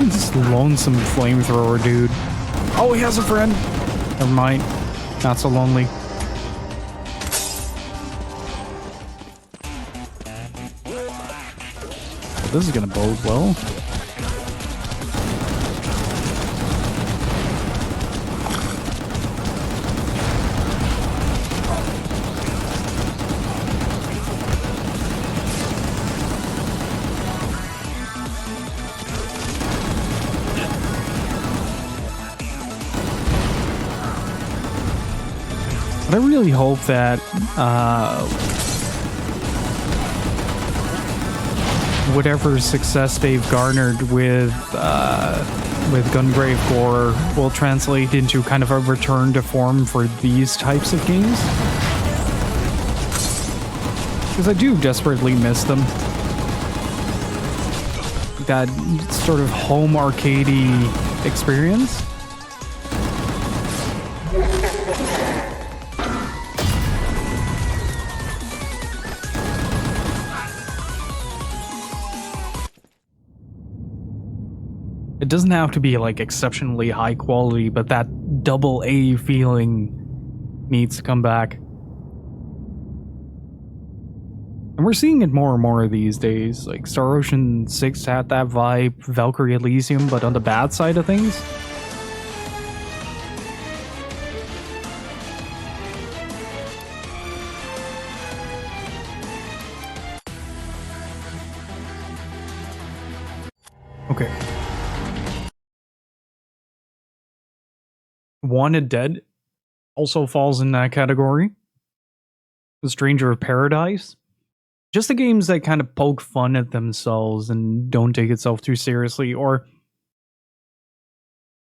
This lonesome flamethrower dude. Oh, he has a friend. Never mind. Not so lonely. This is gonna bode well. But I really hope that whatever success they've garnered with Gungrave GORE will translate into kind of a return to form for these types of games. Because I do desperately miss them. That sort of home arcadey experience. It doesn't have to be like exceptionally high quality, but that double A feeling needs to come back. And we're seeing it more and more these days. Like Star Ocean 6 had that vibe, Valkyrie Elysium, but on the bad side of things. Okay. Wanted Dead also falls in that category. The Stranger of Paradise. Just the games that kind of poke fun at themselves and don't take itself too seriously, or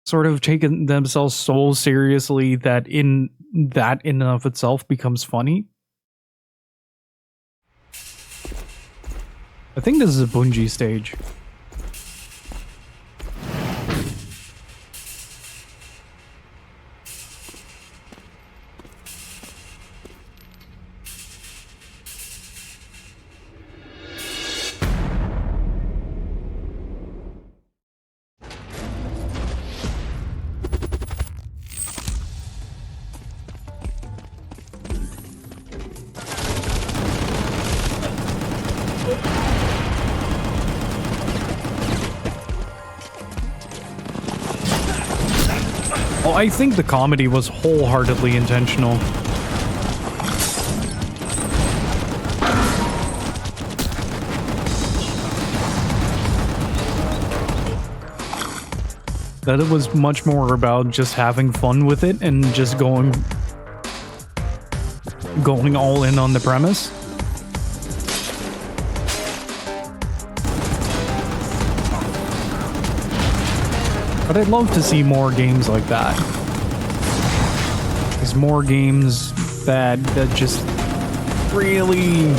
sort of taken themselves so seriously that in and of itself becomes funny. I think this is a Bungie stage. Oh, I think the comedy was wholeheartedly intentional. That it was much more about just having fun with it and just going all in on the premise. But I'd love to see more games like that. There's more games that just really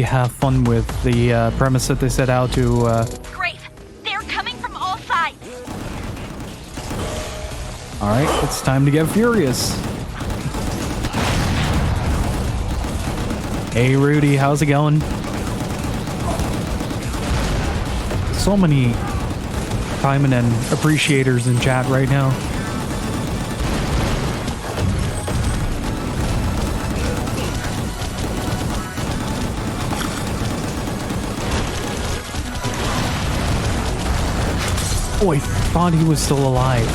have fun with the premise that they set out to. Grave, they're coming from all sides. All right, it's time to get furious. Hey, Rudy, how's it going? So many timing and appreciators in chat right now. Oh, I thought he was still alive.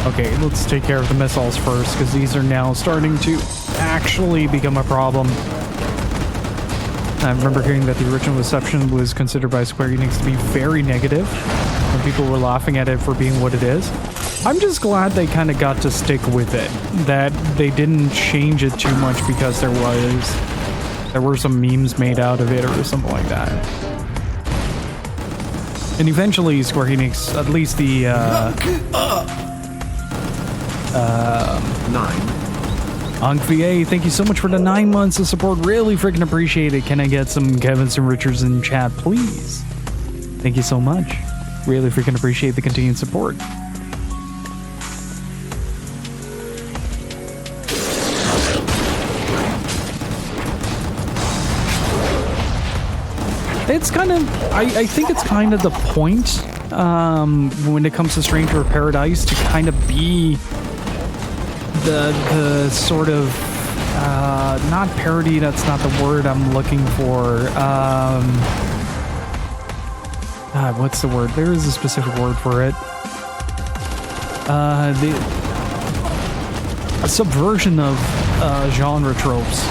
Okay, let's take care of the missiles first, because these are now starting to actually become a problem. I remember hearing that the original reception was considered by Square Enix to be very negative, and people were laughing at it for being what it is. I'm just glad they kind of got to stick with it, that they didn't change it too much because there were some memes made out of it or something like that. And eventually Square Enix, at least the 9. Ankva, thank you so much for the 9 months of support. Really freaking appreciate it. Can I get some Kevins and Richards in chat, please? Thank you so much. Really freaking appreciate the continued support. It's kind of, I think it's kind of the point when it comes to Stranger of Paradise to kind of be the sort of not parody, that's not the word I'm looking for. What's the word? There is a specific word for it. A subversion of genre tropes.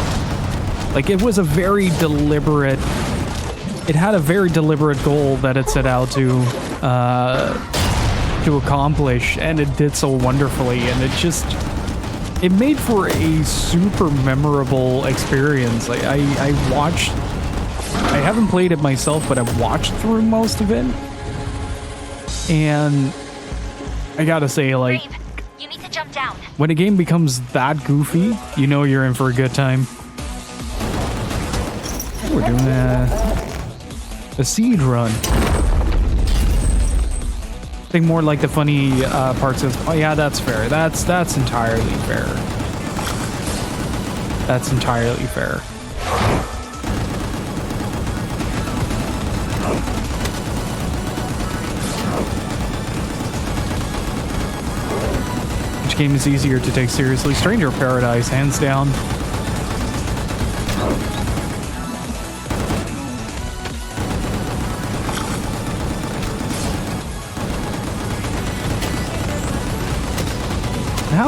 Like, it was a very deliberate, it had a very deliberate goal that it set out to accomplish, and it did so wonderfully, and it made for a super memorable experience. Like, I haven't played it myself, but I've watched through most of it, and I gotta say, like, Grave, you need to jump down. when a game becomes that goofy, you know you're in for a good time. We're doing a siege run. I think more like the funny parts of, oh yeah, that's fair. That's entirely fair. That's entirely fair. Which game is easier to take seriously? Stranger of Paradise, hands down.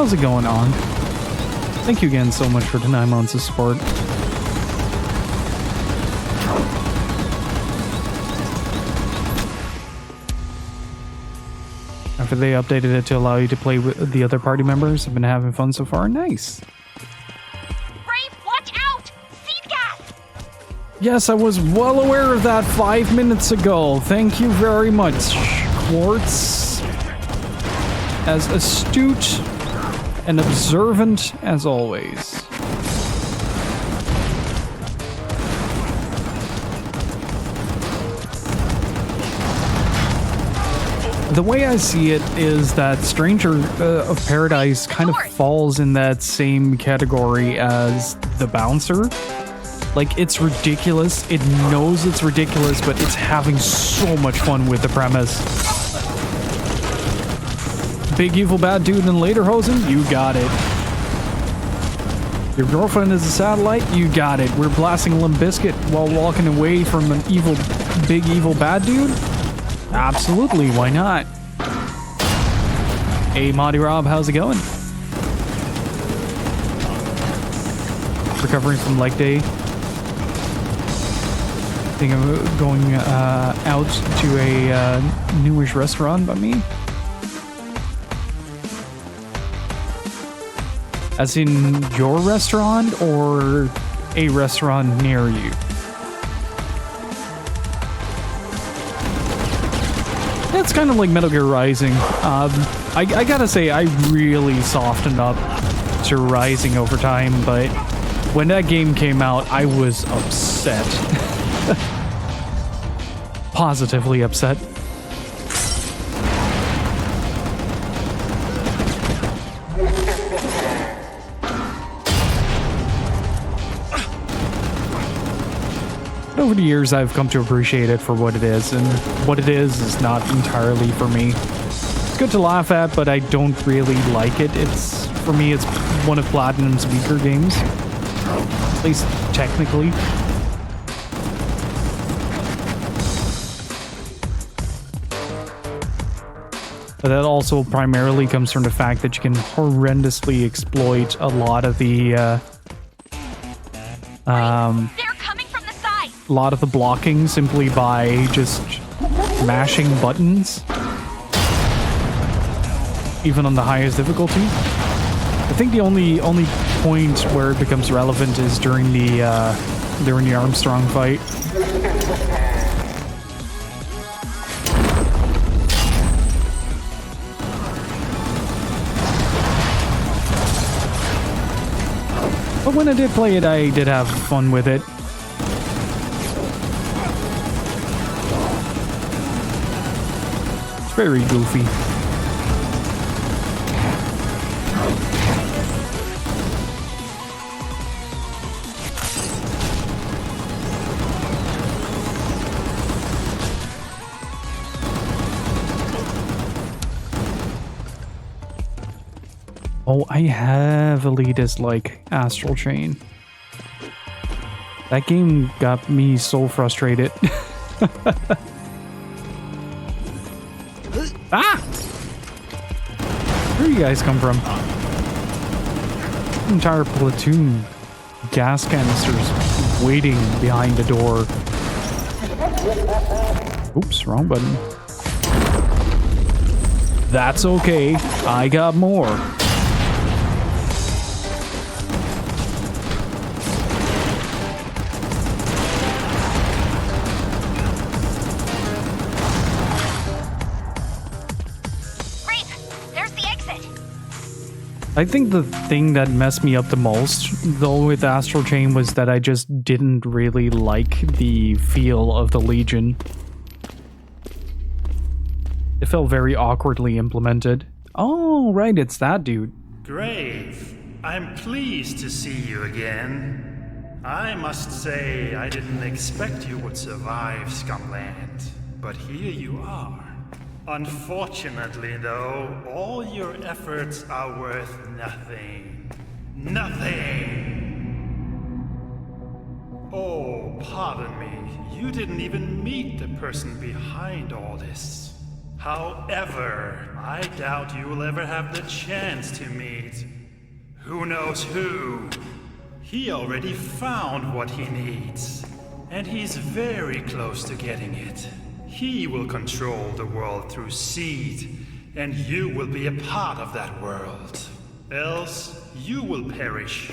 how's it going on? Thank you again so much for the 9 months of support. After they updated it to allow you to play with the other party members, I've been having fun so far. Nice. Brave, watch out! Seed gas! Yes, I was well aware of that 5 minutes ago. Thank you very much, Quartz. As astute and observant as always. The way I see it is that Stranger of Paradise kind of falls in that same category as The Bouncer. Like, it's ridiculous. It knows it's ridiculous, but it's having so much fun with the premise. Big evil bad dude in Lederhosen? You got it. Your girlfriend is a satellite? You got it. We're blasting Limp Bizkit while walking away from an evil, big evil bad dude? Absolutely, why not? Hey, Monty Rob, how's it going? Recovering from leg day. I think I'm going out to a newish restaurant by me. As in your restaurant or a restaurant near you? It's kind of like Metal Gear Rising. I gotta say, I really softened up to Rising over time, but when that game came out, I was upset. Positively upset. Over the years, I've come to appreciate it for what it is, and what it is not entirely for me. It's good to laugh at, but I don't really like it. For me, it's one of Platinum's weaker games, at least technically. But that also primarily comes from the fact that you can horrendously exploit a lot of the blocking simply by just mashing buttons, even on the highest difficulty. I think the only point where it becomes relevant is during the Armstrong fight. But when I did play it, I did have fun with it. It's very goofy. Oh, I heavily dislike Astral Chain. That game got me so frustrated. Ah! Where do you guys come from? Entire platoon. Gas canisters waiting behind the door. Oops, wrong button. That's okay. I got more. I think the thing that messed me up the most, though, with Astral Chain was that I just didn't really like the feel of the Legion. It felt very awkwardly implemented. Oh, right, it's that dude. Grave, I'm pleased to see you again. I must say, I didn't expect you would survive Scumland, but here you are. Unfortunately, though, all your efforts are worth nothing. Nothing! Oh, pardon me. You didn't even meet the person behind all this. However, I doubt you will ever have the chance to meet who knows who. He already found what he needs, and he's very close to getting it. He will control the world through seed, and you will be a part of that world. Else, you will perish.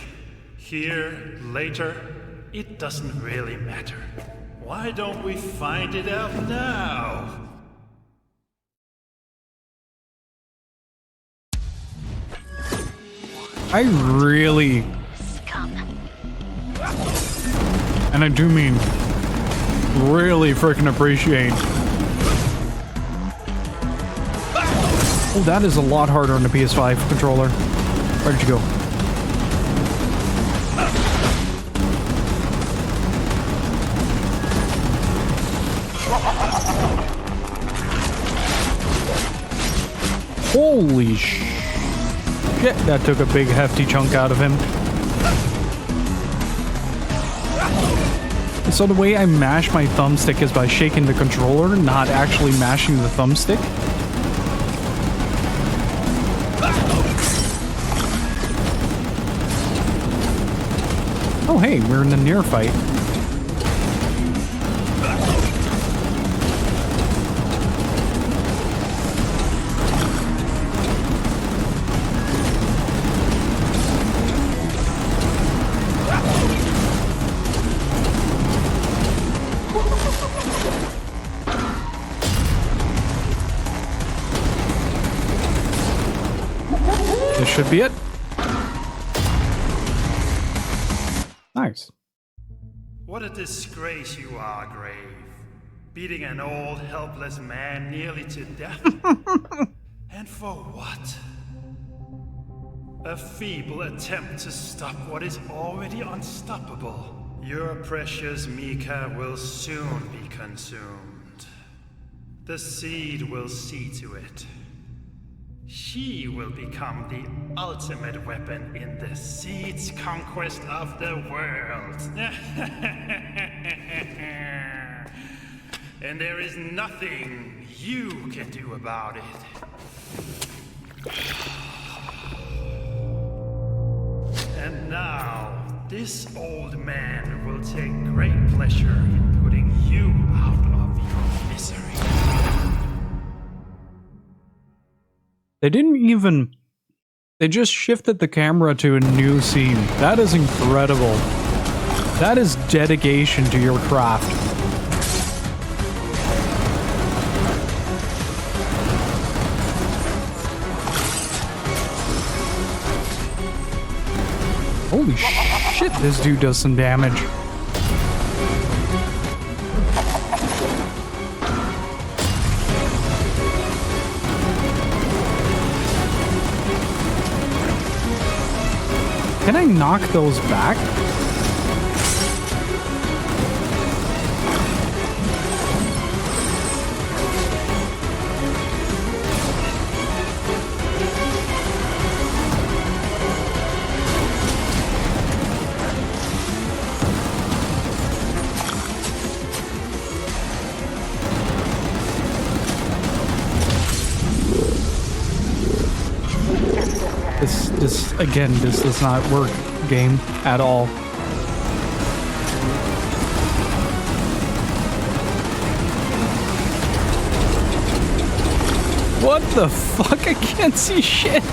Here, later, it doesn't really matter. Why don't we find it out now? I really, and I do mean really freaking appreciate. Oh, that is a lot harder on the PS5 controller. Where did you go? Holy shit, that took a big hefty chunk out of him. So the way I mash my thumbstick is by shaking the controller, not actually mashing the thumbstick. Oh hey, we're in the near fight. This should be it. Nice. What a disgrace you are, Grave. Beating an old, helpless man nearly to death. And for what? A feeble attempt to stop what is already unstoppable. Your precious Mika will soon be consumed. The seed will see to it. She will become the ultimate weapon in the seed's conquest of the world. And there is nothing you can do about it. And now, this old man will take great pleasure in putting you out of your misery. They didn't even... They just shifted the camera to a new scene. That is incredible. That is dedication to your craft. Holy shit, this dude does some damage. Can I knock those back? Again, this does not work, game, at all. What the fuck? I can't see shit!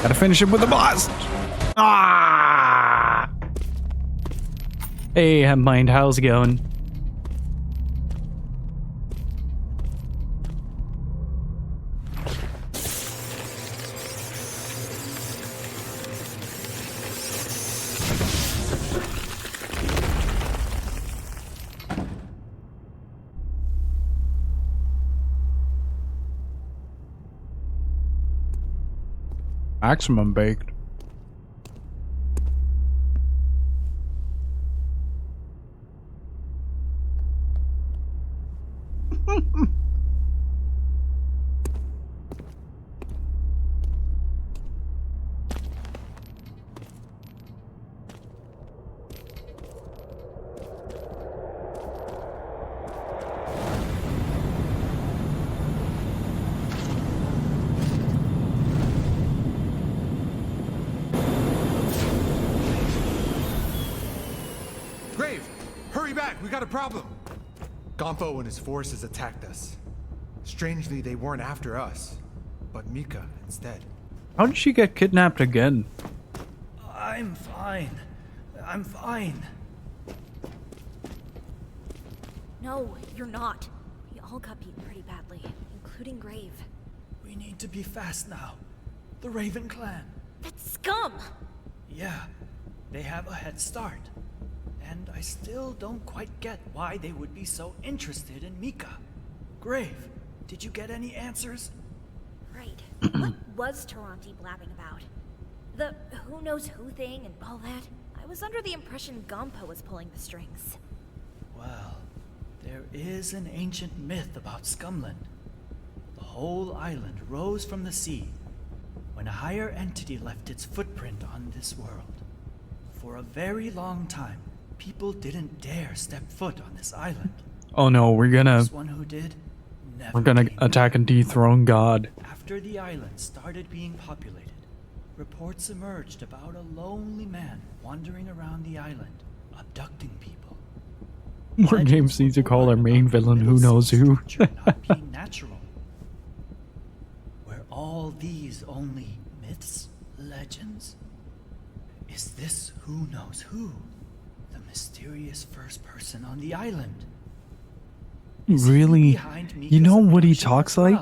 Gotta finish him with a blast. Ah! Hey, Mind, how's it going? Maximum baked. back! We got a problem! Gonpo and his forces attacked us. Strangely, they weren't after us, but Mika instead. How did she get kidnapped again? I'm fine. I'm fine. No, you're not. We all got beaten pretty badly, including Grave. We need to be fast now. The Raven clan. That's scum! Yeah, they have a head start. And I still don't quite get why they would be so interested in Mika. Grave, did you get any answers? Right. What was Taranti blabbing about? The who knows who thing and all that? I was under the impression Gonpo was pulling the strings. Well, there is an ancient myth about Scumland. The whole island rose from the sea when a higher entity left its footprint on this world. For a very long time, people didn't dare step foot on this island. Oh no, we're gonna This one who did, never came attack back. and dethrone God. After the island started being populated, reports emerged about a lonely man wandering around the island, abducting people. More James needs to call our main villain who knows who. Not being natural. Were all these only myths, legends? Is this who knows who? The mysterious first person on the island? Really? You know what he talks like?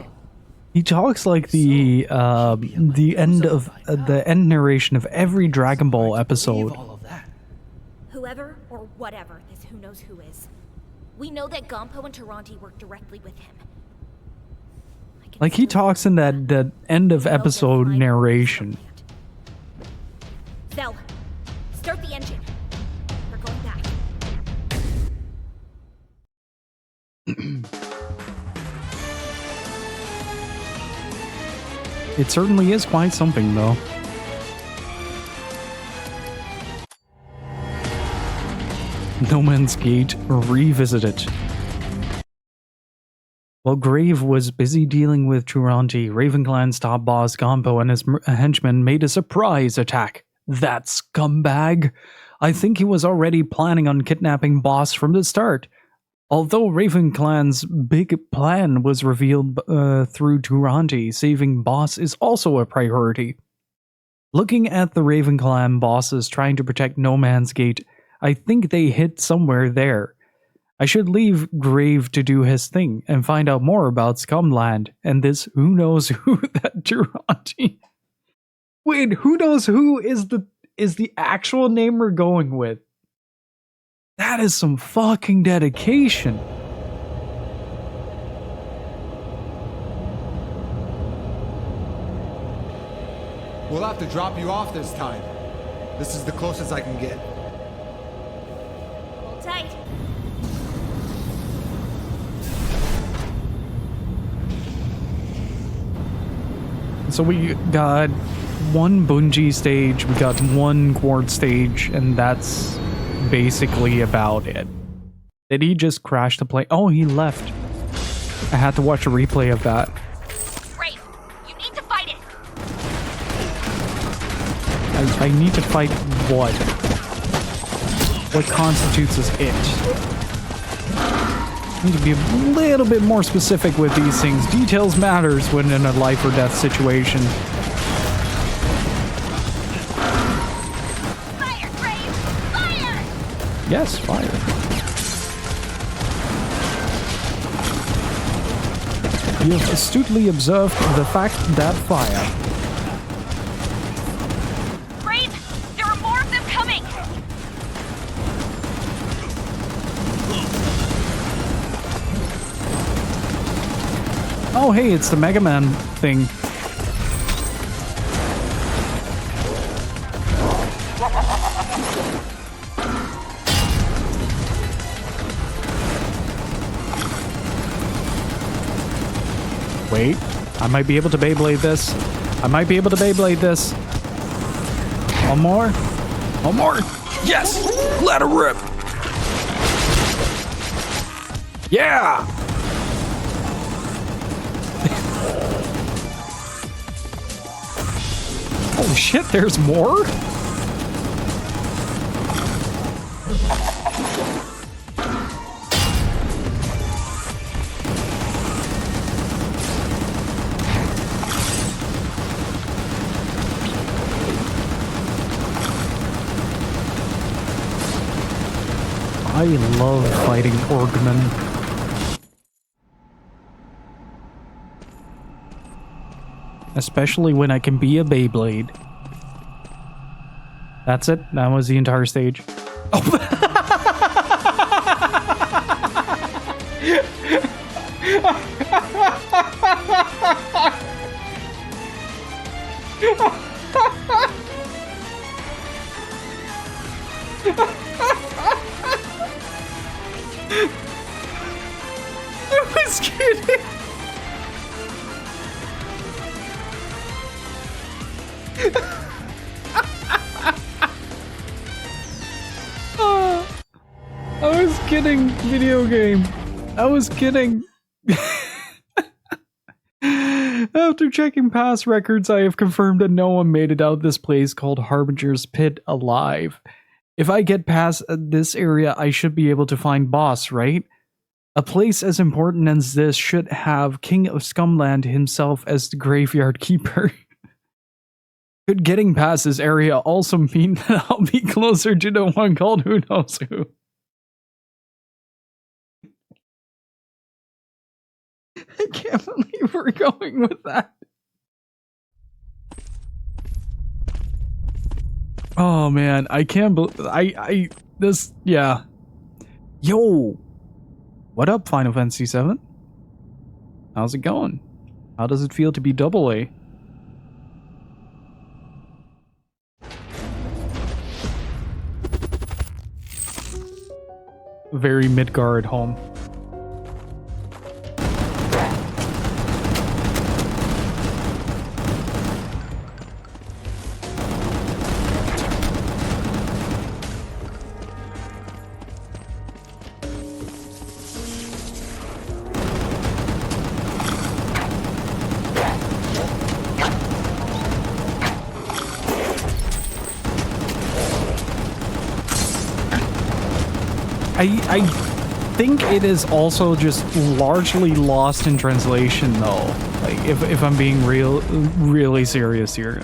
He talks like the end of the end narration of every Dragon Ball episode. Whoever or whatever this who knows who is. We know that Gonpo and Taranti work directly with him. Like he talks in that end of episode narration. Zell, start the engine. We're going back. It certainly is quite something, though. No Man's Gate Revisited. While Grave was busy dealing with Taranti, RavenClan's top boss Gonpo and his henchmen made a surprise attack. That scumbag! I think he was already planning on kidnapping Boss from the start. Although RavenClan's big plan was revealed through Taranti, saving Boss is also a priority. Looking at the RavenClan bosses trying to protect No Man's Gate, I think they hit somewhere there. I should leave Grave to do his thing and find out more about Scumland and this who knows who that Taranti. Wait, who knows who is the actual name we're going with? That is some fucking dedication. We'll have to drop you off this time. This is the closest I can get. Hold tight. So we got one Bungie stage, we got one Quart stage, and that's basically about it. Did he just crash the plane? Oh, he left. I had to watch a replay of that. Brave, you need to fight it. I need to fight what? What constitutes as it? I need to be a little bit more specific with these things. Details matters when in a life or death situation. Fire, Brave! Fire! Yes, fire. You have astutely observed the fact that fire. Brave, there are more of them coming. Oh, hey, it's the Mega Man thing. Wait, I might be able to Beyblade this. I might be able to Beyblade this. One more. One more. Yes! Let her rip. Yeah! Oh shit, there's more? I love fighting Orgmen. Especially when I can be a Beyblade. That's it. That was the entire stage. Oh. I was kidding. I was kidding, video game. I was kidding. After checking past records, I have confirmed that no one made it out of this place called Harbinger's Pit alive. If I get past this area, I should be able to find Boss, right? A place as important as this should have King of Scumland himself as the graveyard keeper. Could getting past this area also mean that I'll be closer to the one called who knows who? I can't believe we're going with that. Oh man, I can't believe yeah. Yo, what up, Final Fantasy VII? How's it going? How does it feel to be AA? Very Midgard home. I think it is also just largely lost in translation, though. Like, if I'm being really serious here.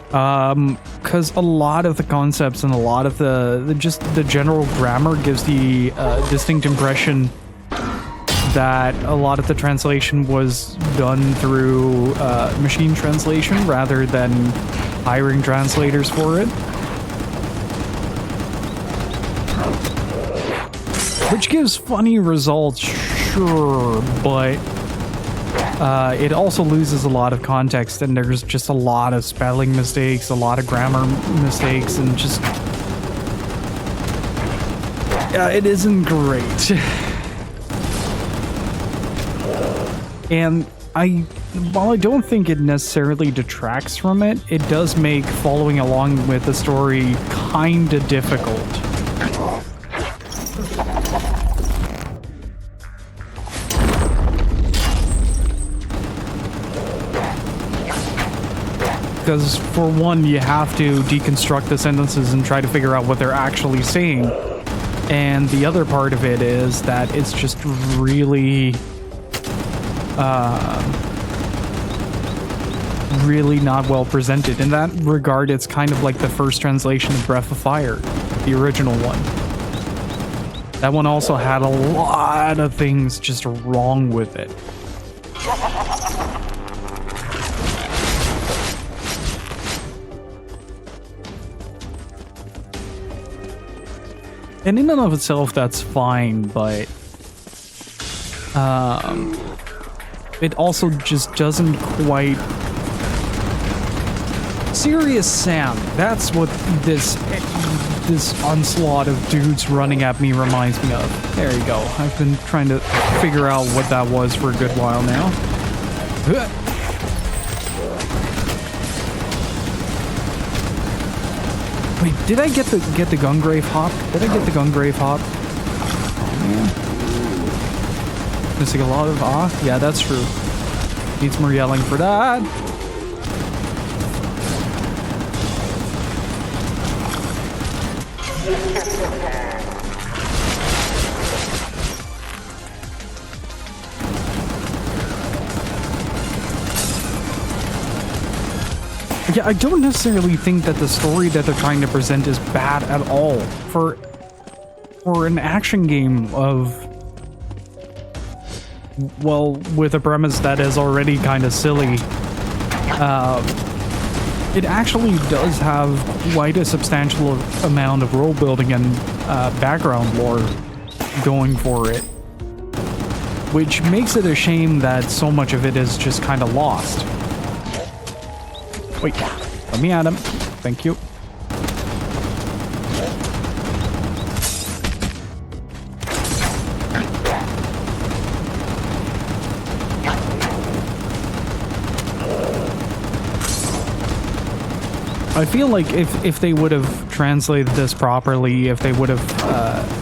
Because a lot of the concepts and a lot of the general grammar gives the distinct impression that a lot of the translation was done through machine translation rather than hiring translators for it. Which gives funny results, sure, but it also loses a lot of context, and there's just a lot of spelling mistakes, a lot of grammar mistakes, and just... yeah, it isn't great. And while I don't think it necessarily detracts from it, it does make following along with the story kinda difficult. Because, for one, you have to deconstruct the sentences and try to figure out what they're actually saying. And the other part of it is that it's just really... really not well presented. In that regard, it's kind of like the first translation of Breath of Fire, the original one. That one also had a lot of things just wrong with it. And in and of itself, that's fine, but it also just doesn't quite... Serious Sam, that's what this onslaught of dudes running at me reminds me of. There you go. I've been trying to figure out what that was for a good while now. Wait, did I get the Gungrave hop? Did I get the Gungrave hop? Oh, man. Missing a lot of yeah, that's true. Needs more yelling for that. Yeah, I don't necessarily think that the story that they're trying to present is bad at all. For for an action game of, well, with a premise that is already kind of silly, it actually does have quite a substantial amount of world building and background lore going for it, which makes it a shame that so much of it is just kind of lost. Wait, let me at him. Thank you. I feel like if they would have translated this properly, if they would have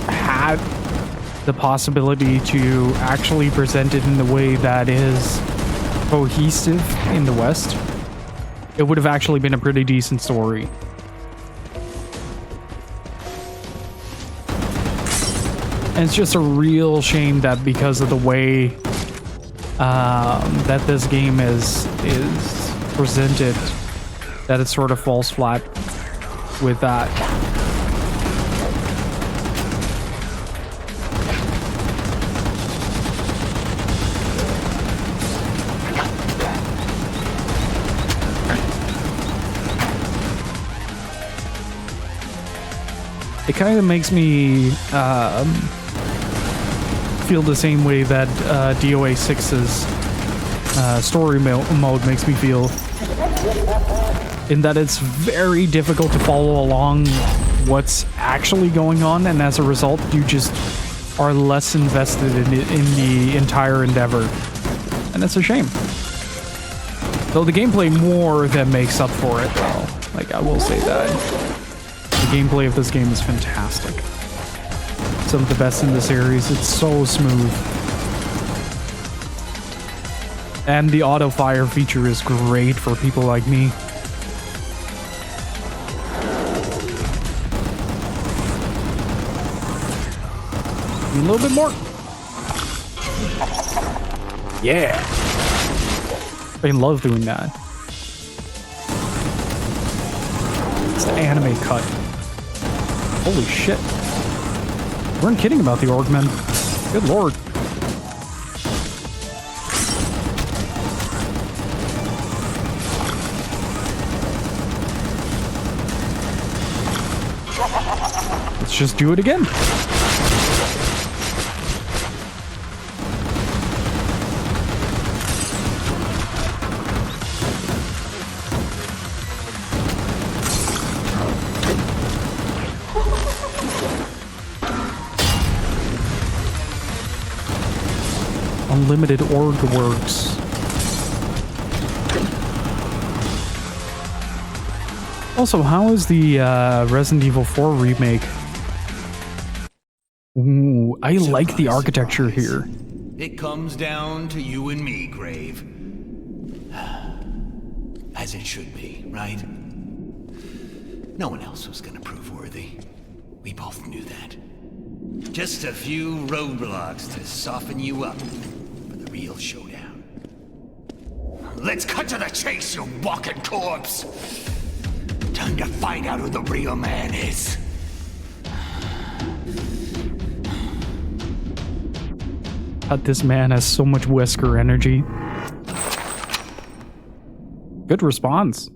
had the possibility to actually present it in the way that is cohesive in the West, it would have actually been a pretty decent story. And it's just a real shame that because of the way that this game is presented, that it sort of falls flat with that. It kind of makes me feel the same way that DOA 6's story mode makes me feel, in that it's very difficult to follow along what's actually going on, and as a result, you just are less invested in the entire endeavor. And it's a shame. Though the gameplay more than makes up for it, though. Like, I will say that. The gameplay of this game is fantastic. Some of the best in the series. It's so smooth. And the auto fire feature is great for people like me. A little bit more. Yeah. I love doing that. It's the anime cut. Holy shit. We weren't kidding about the Orgmen. Good lord. Let's just do it again. Unlimited org works. Also, how is the Resident Evil 4 remake? Ooh, I like the architecture here. It comes down to you and me, Grave. As it should be, right? No one else was gonna prove worthy. We both knew that. Just a few roadblocks to soften you up for the real showdown. Let's cut to the chase, you walking corpse! Time to find out who the real man is. God, this man has so much Wesker energy. Good response.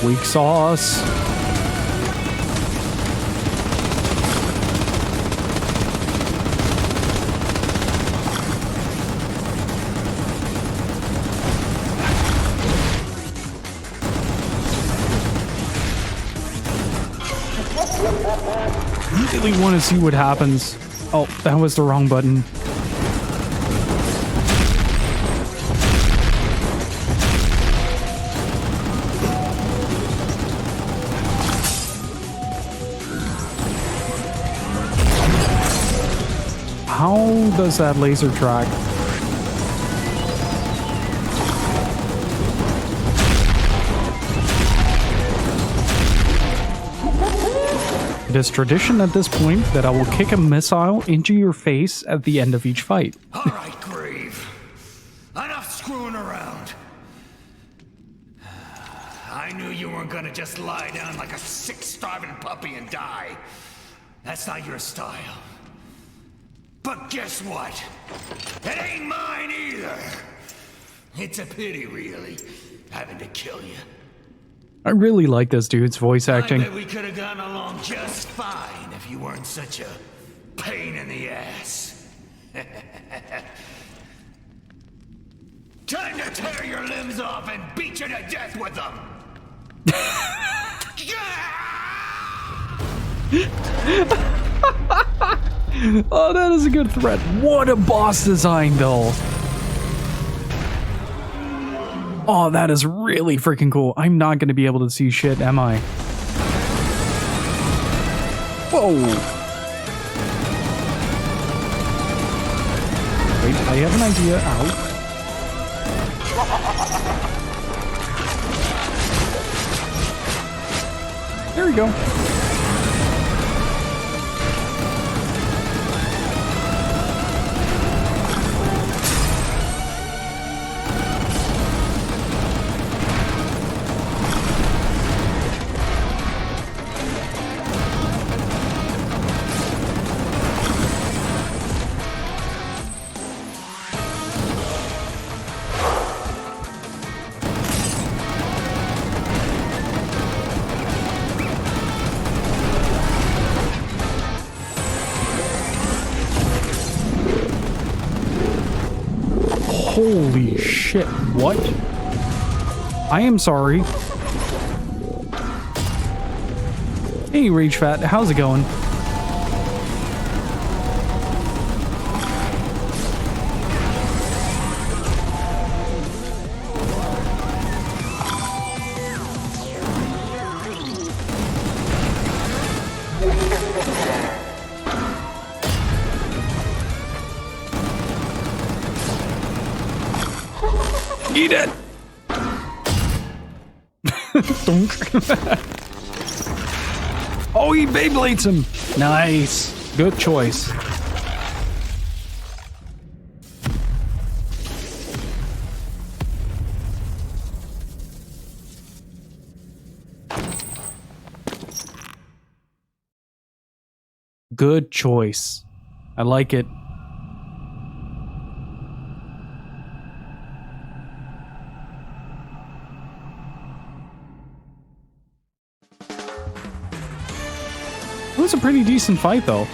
Weak sauce. Really want to see what happens. Oh, that was the wrong button. us that laser track. It is tradition at this point that I will kick a missile into your face at the end of each fight. All right, Grave. Enough screwing around. I knew you weren't gonna just lie down like a sick, starving puppy and die. That's not your style. But guess what? It ain't mine either. It's a pity, really, having to kill you. I really like this dude's voice acting. I bet we could have gotten along just fine if you weren't such a pain in the ass. Time to tear your limbs off and beat you to death with them! Oh, that is a good threat. What a boss design, though. Oh, that is really freaking cool. I'm not going to be able to see shit, am I? Whoa. Wait, I have an idea. Ow. There we go. Holy shit, what? I am sorry. Hey, Rage Fat, how's it going? Eat it! Oh, he Beyblades him! Nice. Good choice. Good choice. I like it. It was a pretty decent fight, though.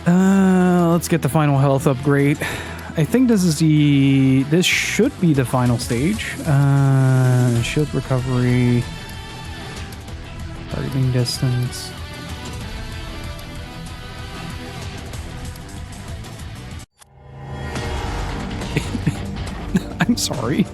Let's get the final health upgrade. I think this should be the final stage. Shield recovery. Targeting distance. I'm sorry.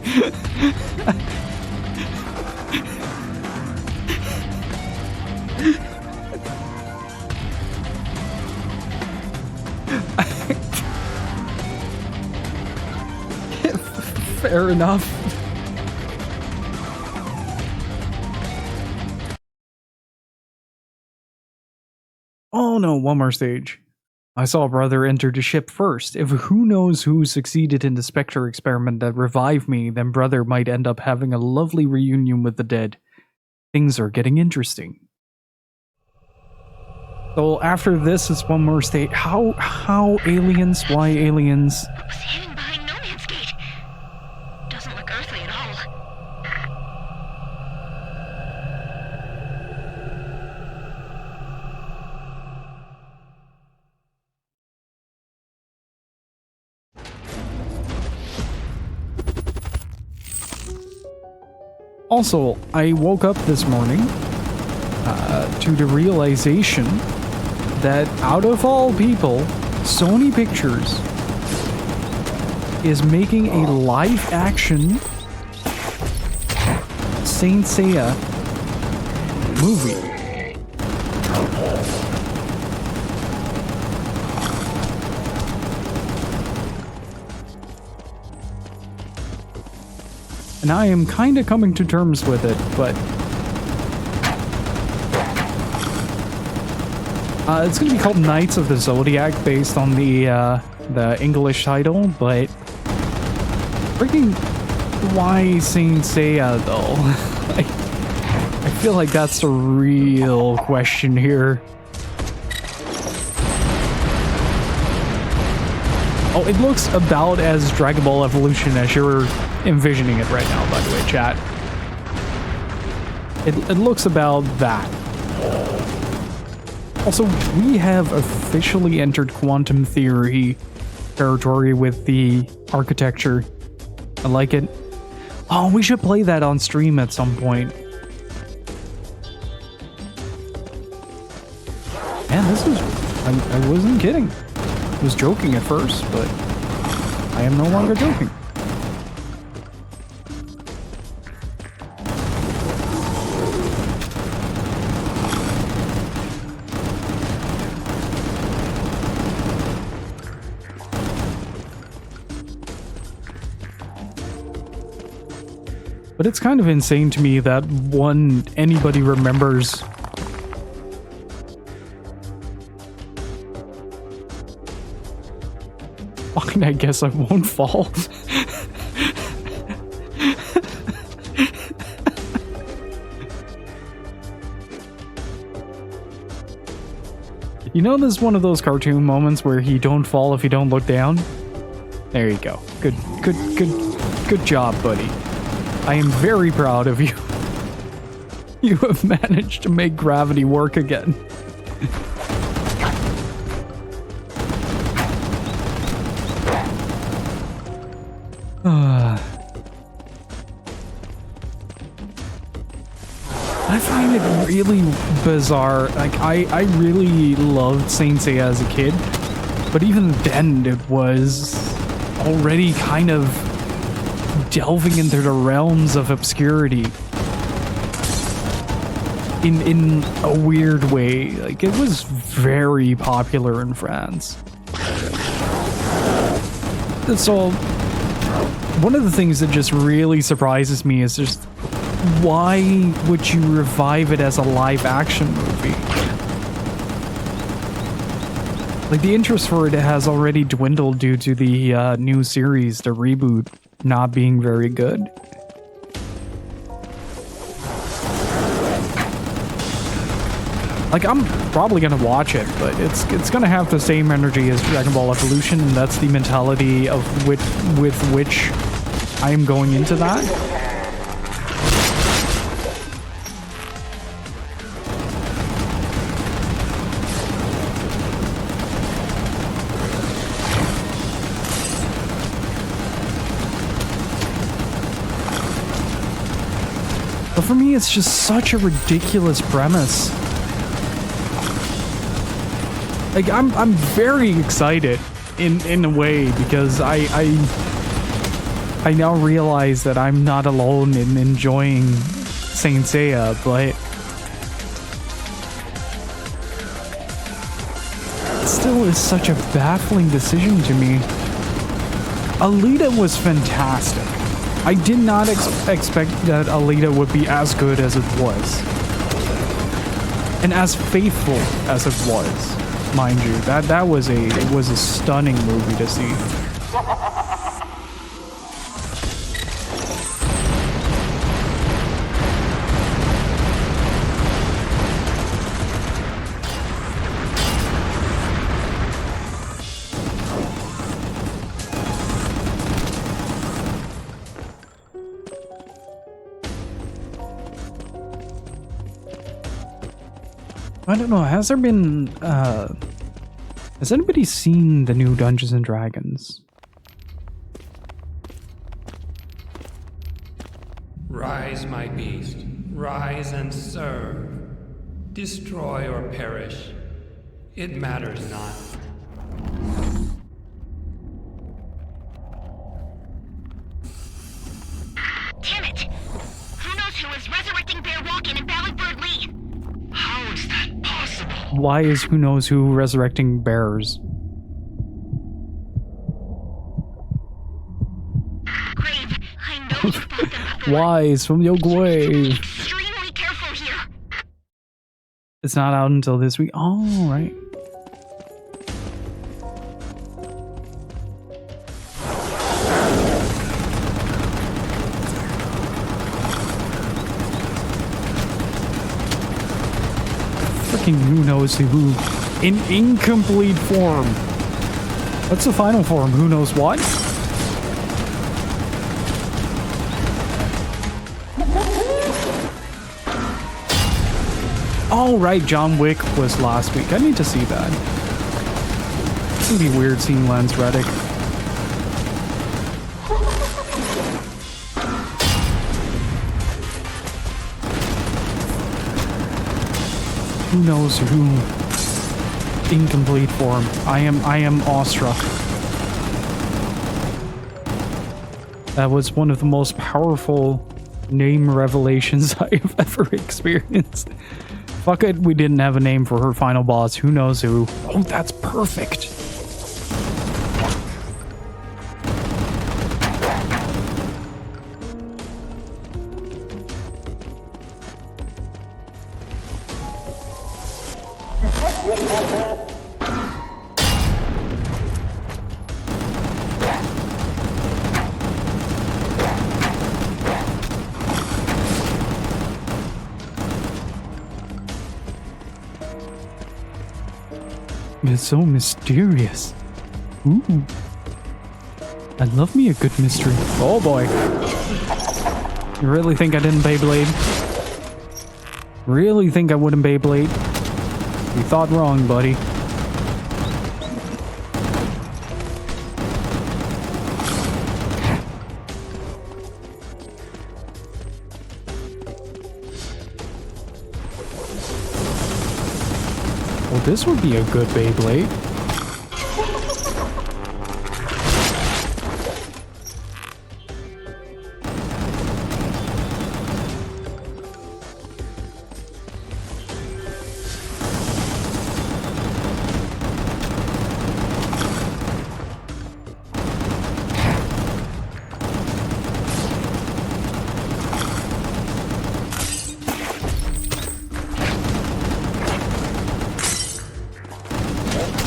Fair enough. Oh no, one more stage. I saw brother enter the ship first. If who knows who succeeded in the Spectre experiment that revived me, then brother might end up having a lovely reunion with the dead. Things are getting interesting. So after this is one more stage. How aliens? Why aliens? What's hidden behind No Man's Gate? Doesn't look earthly at all. Also, I woke up this morning to the realization that out of all people, Sony Pictures is making a live-action Saint Seiya movie. And I am kind of coming to terms with it, but it's going to be called Knights of the Zodiac based on the English title, but freaking why Saint Seiya though? I feel like that's the real question here. Oh, it looks about as Dragon Ball Evolution as you're envisioning it right now, by the way, chat. It looks about that. Also, we have officially entered quantum theory territory with the architecture. I like it. Oh, we should play that on stream at some point. Man, this is... I wasn't kidding. I was joking at first, but I am no longer joking. But it's kind of insane to me that anybody remembers. Fine, I guess I won't fall. You know, there's one of those cartoon moments where you don't fall if you don't look down? There you go. Good job, buddy. I am very proud of you. You have managed to make gravity work again. I find it really bizarre. Like, I really loved Saint Seiya as a kid, but even then it was already kind of delving into the realms of obscurity in a weird way. Like, it was very popular in France. So one of the things that just really surprises me is just why would you revive it as a live action movie? Like, the interest for it has already dwindled due to the new series, the reboot, not being very good. Like, I'm probably gonna watch it, but it's gonna have the same energy as Dragon Ball Evolution, and that's the mentality of with which I am going into that. But for me, it's just such a ridiculous premise. Like, I'm very excited in a way, because I now realize that I'm not alone in enjoying Saint Seiya, but it still is such a baffling decision to me. Alita was fantastic. I did not expect that Alita would be as good as it was. And as faithful as it was, mind you. That was a stunning movie to see. I don't know, has there been, has anybody seen the new Dungeons and Dragons? Rise, my beast. Rise and serve. Destroy or perish. It matters not. Damn it! Who knows who is resurrecting Bear Walkin and Ballingbird Lee? is that possible? Why is who knows who resurrecting bears? Grave, I know you've fought them before. Wise from your grave. Extremely careful here. It's not out until this week. Oh, right. Freaking who knows who in incomplete form. What's the final form? Who knows what? Oh, right, John Wick was last week. I need to see that. It's gonna be weird seeing Lance Reddick. Who knows who? Incomplete form. I am awestruck. That was one of the most powerful name revelations I've ever experienced. Fuck it, we didn't have a name for her final boss. Who knows who? Oh, that's perfect. It's so mysterious. Ooh. I love me a good mystery. Oh boy. You really think I didn't Beyblade? Really think I wouldn't Beyblade? You thought wrong, buddy. Well, this would be a good Beyblade.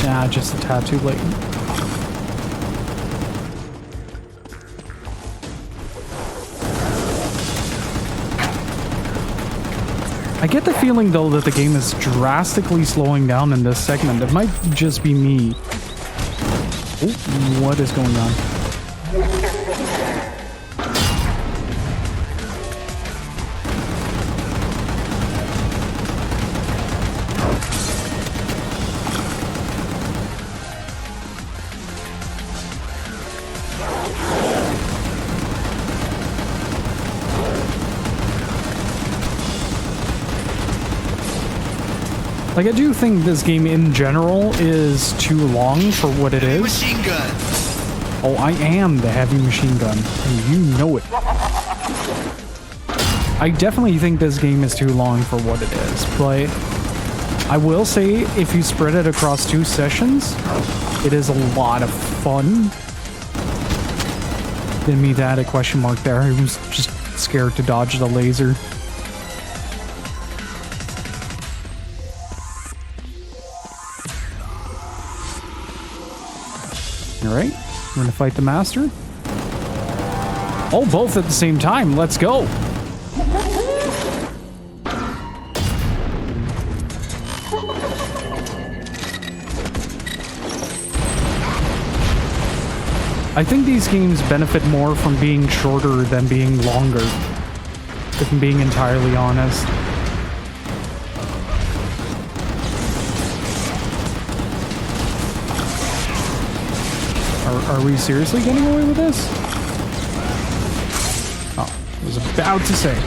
Nah, just a tad too late. I get the feeling though that the game is drastically slowing down in this segment. It might just be me. Oh, what is going on? Like, I do think this game in general is too long for what it is. Machine gun. Oh, I am the heavy machine gun, and you know it. I definitely think this game is too long for what it is, but I will say if you spread it across 2 sessions, it is a lot of fun. Didn't mean to add a question mark there. I was just scared to dodge the laser. Alright, we're gonna fight the master. Oh, both at the same time. Let's go. I think these games benefit more from being shorter than being longer, if I'm being entirely honest. Are we seriously getting away with this? Oh, I was about to say.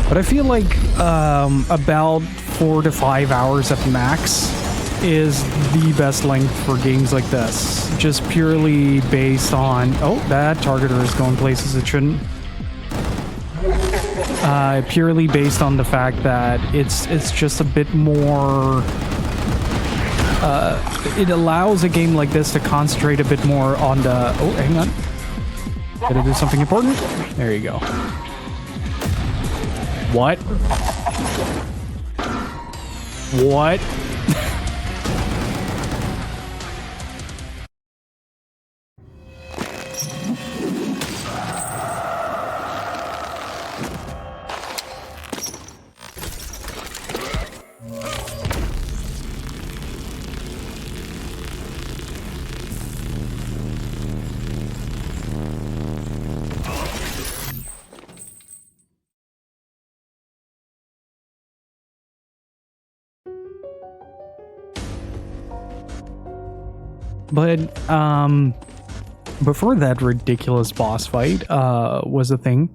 But I feel like about 4 to 5 hours at max is the best length for games like this. Just purely based on... Oh, that targeter is going places it shouldn't. Purely based on the fact that it's just a bit more... it allows a game like this to concentrate a bit more on the... Oh, hang on. Gotta do something important. There you go. What? What? But, before that ridiculous boss fight, was a thing,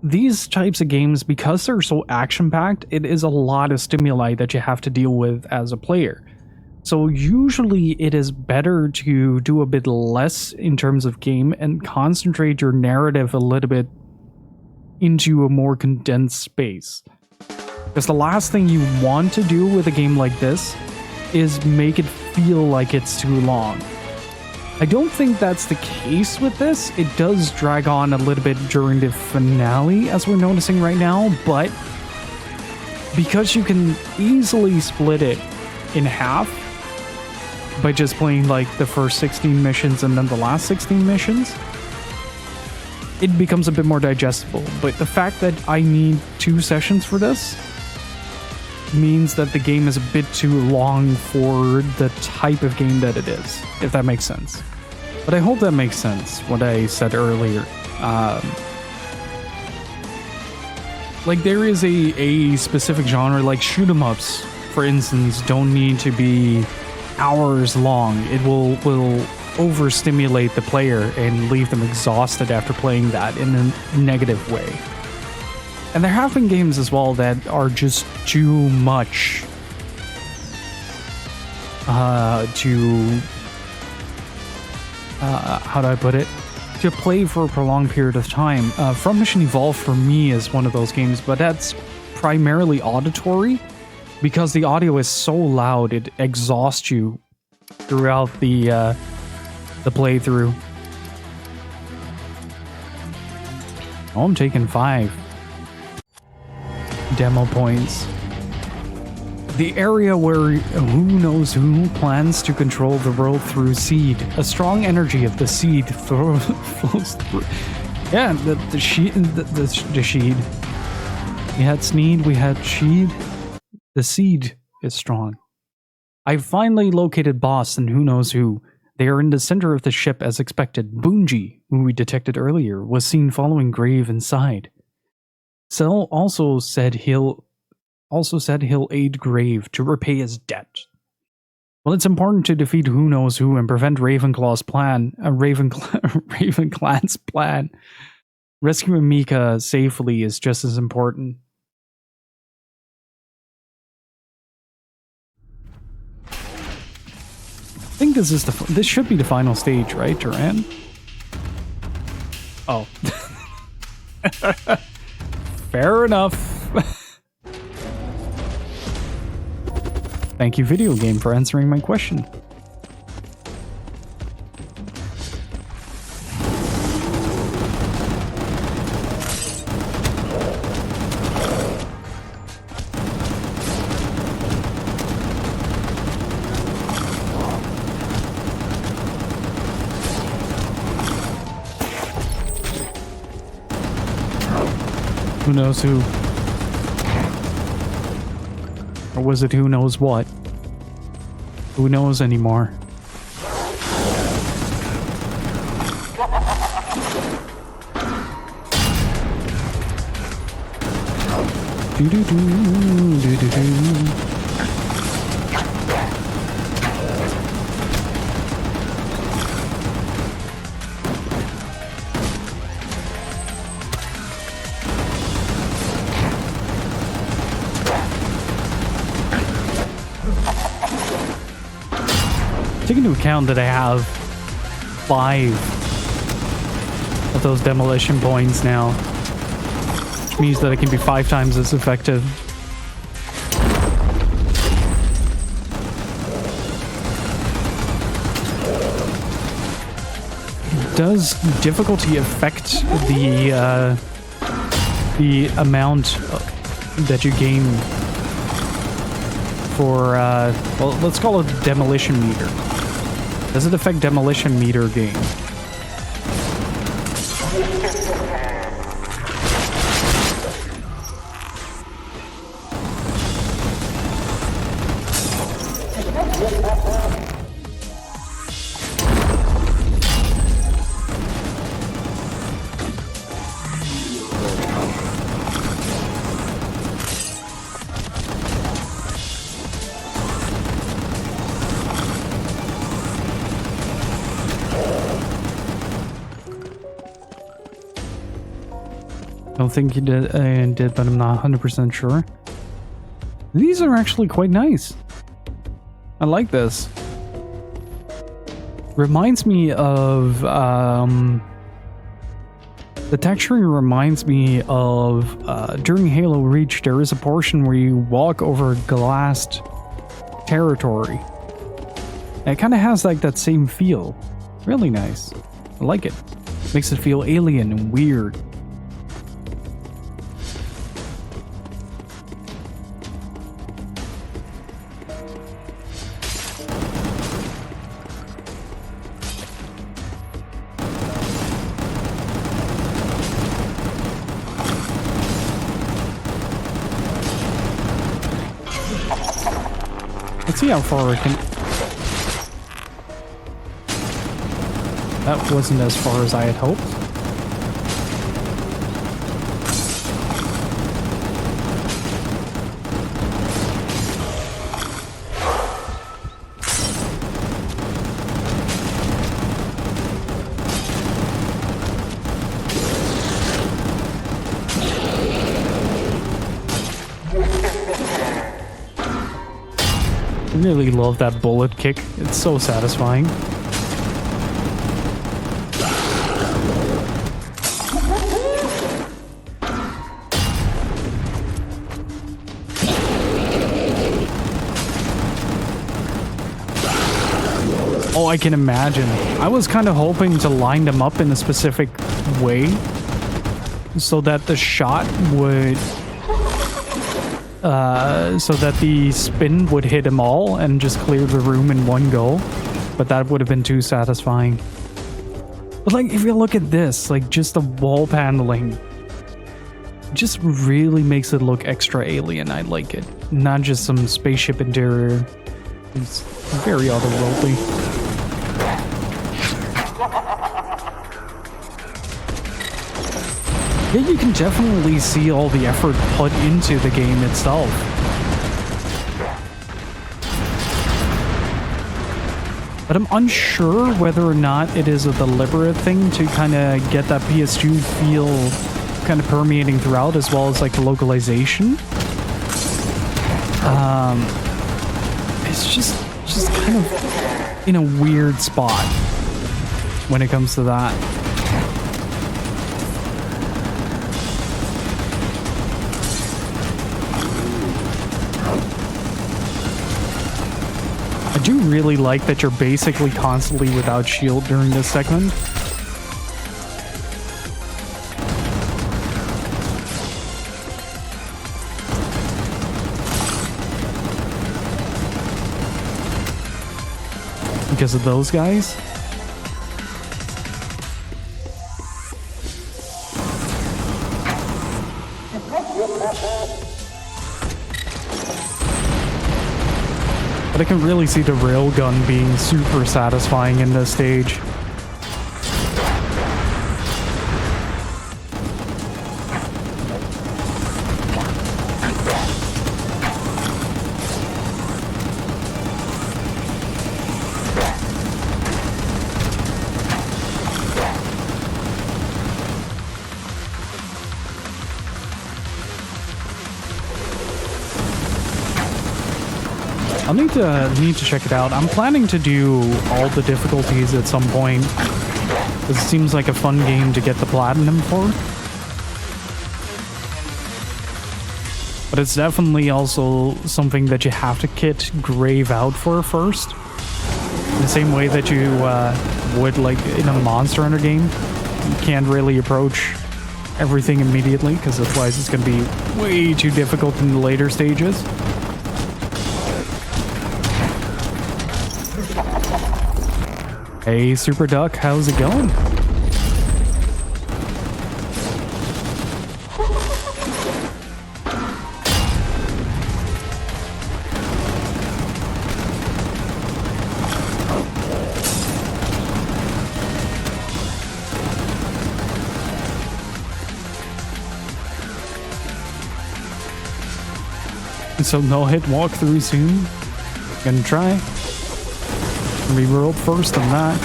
these types of games, because they're so action-packed, it is a lot of stimuli that you have to deal with as a player. So usually it is better to do a bit less in terms of game and concentrate your narrative a little bit into a more condensed space. Because the last thing you want to do with a game like this is make it feel like it's too long. I don't think that's the case with this. It does drag on a little bit during the finale, as we're noticing right now, but because you can easily split it in half by just playing like the first 16 missions and then the last 16 missions, it becomes a bit more digestible. But the fact that I need 2 sessions for this means that the game is a bit too long for the type of game that it is, if that makes sense. But I hope that makes sense, what I said earlier. Like, there is a specific genre, like shoot 'em ups, for instance, don't need to be hours long. It will overstimulate the player and leave them exhausted after playing that in a negative way. And there have been games as well that are just too much how do I put it? To play for a prolonged period of time. From Mission Evolved for me is one of those games, but that's primarily auditory because the audio is so loud it exhausts you throughout the playthrough. Oh, I'm taking 5 demo points. The area where who knows who plans to control the world through seed. A strong energy of the seed flows through. Yeah, the sheed. We had Sneed, we had Sheed. The seed is strong. I've finally located Boss and who knows who. They are in the center of the ship as expected. Bunji, who we detected earlier, was seen following Grave inside. Cell also said he'll aid Grave to repay his debt. Well, it's important to defeat who knows who and prevent Ravenclaw's plan. Ravenclad's plan. Rescuing Mika safely is just as important. I think this should be the final stage, right, Duran? Oh. Fair enough. Thank you, video game, for answering my question. Who knows who? Or was it who knows what? Who knows anymore? take into account that I have 5 of those demolition points now, which means that I can be 5 times as effective. Does difficulty affect the amount that you gain for well, let's call it demolition meter? Does it affect demolition meter gain? I don't think you did, but I'm not 100% sure. These are actually quite nice. I like this. Reminds me of, the texturing reminds me of, during Halo Reach, there is a portion where you walk over glassed territory. And it kind of has like that same feel. Really nice. I like it. Makes it feel alien and weird. Let's see how far I can... That wasn't as far as I had hoped. I really love that bullet kick. It's so satisfying. Oh, I can imagine. I was kind of hoping to line them up in a specific way so that the shot would... so that the spin would hit them all and just clear the room in one go. But that would have been too satisfying. But like, if you look at this, like just the wall paneling just really makes it look extra alien. I like it. Not just some spaceship interior. It's very otherworldly. Yeah, you can definitely see all the effort put into the game itself. But I'm unsure whether or not it is a deliberate thing to kind of get that PS2 feel kind of permeating throughout, as well as like the localization. It's just kind of in a weird spot when it comes to that. I do really like that you're basically constantly without shield during this segment. Because of those guys. But I can really see the railgun being super satisfying in this stage. I'll need to check it out. I'm planning to do all the difficulties at some point. It seems like a fun game to get the platinum for. But it's definitely also something that you have to kit Grave out for first. In the same way that you would like in a Monster Hunter game. You can't really approach everything immediately because otherwise it's going to be way too difficult in the later stages. Hey, Super Duck, how's it going? So no hit walkthrough soon. Gonna try. Reroll first on that.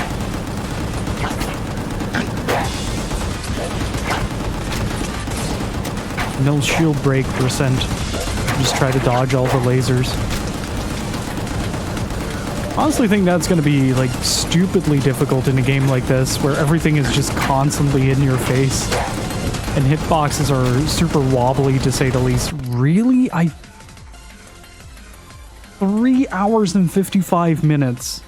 No shield break percent. Just try to dodge all the lasers. Honestly think that's gonna be like stupidly difficult in a game like this where everything is just constantly in your face. And hitboxes are super wobbly to say the least. Really? 3 hours and 55 minutes.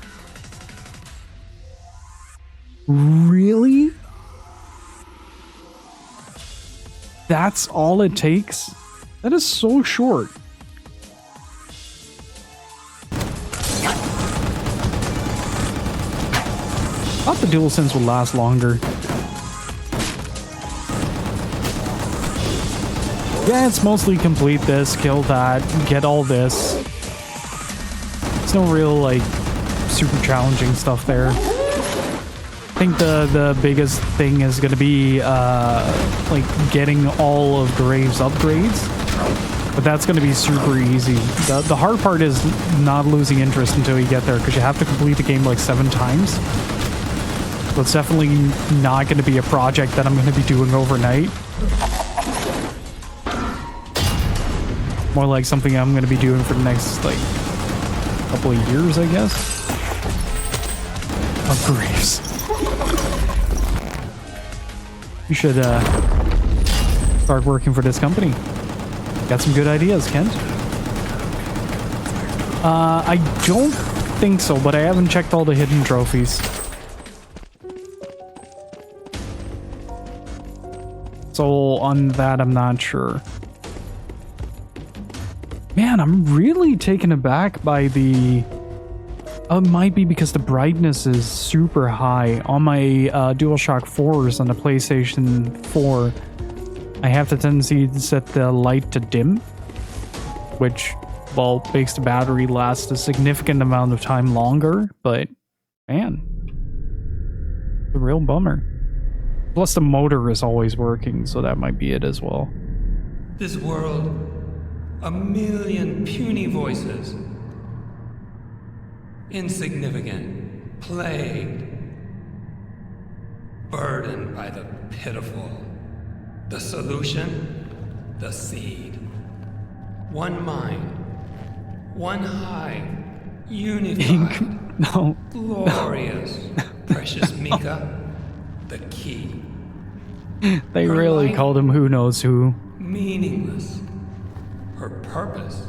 Really? That's all it takes? That is so short. Thought the DualSense would last longer. Yeah, it's mostly complete this, kill that, get all this. It's no real, like, super challenging stuff there. I think the biggest thing is going to be, like, getting all of Grave's upgrades. But that's going to be super easy. The hard part is not losing interest until you get there, because you have to complete the game, like, 7 times. So it's definitely not going to be a project that I'm going to be doing overnight. More like something I'm going to be doing for the next, like, couple of years, I guess. Of Graves. You should start working for this company. Got some good ideas, Kent. I don't think so, but I haven't checked all the hidden trophies. So on that, I'm not sure. Man, I'm really taken aback by the... it might be because the brightness is super high. On my DualShock 4s on the PlayStation 4, I have the tendency to set the light to dim, which, well, makes the battery last a significant amount of time longer, but, man, it's a real bummer. Plus the motor is always working, so that might be it as well. This world, a million puny voices. Insignificant, plagued, burdened by the pitiful. The solution, the seed. One mind, one hive, unified. No. Glorious, precious Mika, the key. They Her really life, called him who knows who. meaningless. Her purpose,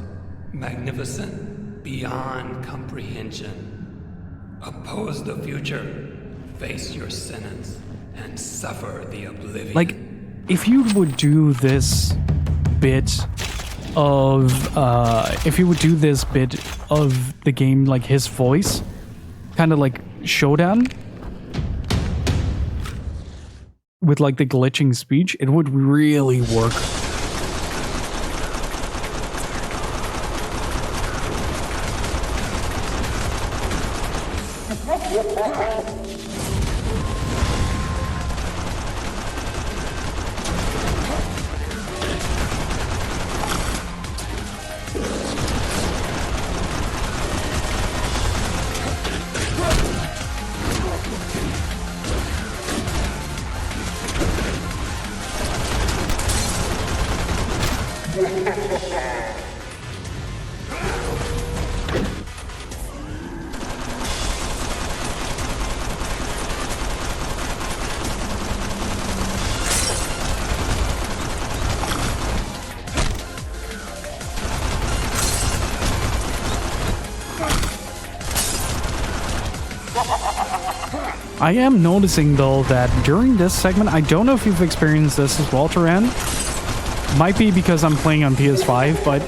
magnificent, beyond comprehension. Oppose the future, face your sentence, and suffer the oblivion. Like, if you would do this bit of, the game, like his voice, kind of like Showdown, with like the glitching speech, it would really work. I am noticing though that during this segment, I don't know if you've experienced this as well, Turan. Might be because I'm playing on PS5, but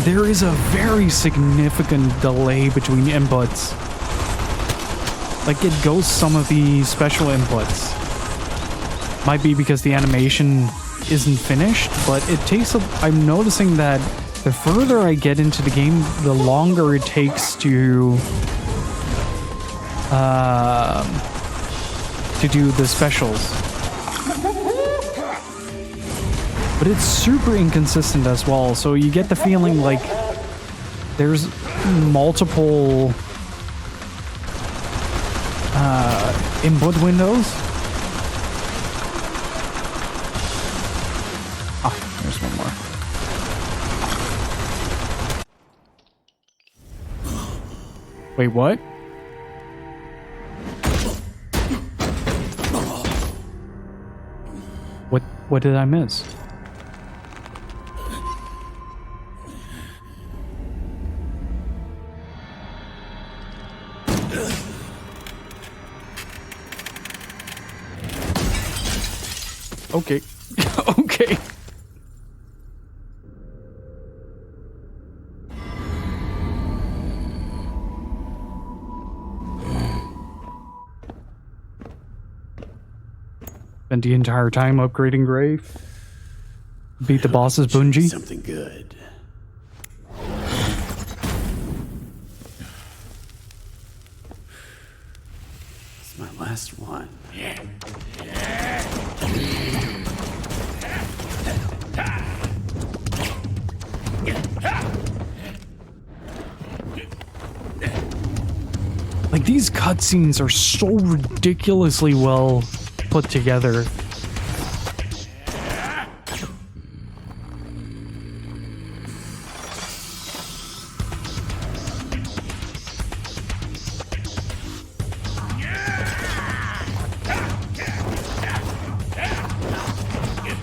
there is a very significant delay between inputs. Like it goes some of the special inputs. Might be because the animation isn't finished, but it takes I'm noticing that the further I get into the game, the longer it takes to do the specials. But it's super inconsistent as well, so you get the feeling like there's multiple input windows. Ah, there's one more. Wait, what? What did I miss? Okay. Okay. Spent the entire time upgrading Grave. Beat the bosses, Bungie. Something good. It's my last one. Like, these cutscenes are so ridiculously well put together.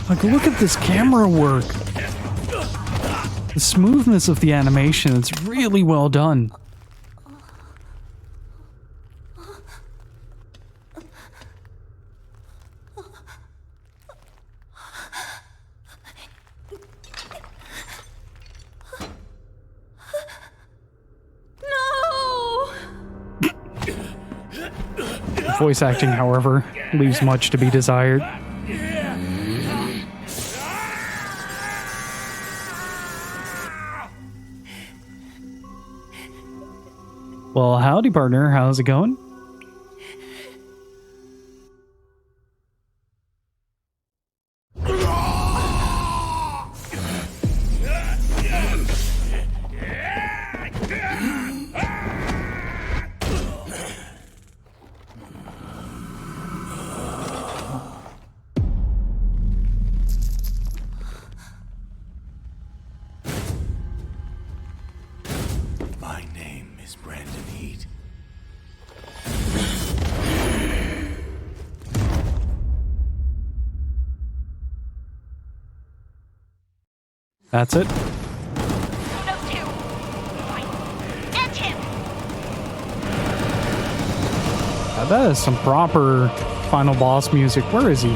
Like, look at this camera work. The smoothness of the animation, it's really well done. Voice acting, however, leaves much to be desired. Well, howdy, partner. How's it going? That's it. Now that is some proper final boss music. Where is he?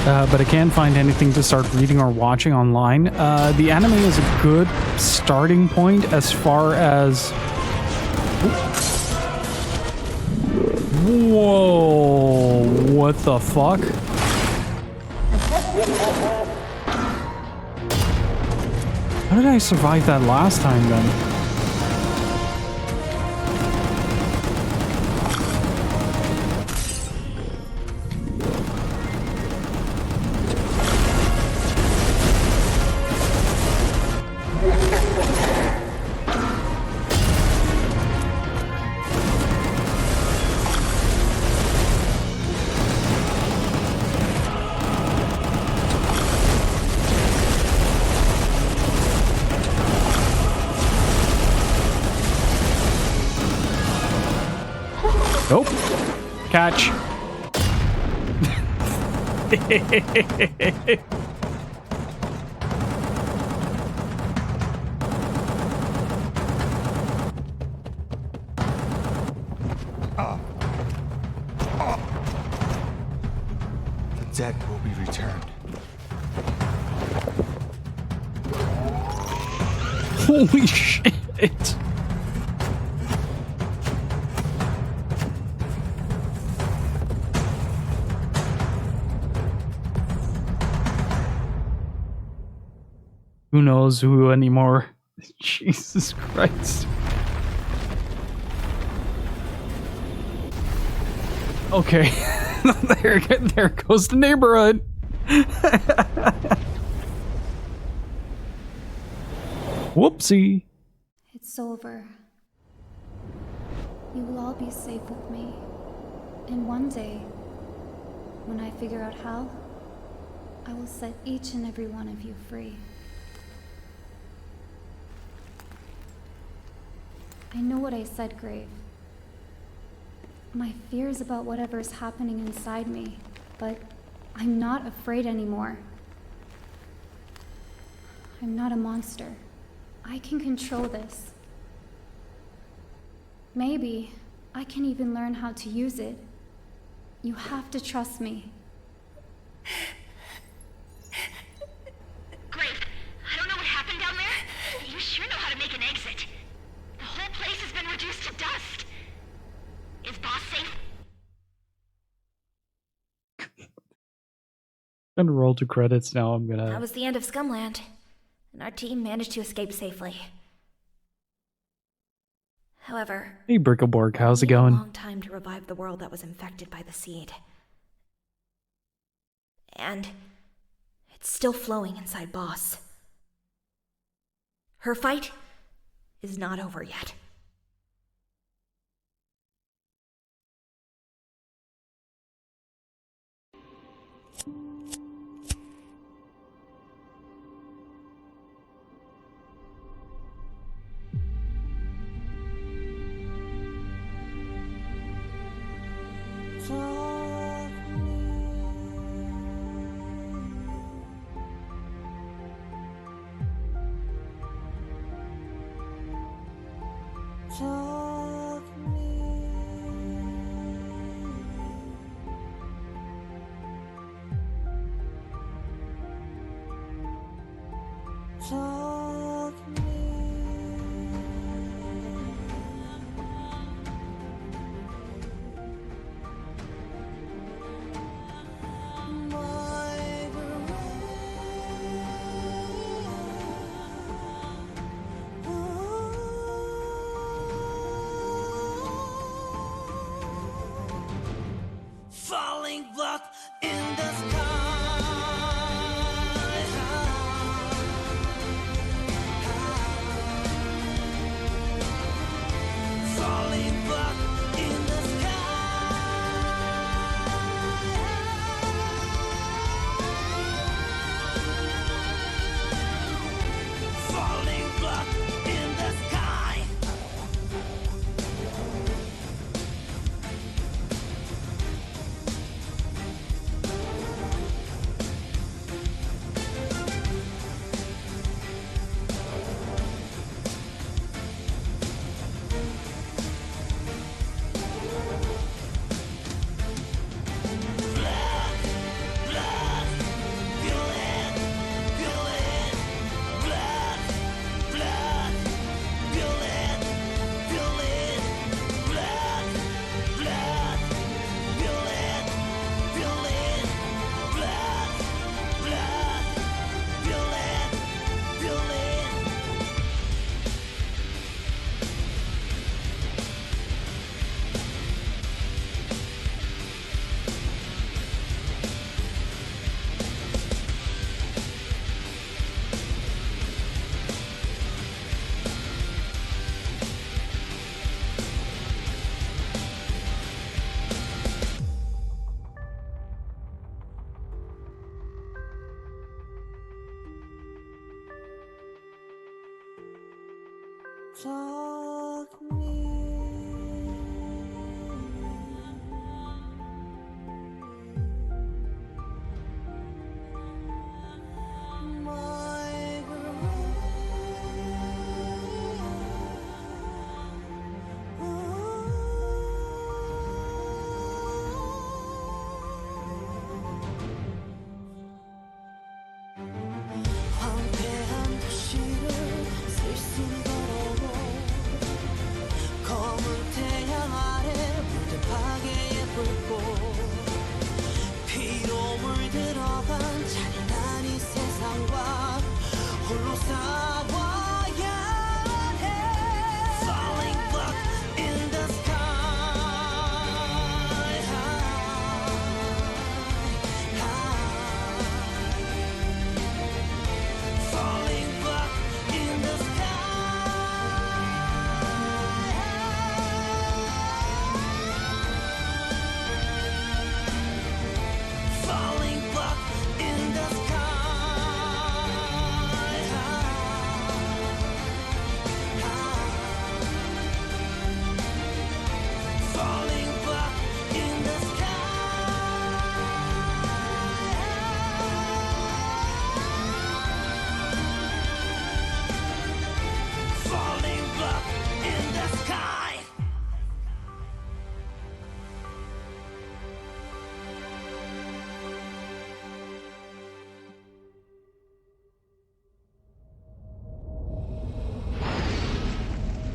but I can't find anything to start reading or watching online. The anime is a good starting point as far as... Whoa, what the fuck? How did I survive that last time then? Nope. Catch. The dead will be returned. Holy shit. Who knows who anymore? Jesus Christ. Okay. there goes the neighborhood. Whoopsie. It's over. You will all be safe with me. And one day, when I figure out how, I will set each and every one of you free. I know what I said, Grave. My fears about whatever's happening inside me, but I'm not afraid anymore. I'm not a monster. I can control this. Maybe I can even learn how to use it. You have to trust me. Grave, I don't know what happened down there. You sure know how to make an exit. The whole place has been reduced to dust. Is Boss safe? I'm gonna roll to credits now. That was the end of Scumland, and our team managed to escape safely. However, Hey, Brickleborg, how's it took a going? long time to revive the world that was infected by the seed. And it's still flowing inside Boss. Her fight is not over yet. Falling block in the sky. Falling block in the sky. Falling block in the sky.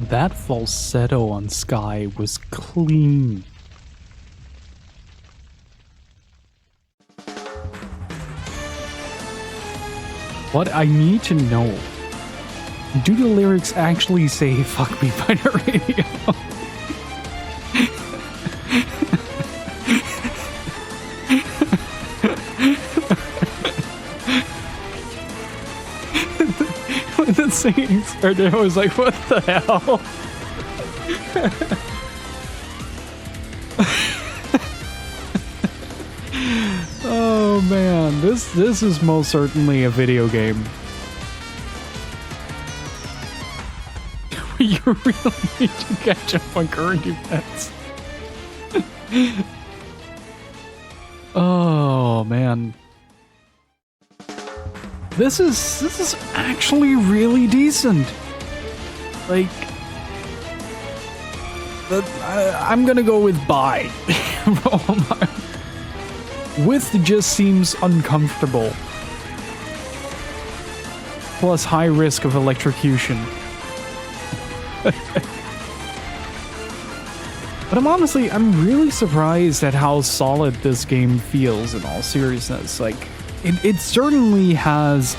That falsetto on Sky was clean. What I need to know, do the lyrics actually say "fuck me" by the radio? When the singing started, I was like, what the hell? Oh man, this is most certainly a video game. You really need to catch up on current events. Oh man. This is actually really decent. Like, I'm gonna go with buy. Width just seems uncomfortable. Plus high risk of electrocution. But I'm really surprised at how solid this game feels in all seriousness. Like, it certainly has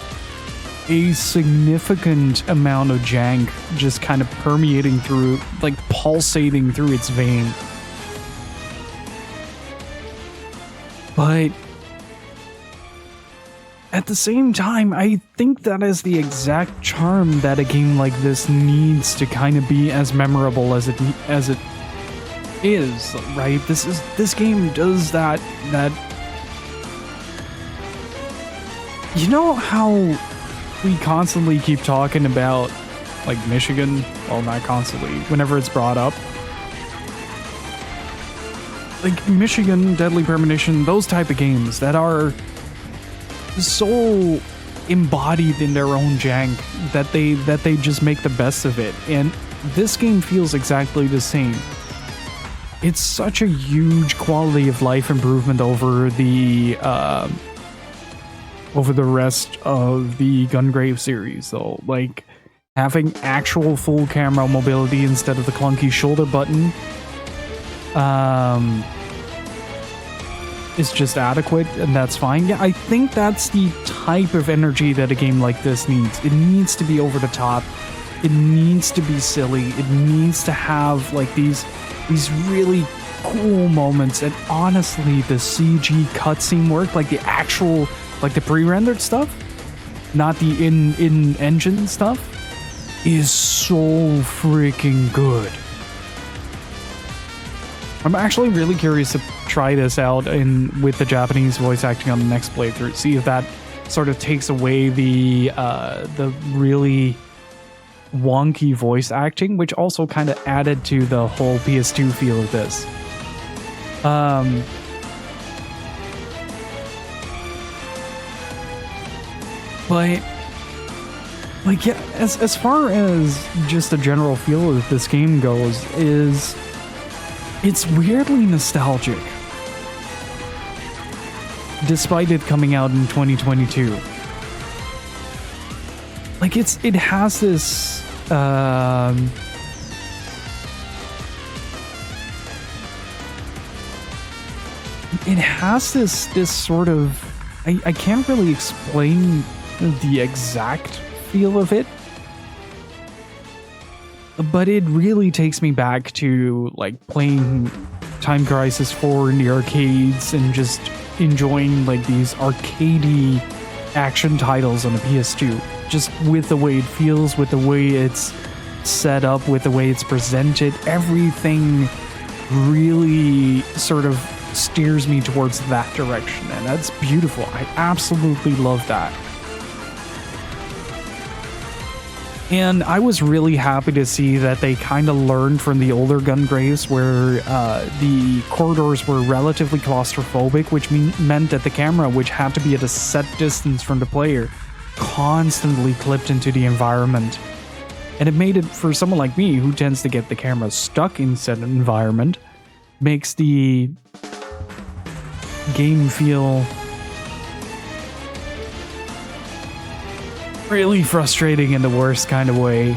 a significant amount of jank just kind of permeating through, like pulsating through its vein. But at the same time, I think that is the exact charm that a game like this needs to kind of be as memorable as it is, right? This game does that. You know how we constantly keep talking about, like, Michigan? Well, not constantly. Whenever it's brought up. Like, Michigan, Deadly Premonition, those type of games that are so embodied in their own jank that they just make the best of it. And this game feels exactly the same. It's such a huge quality of life improvement over the rest of the Gungrave series, though. Like, having actual full camera mobility instead of the clunky shoulder button is just adequate, and that's fine. Yeah, I think that's the type of energy that a game like this needs. It needs to be over the top. It needs to be silly. It needs to have, like, these really cool moments. And honestly, the CG cutscene work, like the actual, like the pre-rendered stuff, not the in-engine stuff, is so freaking good. I'm actually really curious to try this out with the Japanese voice acting on the next playthrough. See if that sort of takes away the really wonky voice acting, which also kind of added to the whole PS2 feel of this. But like, yeah, as far as just the general feel of this game goes, it's weirdly nostalgic, despite it coming out in 2022. Like, it has this this sort of, I can't really explain the exact feel of it, but it really takes me back to like playing Time Crisis 4 in the arcades and just enjoying like these arcadey action titles on the PS2, just with the way it feels, with the way it's set up, with the way it's presented. Everything really sort of steers me towards that direction, and that's beautiful. I absolutely love that. And I was really happy to see that they kind of learned from the older Gungraves, where the corridors were relatively claustrophobic, which meant that the camera, which had to be at a set distance from the player, constantly clipped into the environment. And it made it, for someone like me, who tends to get the camera stuck in said environment, makes the game feel really frustrating in the worst kind of way.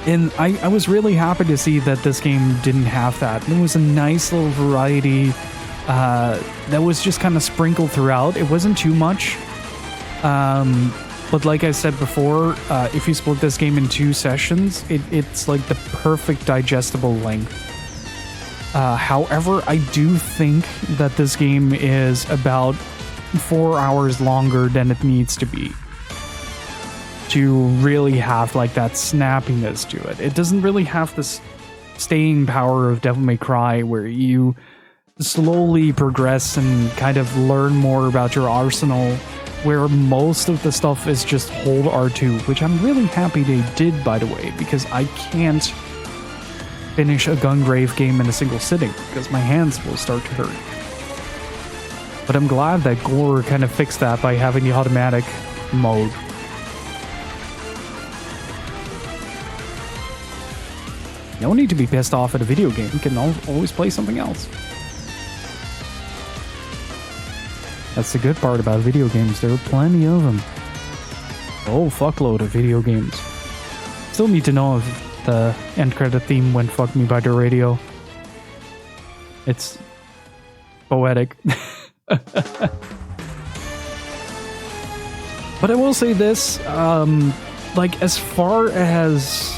And I was really happy to see that this game didn't have that. It was a nice little variety that was just kind of sprinkled throughout. It wasn't too much. But like I said before, if you split this game in 2 sessions, it's like the perfect digestible length. However, I do think that this game is about 4 hours longer than it needs to be to really have like that snappiness to it. It doesn't really have this staying power of Devil May Cry, where you slowly progress and kind of learn more about your arsenal, where most of the stuff is just hold R2, which I'm really happy they did, by the way, because I can't finish a Gungrave game in a single sitting because my hands will start to hurt. But I'm glad that GORE kind of fixed that by having the automatic mode. No need to be pissed off at a video game. You can always play something else. That's the good part about video games. There are plenty of them. Oh, fuckload of video games. Still need to know if the end credit theme went Fuck Me by the Radio. It's poetic. But I will say this, like, as far as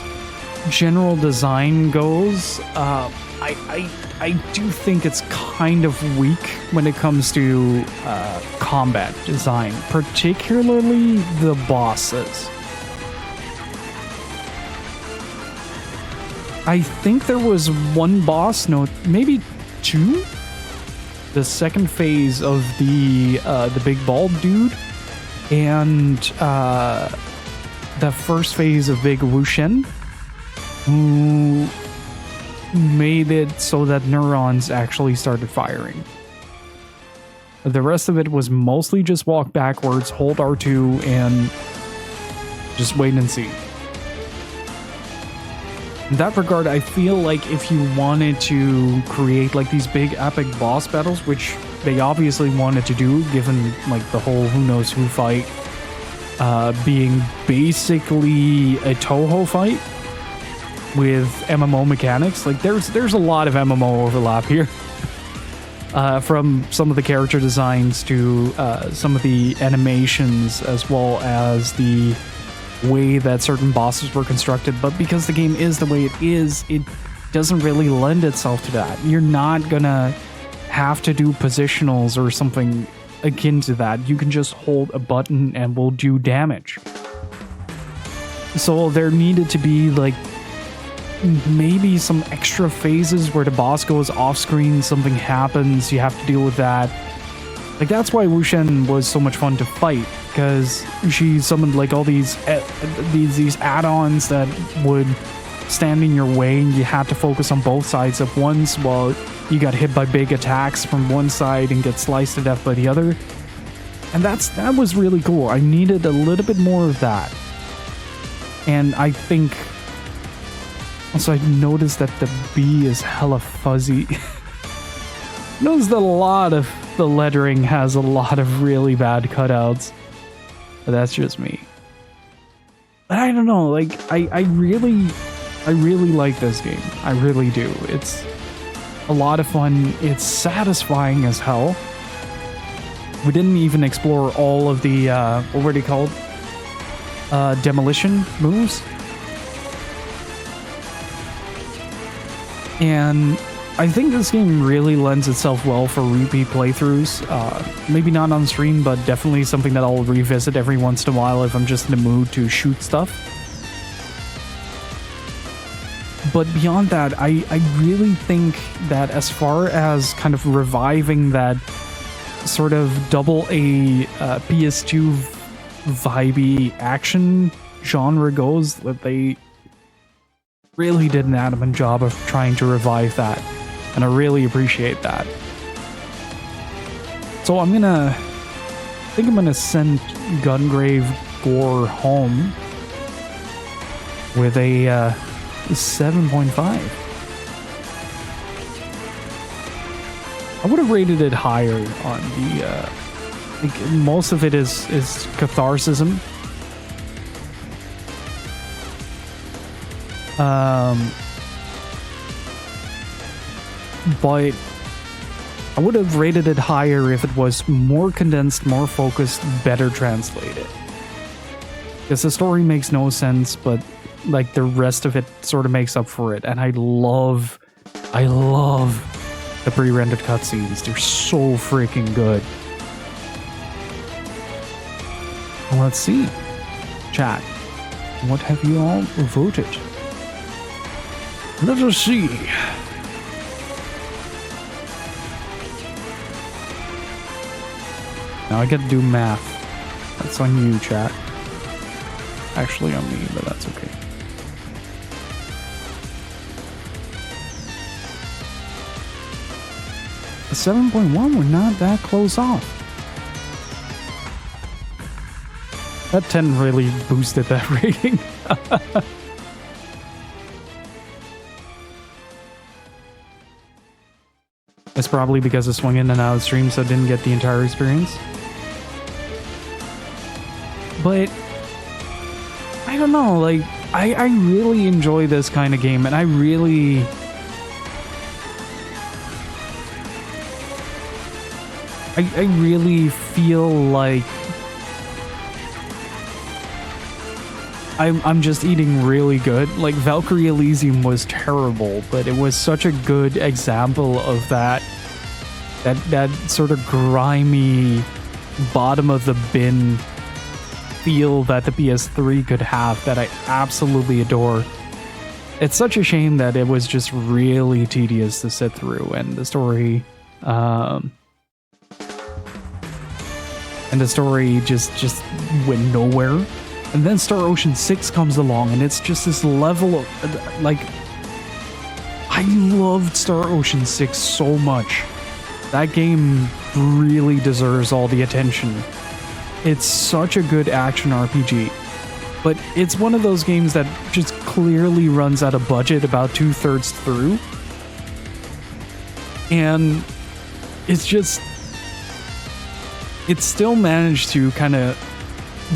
general design goes, I do think it's kind of weak when it comes to combat design, particularly the bosses. I think there was one boss, no, maybe 2? The second phase of the big bald dude, and the first phase of Big Wushen, who made it so that neurons actually started firing. The rest of it was mostly just walk backwards, hold R2, and just wait and see. In that regard, I feel like if you wanted to create like these big epic boss battles, which they obviously wanted to do, given like the whole who knows who fight being basically a Toho fight with MMO mechanics, like there's a lot of MMO overlap here. From some of the character designs to some of the animations, as well as the way that certain bosses were constructed. But because the game is the way it is, it doesn't really lend itself to that. You're not gonna have to do positionals or something akin to that. You can just hold a button and will do damage. So there needed to be like maybe some extra phases where the boss goes off screen, something happens, you have to deal with that. Like, that's why Wu Shen was so much fun to fight, because she summoned like all these add-ons that would stand in your way, and you had to focus on both sides at once while you got hit by big attacks from one side and get sliced to death by the other. And that was really cool. I needed a little bit more of that. And I think also I noticed that the B is hella fuzzy. Notice that a lot of the lettering has a lot of really bad cutouts. But that's just me. But I don't know, like I really like this game. I really do. It's a lot of fun. It's satisfying as hell. We didn't even explore all of the what were they called? Demolition moves. And I think this game really lends itself well for repeat playthroughs. Maybe not on stream, but definitely something that I'll revisit every once in a while if I'm just in the mood to shoot stuff. But beyond that, I really think that as far as kind of reviving that sort of double A PS2 vibey action genre goes, that they really did an adamant job of trying to revive that. And I really appreciate that. So I think I'm gonna send Gungrave GORE home with a 7.5. I would have rated it higher on the like most of it is catharsism. But I would have rated it higher if it was more condensed, more focused, better translated. Because the story makes no sense, but like the rest of it sort of makes up for it. And I love the pre-rendered cutscenes. They're so freaking good. Let's see. Chat. What have you all voted? Let us see. Now I gotta do math. That's on you, chat. Actually on me, but that's okay. A 7.1, we're not that close off. That 10 really boosted that rating. It's probably because I swung in and out of stream, so I didn't get the entire experience. But I don't know, like I really enjoy this kind of game, and I really feel like I'm just eating really good. Like Valkyrie Elysium was terrible, but it was such a good example of that sort of grimy bottom of the bin feel that the PS3 could have that I absolutely adore. It's such a shame that it was just really tedious to sit through, and the story just went nowhere. And then Star Ocean 6 comes along, and it's just this level of like, I loved Star Ocean 6 so much. That game really deserves all the attention. It's such a good action RPG, but it's one of those games that just clearly runs out of budget about 2/3 through. And it still managed to kind of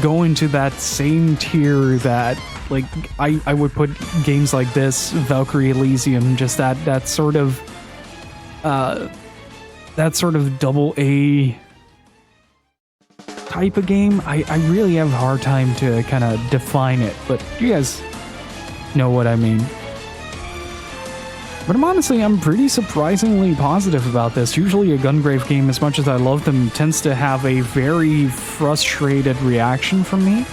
go into that same tier that, like, I would put games like this, Valkyrie Elysium, just that sort of double A type of game. I really have a hard time to kind of define it, but you guys know what I mean. But I'm pretty surprisingly positive about this. Usually a Gungrave game, as much as I love them, tends to have a very frustrated reaction from me.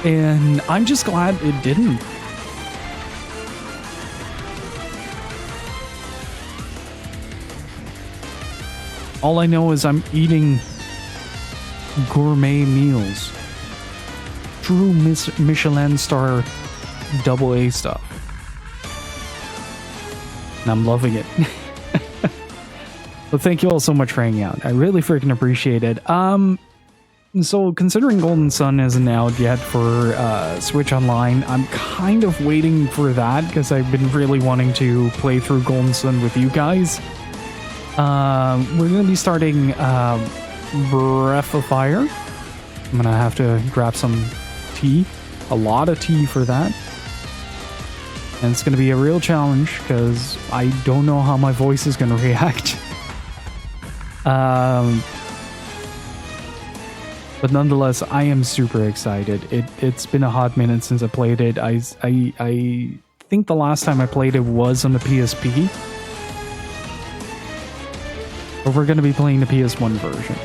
And I'm just glad it didn't. All I know is I'm eating gourmet meals. True Michelin star double A stuff. And I'm loving it. But thank you all so much for hanging out. I really freaking appreciate it. So considering Golden Sun isn't out yet for Switch Online, I'm kind of waiting for that because I've been really wanting to play through Golden Sun with you guys. We're going to be starting Breath of Fire. I'm going to have to grab some tea. A lot of tea for that. And it's going to be a real challenge because I don't know how my voice is going to react. But nonetheless, I am super excited. It's been a hot minute since I played it. I think the last time I played it was on the PSP. But we're going to be playing the PS1 version.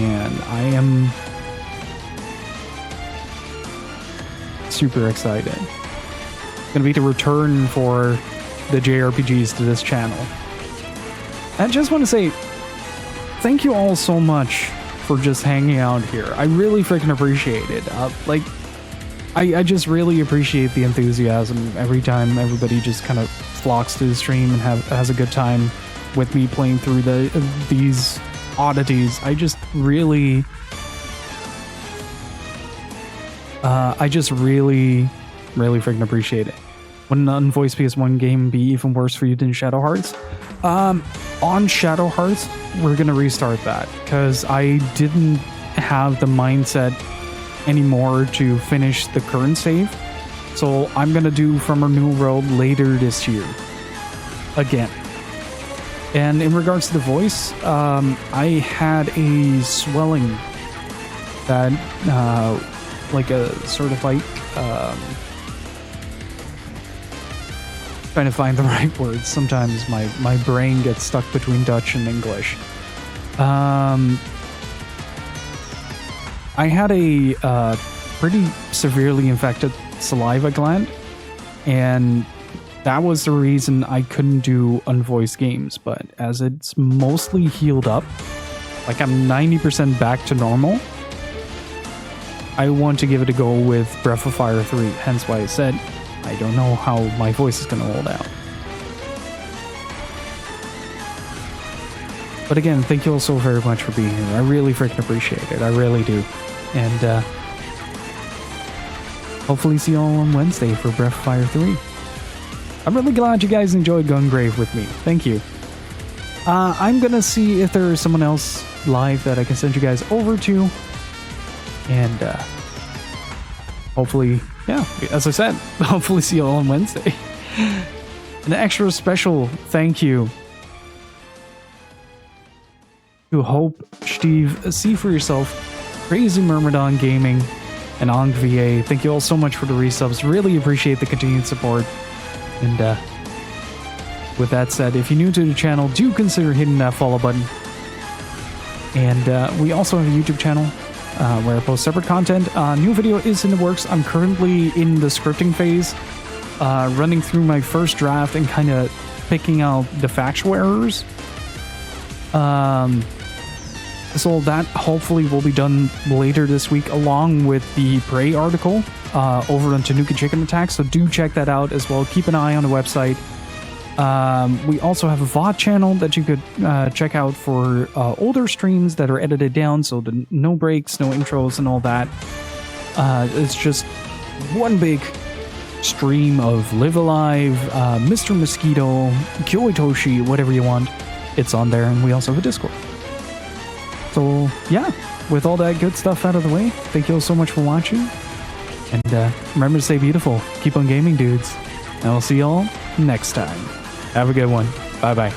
And I am super excited. It's going to be the return for the JRPGs to this channel. I just want to say thank you all so much for just hanging out here. I really freaking appreciate it. I just really appreciate the enthusiasm every time everybody just kind of flocks to the stream and has a good time with me playing through these oddities. I just really freaking appreciate it. Would an unvoiced PS1 game be even worse for you than Shadow Hearts? On Shadow Hearts, we're gonna restart that because I didn't have the mindset anymore to finish the current save. So I'm gonna do From a New World later this year. Again. And in regards to the voice, I had a swelling that, like a sort of like, trying to find the right words. Sometimes my brain gets stuck between Dutch and English. I had a pretty severely infected saliva gland, and that was the reason I couldn't do unvoiced games. But as it's mostly healed up, like I'm 90% back to normal, I want to give it a go with Breath of Fire 3, hence why I said I don't know how my voice is going to hold out. But again, thank you all so very much for being here. I really freaking appreciate it. I really do. And hopefully see you all on Wednesday for Breath of Fire 3. I'm really glad you guys enjoyed Gungrave with me. Thank you. I'm going to see if there is someone else live that I can send you guys over to. And hopefully, yeah, as I said, hopefully see you all on Wednesday. An extra special thank you to Hope, Steve, See For Yourself, Crazy Myrmidon Gaming, and OngVA. Thank you all so much for the resubs. Really appreciate the continued support. And with that said, if you're new to the channel, do consider hitting that follow button. And we also have a YouTube channel where I post separate content. New video is in the works. I'm currently in the scripting phase, running through my first draft and kind of picking out the factual errors. So that hopefully will be done later this week, along with the Prey article over on Tanuki Chicken Attack. So do check that out as well. Keep an eye on the website. We also have a VOD channel that you could check out for older streams that are edited down, so the no breaks, no intros, and all that. It's just one big stream of Live Alive, Mr. Mosquito, Kyoitoshi, whatever you want. It's on there, and we also have a Discord. So, yeah, with all that good stuff out of the way, thank you all so much for watching. And remember to stay beautiful. Keep on gaming, dudes. And I'll see y'all next time. Have a good one. Bye-bye.